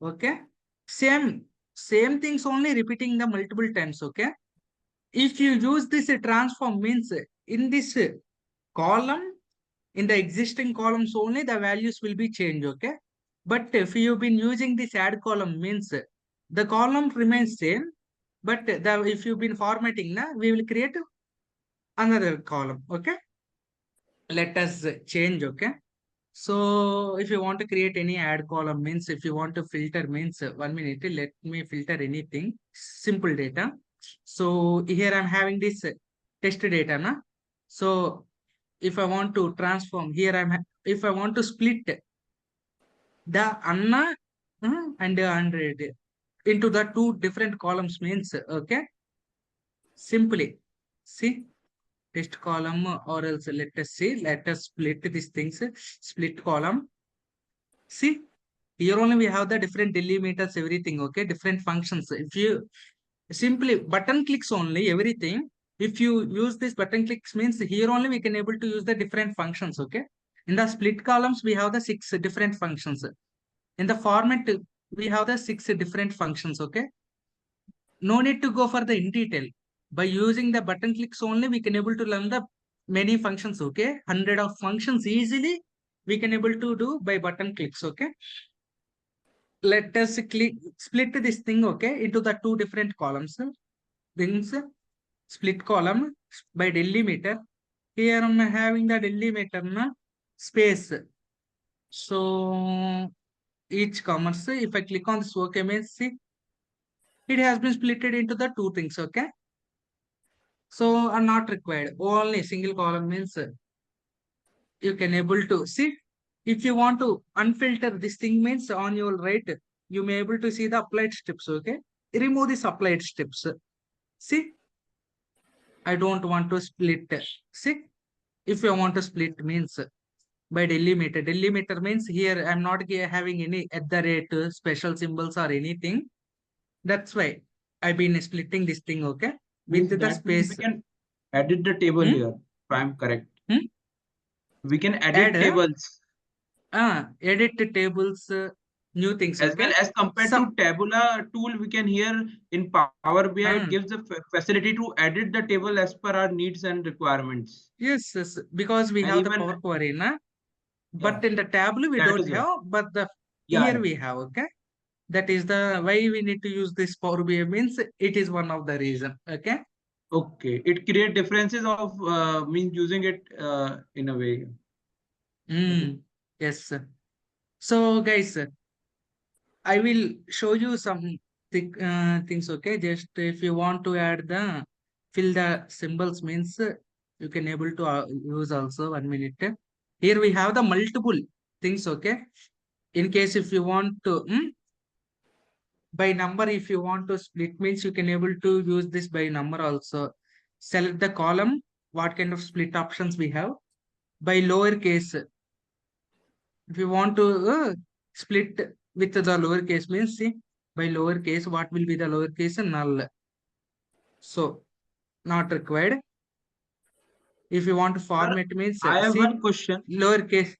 okay, same things only repeating the multiple times. Okay, if you use this transform, means in this column, in the existing columns only the values will be changed. Okay, but if you've been using this add column, means the column remains same, but if you've been formatting, na, we will create another column. Okay, let us change. Okay, so if you want to create any add column, means if you want to filter, means 1 minute, let me filter anything simple data. So here I'm having this test data, na? So if I want to transform, here if I want to split the Anna and 100 into the two different columns, means okay, simply see test column, or else let us split these things, split column. See, here only we have the different delimiters, everything. Okay, different functions. If you simply button clicks only, everything, if you use this button clicks, means here only we can able to use the different functions. Okay, in the split columns we have the 6 different functions. In the format we have the 6 different functions. Okay, no need to go for the in detail. By using the button clicks only, we can able to learn the many functions. Okay, 100 of functions easily we can able to do by button clicks. Okay, let us split this thing, okay, into the two different columns. Things, split column by delimiter. Here I'm having the delimiter na space. So each commerce, if I click on this OK, means see, it has been splitted into the two things. Okay, so are not required. Only single column means you can able to see. If you want to unfilter this thing, means on your right, you may able to see the applied steps. Okay, remove this applied steps. See, I don't want to split. See, if you want to split, means by delimiter. Delimiter means here I'm not having any at the rate special symbols or anything. That's why I've been splitting this thing. Okay, with the That means space. we can edit the table here, if I'm correct. We can edit Add, tables. Edit tables, new things. As Okay, well as compared to Tabula tool, we can here in Power BI, it gives the facility to edit the table as per our needs and requirements. Yes, because we And have the even- Power Query, na? But in the Tableau we That don't is have, but here we have. Okay, that is the why we need to use this Power BI, means it is one of the reason. Okay. Okay, it create differences of means using it in a way. Yes, sir. So guys, I will show you some things. Okay, just if you want to add the fill the symbols, means you can able to use also. 1 minute. Here we have the multiple things. Okay, in case if you want to by number, if you want to split, means you can able to use this by number also. Select the column, what kind of split options we have. By lowercase, if you want to split with the lowercase, means see, by lowercase, what will be the lowercase? Null. So not required. If you want to format, means I have see, one question lowercase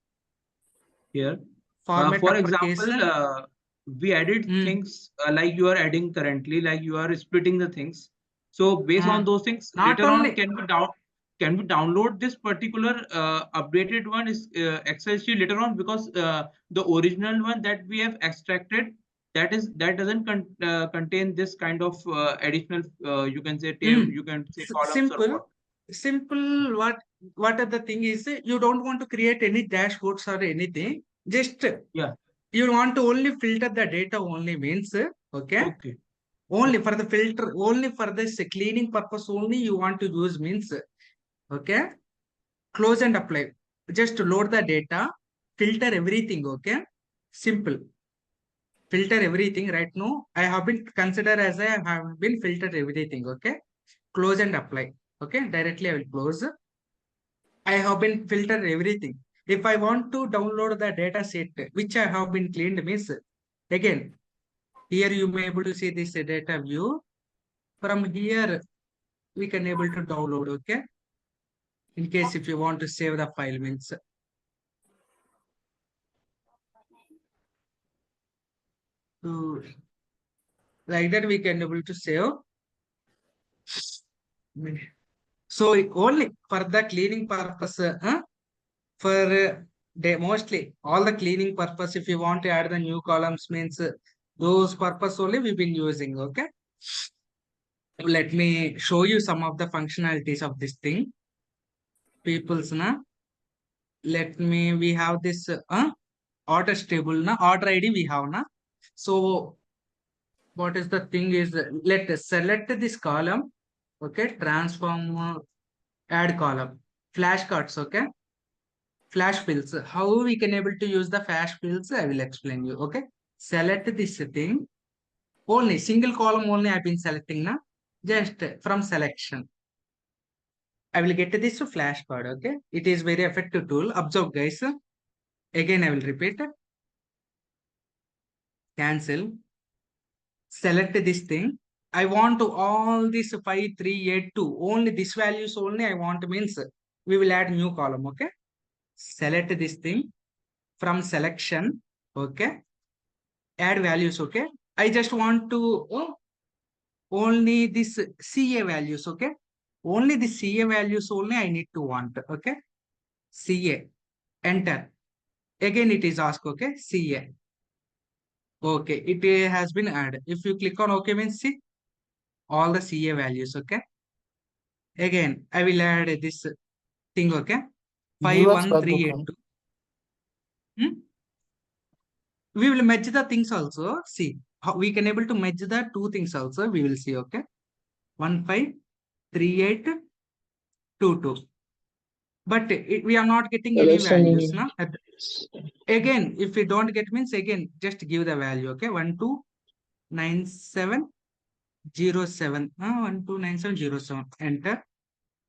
here. Format For uppercase. example, we edit things like you are adding currently, like you are splitting the things. So based on those things, not later on only can we download this particular updated one is Excel sheet later on, because the original one that we have extracted, that doesn't contain this kind of additional you can say you can say columns or what. simple. What are the thing is, you don't want to create any dashboards or anything. Just Yeah. you want to only filter the data only means, okay. Okay. Only for the filter, only for this cleaning purpose only you want to use means, okay. Close and apply. Just load the data, filter everything, okay. Simple. Filter everything right now. I have been considered as I have been filtered everything, okay. Close and apply. Okay, directly I will close. I have been filtered everything. If I want to download the data set which I have been cleaned means, again, here you may able to see this data view. From here, we can able to download, okay. In case if you want to save the file means. So, like that we can able to save. So only for the cleaning purpose, for mostly all the cleaning purpose, if you want to add the new columns means, those purpose only we've been using, okay. Let me show you some of the functionalities of this thing. People's na. Let me, we have this orders table na, order ID we have na. So what is the thing is, let us select this column, okay, transform, add column, flashcards, okay. Flash fields. How we can able to use the flash fields, I will explain you, okay. Select this thing. Only single column only I've been selecting now. Just from selection. I will get this flashcard, okay. It is very effective tool. Observe guys. Again, I will repeat. Cancel. Select this thing. I want to all this 5, 3, 8, 2. Only this values only I want means we will add new column, okay. Select this thing from selection, okay. Add values, okay. I just want to only this CA values, okay. Only the CA values only I need to want, okay. CA, enter. Again it is asked, okay, CA. Okay, it has been added. If you click on OK means see all the CA values, okay. Again, I will add this thing, okay. Give us back, 51382. We will match the things also. See how we can able to match the two things also. We will see, okay. 153822. But we are not getting any values now. Again, if we don't get means, again just give the value, okay. 129707. 129707. Enter.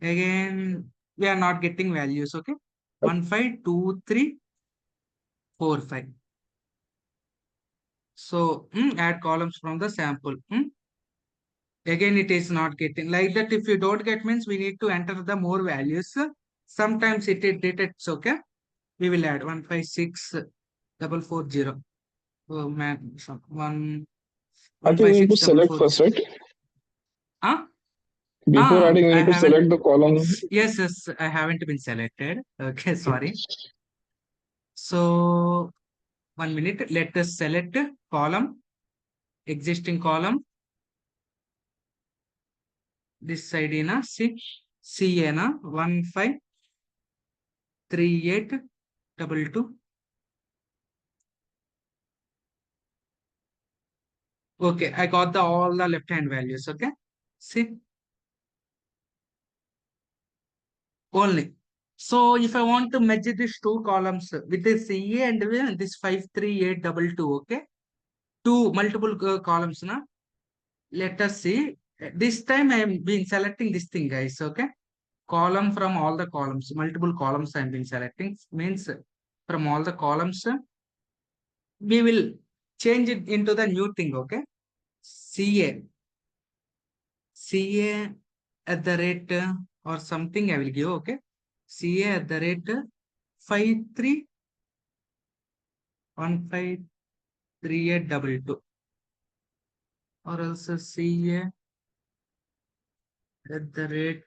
Again, we are not getting values, okay. 152345. So add columns from the sample. Again, it is not getting like that. If you don't get means, we need to enter the more values. Sometimes it detects, okay. We will add 156440. Oh man, I think we need to select 156440. first, right? Before Ah, adding, we I need to haven't. select the column. Yes, I haven't been selected. Okay, sorry. So 1 minute. Let us select column, existing column. This side na CA na 153822. Okay, I got the all the left hand values. Okay, see only. So if I want to merge these two columns with this CA and this 53822, okay, two multiple columns na. Let us see. This time I am been selecting this thing, guys. Okay, column from all the columns, multiple columns I am been selecting means from all the columns we will change it into the new thing. Okay, CA at the rate or something I will give. Okay, CA at the rate 53153822 or else CA at the rate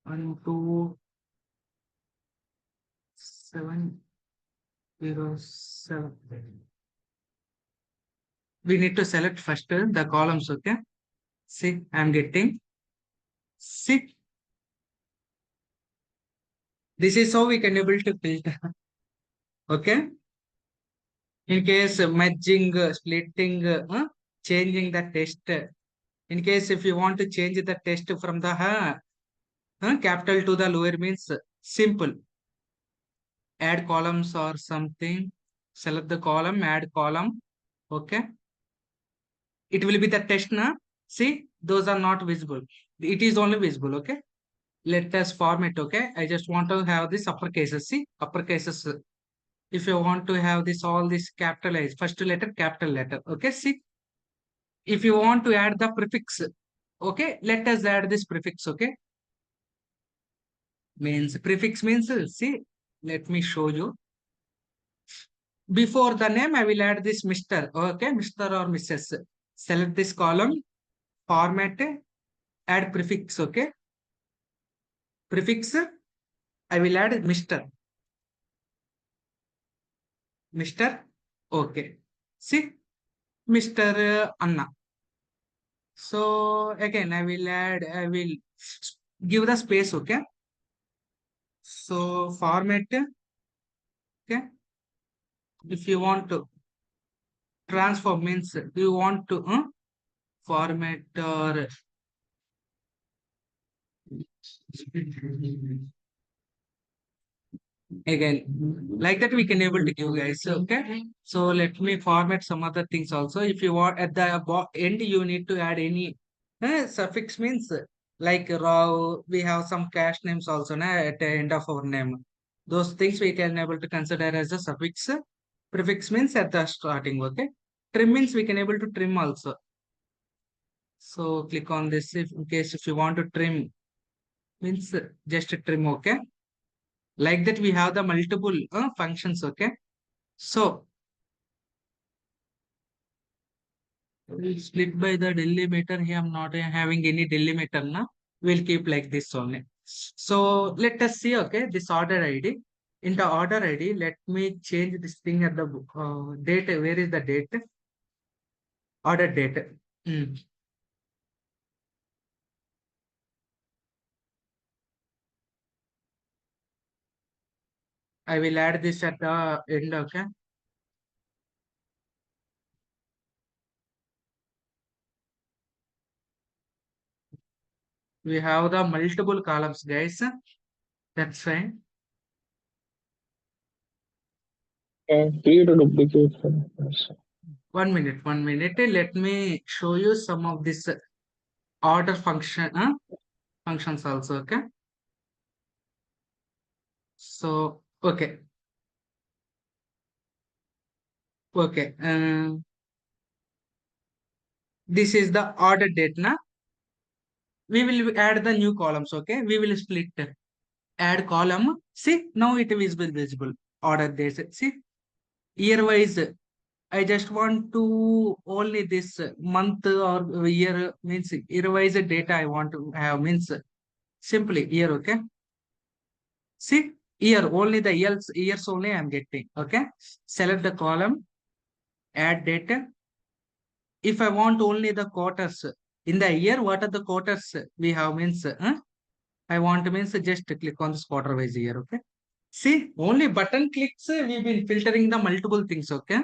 12707. We need to select first the columns, okay? See, I'm getting. See, this is how we can able to filter. Okay. In case merging, splitting, changing the text. In case if you want to change the text from the capital to the lower means simple. Add columns or something. Select the column, add column. Okay. It will be the text now. See, those are not visible. It is only visible. Okay. Let us format. Okay. I just want to have this upper cases. See, upper cases. If you want to have this all this capitalized, first letter, capital letter. Okay. See, if you want to add the prefix, okay, let us add this prefix. Okay. Means prefix means, see, let me show you. Before the name, I will add this Mr. Okay, Mr. or Mrs. Select this column, format, add prefix. Okay. Prefix, I will add Mr. Mr. Okay. See, Mr. Anna. So again, I will give the space. Okay. So format. Okay. If you want to transform means, do you want to format or again like that we can able to give guys. Okay, so let me format some other things also. If you want at the end you need to add any suffix means like raw, we have some cache names also at the end of our name. Those things we can able to consider as a suffix. Prefix means at the starting. Okay, trim means we can able to trim also. So click on this if in case if you want to trim means just trim. Okay, like that we have the multiple functions. Okay, so we'll split by the delimiter here. I'm not having any delimiter now. We'll keep like this only. So let us see. Okay, this order ID. In the order ID, let me change this thing at the date. Where is the date? Order date. I will add this at the end. Okay. We have the multiple columns, guys. That's fine. Create a duplicate. 1 minute. Let me show you some of this order functions also. Okay. So, okay. Okay. This is the order date now. We will add the new columns. Okay. We will split. Add column. See, now it is visible. Order date. See, year wise. I just want to only this month or year means year wise data I want to have means simply year. Okay. See, year only the years only I'm getting. Okay. Select the column, add data. If I want only the quarters in the year, what are the quarters we have means I want means just click on this quarter wise year. Okay. See, only button clicks we've been filtering the multiple things. Okay.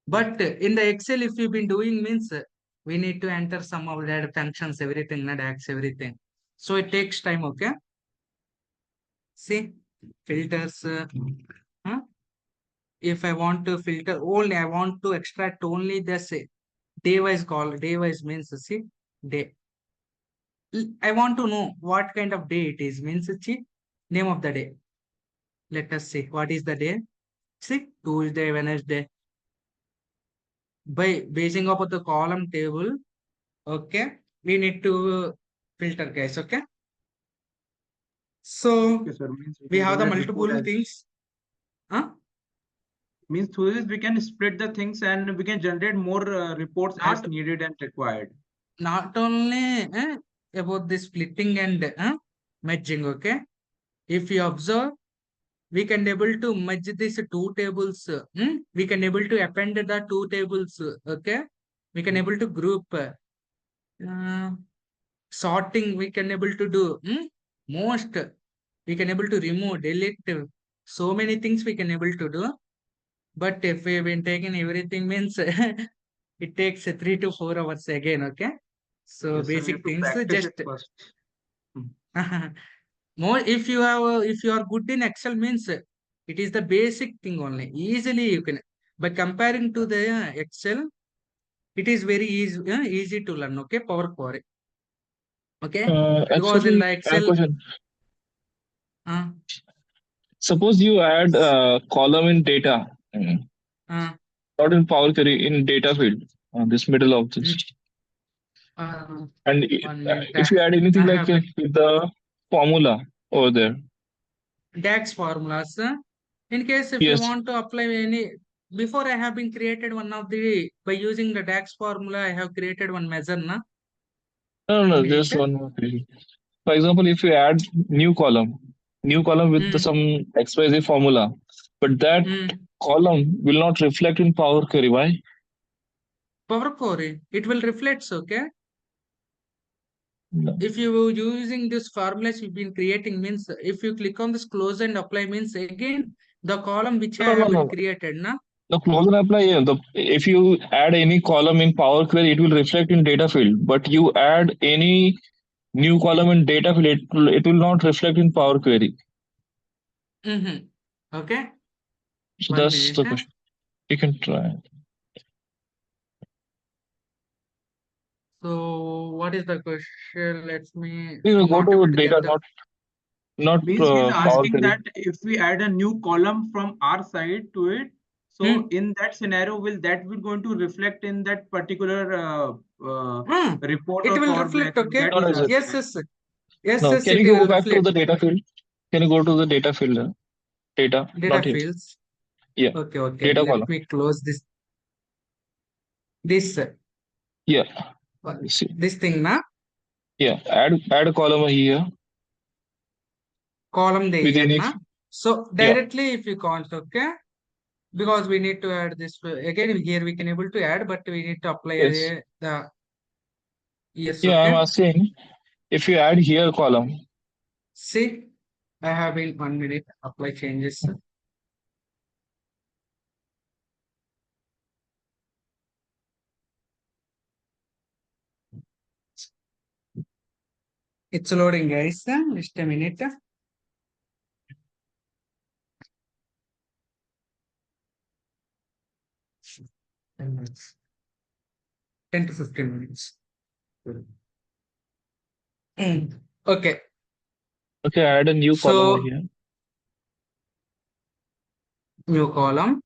But in the Excel, if you've been doing means we need to enter some of that functions, everything, DAX, everything. So it takes time. Okay. See, filters. If I want to filter only, I want to extract only this day wise call. Day wise means see day. I want to know what kind of day it is. Means see name of the day. Let us see what is the day. See Tuesday, Wednesday. By basing upon the column table, okay, we need to filter, guys. Okay. So Okay, sir. we have the generate multiple report as- things. Means through this we can split the things and we can generate more reports as Not- needed and required. not only about the splitting and merging, okay? If you observe, we can able to merge these two tables. We can able to append the two tables, okay? We can able to group. Sorting we can able to do. Most we can able to remove, delete. So many things we can able to do. But if we've been taking everything means it takes 3 to 4 hours again, okay? So Yes, sir, we have basic to things practice just it first. more if you are good in Excel means it is the basic thing only. Easily you can, but comparing to the Excel, it is very easy to learn, okay? Power Query. Okay, because in Actually, the I have a Excel, question. uh, Suppose you add a column in data, uh, not in Power Query, in data field, this middle of this. And 1 minute. if you add anything I like have with the formula over there, DAX formulas. In case if you yes, want to apply any, before I have been created one of the, by using the DAX formula, I have created one measure, na? no, In just it. one more thing. For example, if you add new column with some XYZ formula, but that column will not reflect in Power Query. Why? Power Query, it will reflect, okay? No. If you using this formulas you've been creating means, if you click on this close and apply means again, the column which I have been created, na? The close and apply, yeah. If you add any column in Power Query, it will reflect in data field. But you add any new column in data field, it will not reflect in Power Query. Okay. So 1 that's the minute. question. You can try. So what is the question? Let me. You will I'm go not able to to data, get the. not Means he's Power asking Query. that if we add a new column from our side to it, so in that scenario, will going to reflect in that particular report It or will Power BI? reflect. Okay. That he's asking. Yes. Yes. Yes. No, Yes. can It you go will back to reflect. the data field? Can you go to the data field? Data, Data not here. fields. Yeah. Okay. Okay. Data Let column. me close this. This. Yeah. This thing, na? Yeah. Add a column here. Column With there, any. na? So directly if you can't, okay? Because we need to add this again here we can able to add, but we need to apply Yes. the yes. Yeah, I'm Okay. asking if you add here column. See, I have been 1 minute apply changes. It's loading, guys. Just a minute. Minutes. 10 to 15 minutes. Okay. Okay, add a new column over here. New column.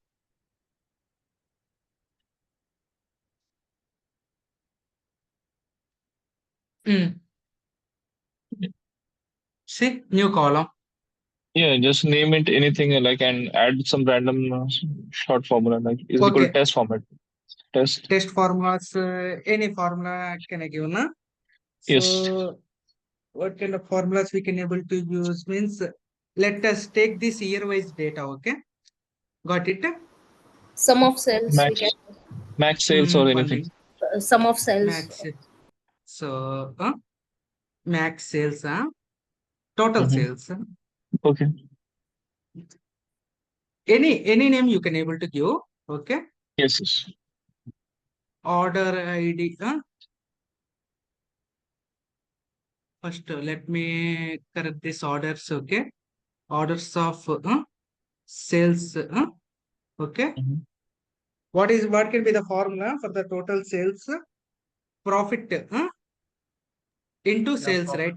See, new column. Yeah, just name it anything like and add some random short formula like is equal to test format. Test formulas, any formula can I give, na? Yes. So what kind of formulas we can able to use means, let us take this year-wise data, okay? Got it? Sum of cells we can. Max sales or 1 anything. minute. Sum of cells. Max. So, max sales, total sales. Okay. Any name you can able to give, okay? Yes. Order ID, first let me correct this orders, okay? Orders of sales, okay? What can be the formula for the total sales? Profit into sales, right?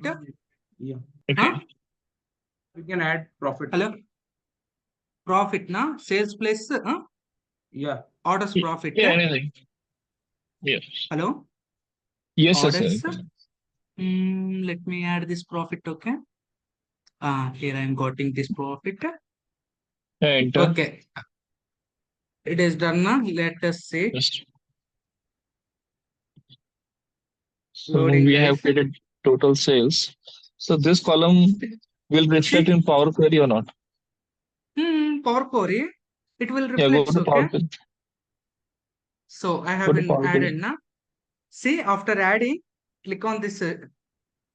Yeah. Huh? We can add profit. Hello? Profit, na? Sales plus Yeah. orders profit. Yeah, anything. Yes. Hello? Yes, Orders. Let me add this profit, okay? Here I am getting this profit. Enter. Okay. It is done now. Let us see. Yes. So Loading, we guys. have created total sales. So this column will reflect in Power Query or not? Power Query, it will Yeah, go reflect, to Power okay? Query. So I Go have to been Power added Query. now. See, after adding, click on this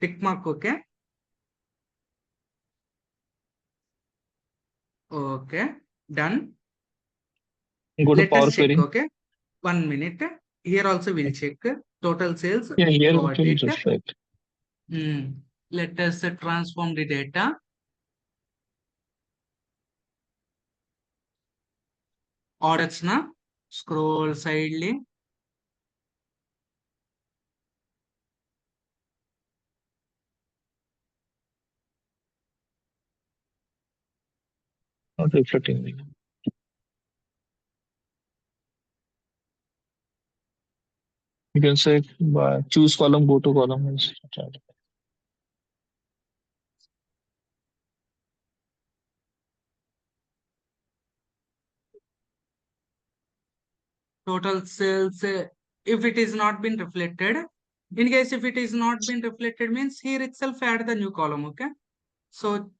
tick mark, okay? Okay, done. Go to Let Power us check, Query. okay? 1 minute. Here also we'll check total sales. Yeah, here it Got will it. reflect. Let us transform the data. Orders na. Scroll sidely. Not reflecting. You can say choose column, go to column. Total sales, if it is not been reflected, in case if it is not been reflected means here itself add the new column, okay? So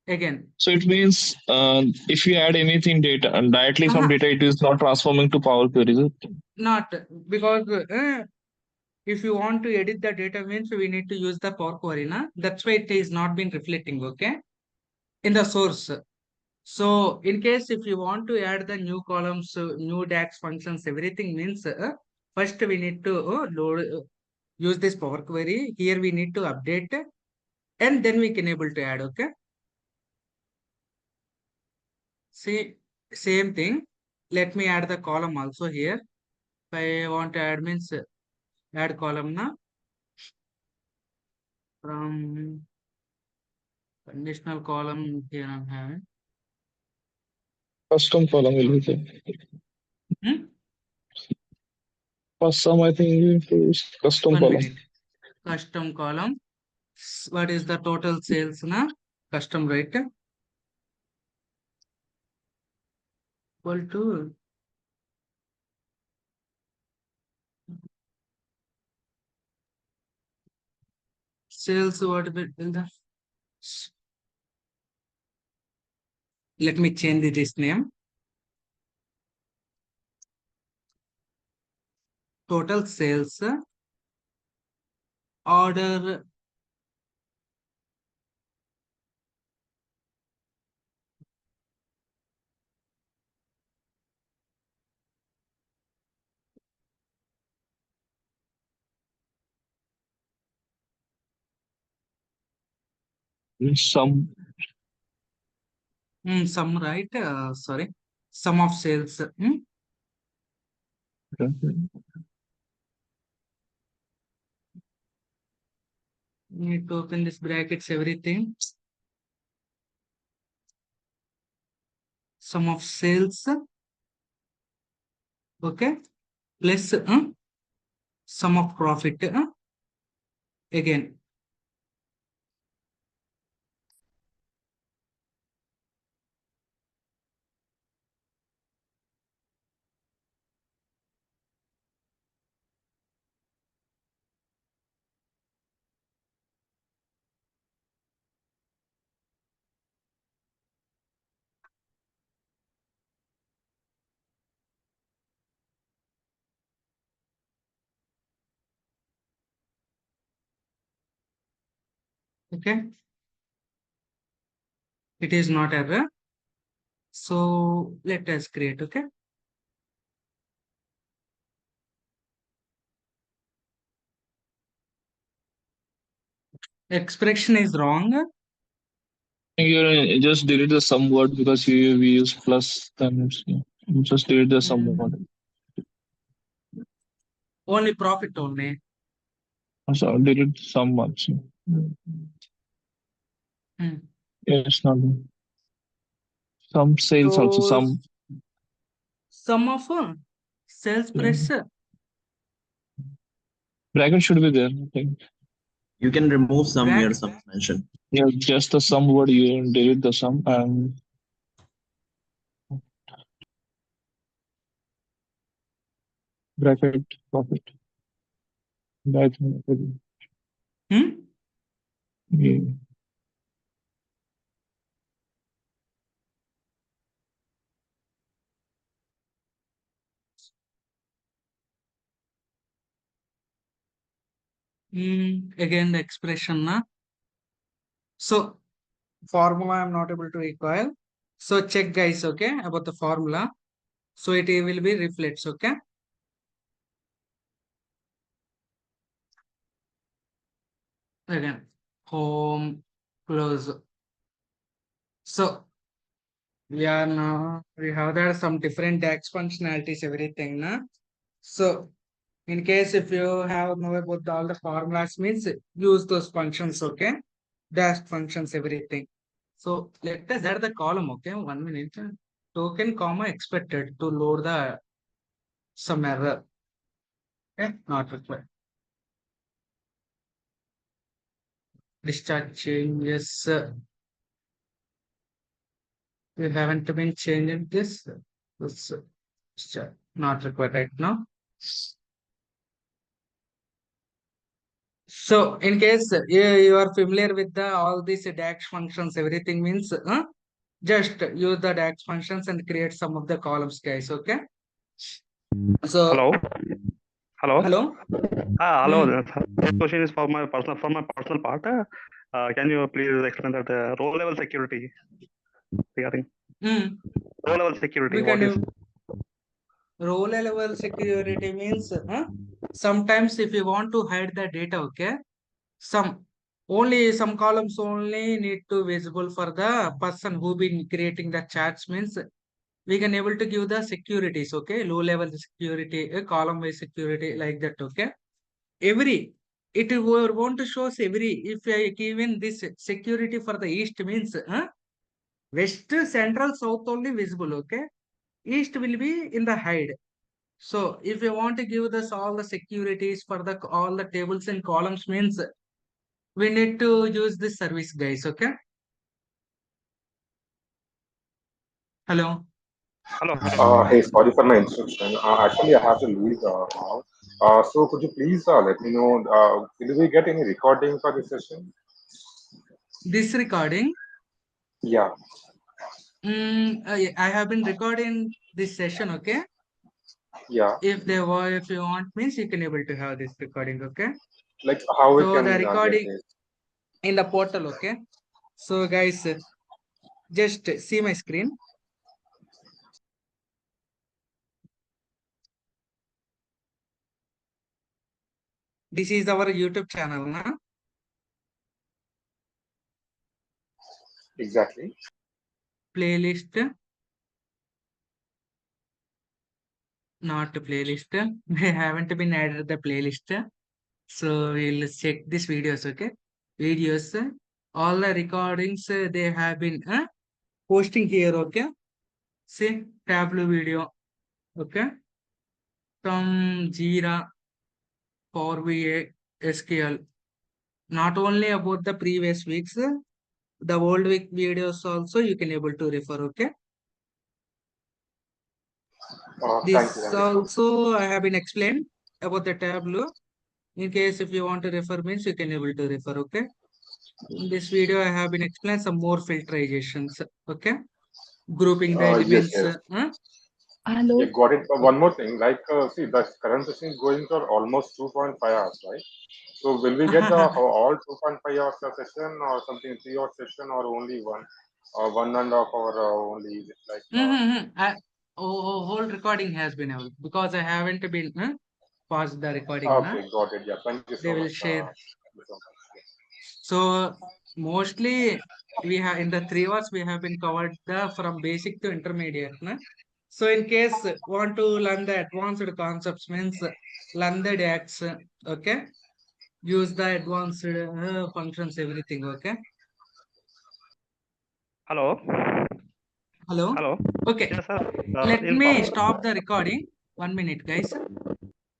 again. So it means if you add anything data and directly from data, it is not transforming to Power Query, is it? Not because if you want to edit the data means we need to use the Power Query, na? That's why it is not been reflecting, okay? In the source. So in case if you want to add the new columns, new DAX functions, everything means first we need to load, use this Power Query. Here we need to update and then we can able to add, okay? See, same thing. Let me add the column also here. If I want to add means add column now. From conditional column here I'm having. Custom column will be there. For some, I think custom 1 column. minute. Custom column. What is the total sales na? Custom rate. Equal to sales what will the let me change this name. Total sales order Sum. Sum, right? Sorry, sum of sales. Need to open this brackets, everything. Sum of sales. Okay. Plus sum of profit. Again. Okay. It is not error. So let us create, okay. Expression is wrong. You just delete the sum word because we use plus, then you just delete the sum word. Only profit only. So delete sum also. Yes, not some sales also, some. Sum of sales price. Bracket should be there, I think. You can remove sum where sum is mentioned. Yeah, just the sum word, you delete the sum and bracket profit. That's Mm. Again the expression na. So formula I'm not able to recall. So check guys, okay, about the formula. So it will be reflects, okay. Again, home, close. So we are now, we have there some different DAX functionalities, everything na. So in case if you have know about all the formulas means use those functions, okay. Dash functions, everything. So let us add the column, okay. 1 minute. Token comma expected to load the some error. Okay, not required. Discharge changes. You haven't been changing this. This not required right now. So in case you are familiar with the all these DAX functions, everything means just use the DAX functions and create some of the columns, guys. Okay. So Hello. Hello. hello. Hello. The question is for my personal part. Can you please explain that row level security regarding row level security? We What can is do row level security means sometimes if you want to hide the data, okay, some columns only need to visible for the person who been creating the charts means we can able to give the securities, okay, low level security, column wise security like that, okay. Every it will want to shows every if I given this security for the east means west, central, south only visible, okay. East will be in the hide. So if you want to give this all the securities for the all the tables and columns means we need to use this service, guys, okay. Hello. Hello. Hey, sorry for my interruption. Actually, I have to leave now. So could you please let me know, will we get any recording for this session? This recording? Yeah. I have been recording this session, okay. Yeah. If you want means you can able to have this recording, okay. Like how we So can the get recording this? in the portal, okay. So guys, just see my screen. This is our YouTube channel, na? Exactly. Playlist. Not playlist. They haven't been added the playlist. So we'll check these videos, okay. Videos. All the recordings they have been posting here, okay. See Tableau video, okay. From Jira, Power BI, SQL. Not only about the previous weeks, the old week videos also you can able to refer, okay. Thank you. This also I have been explained about the Tableau. In case if you want to refer means you can able to refer, okay. In this video I have been explained some more filtrations, okay. Grouping the Yes, elements. yes. Hello. Yeah, got it. One more thing, like, see, the current session is going for almost 2.5 hours, right? So will we get the all 2.5 hours of session or something 3 hour session or only one, 1.5 hour only? Is it like? Whole recording has been available because I haven't been paused the recording. Okay, got it. Yeah, thank you They so will much. share. Thank you so much. So mostly we have in the 3 hours we have been covered the from basic to intermediate. Na? So in case want to learn the advanced concepts means learn the DAX, okay. Use the advanced functions, everything, okay. Hello. Hello. Hello. Okay. Yes, sir. Let In me power. stop the recording. 1 minute, guys.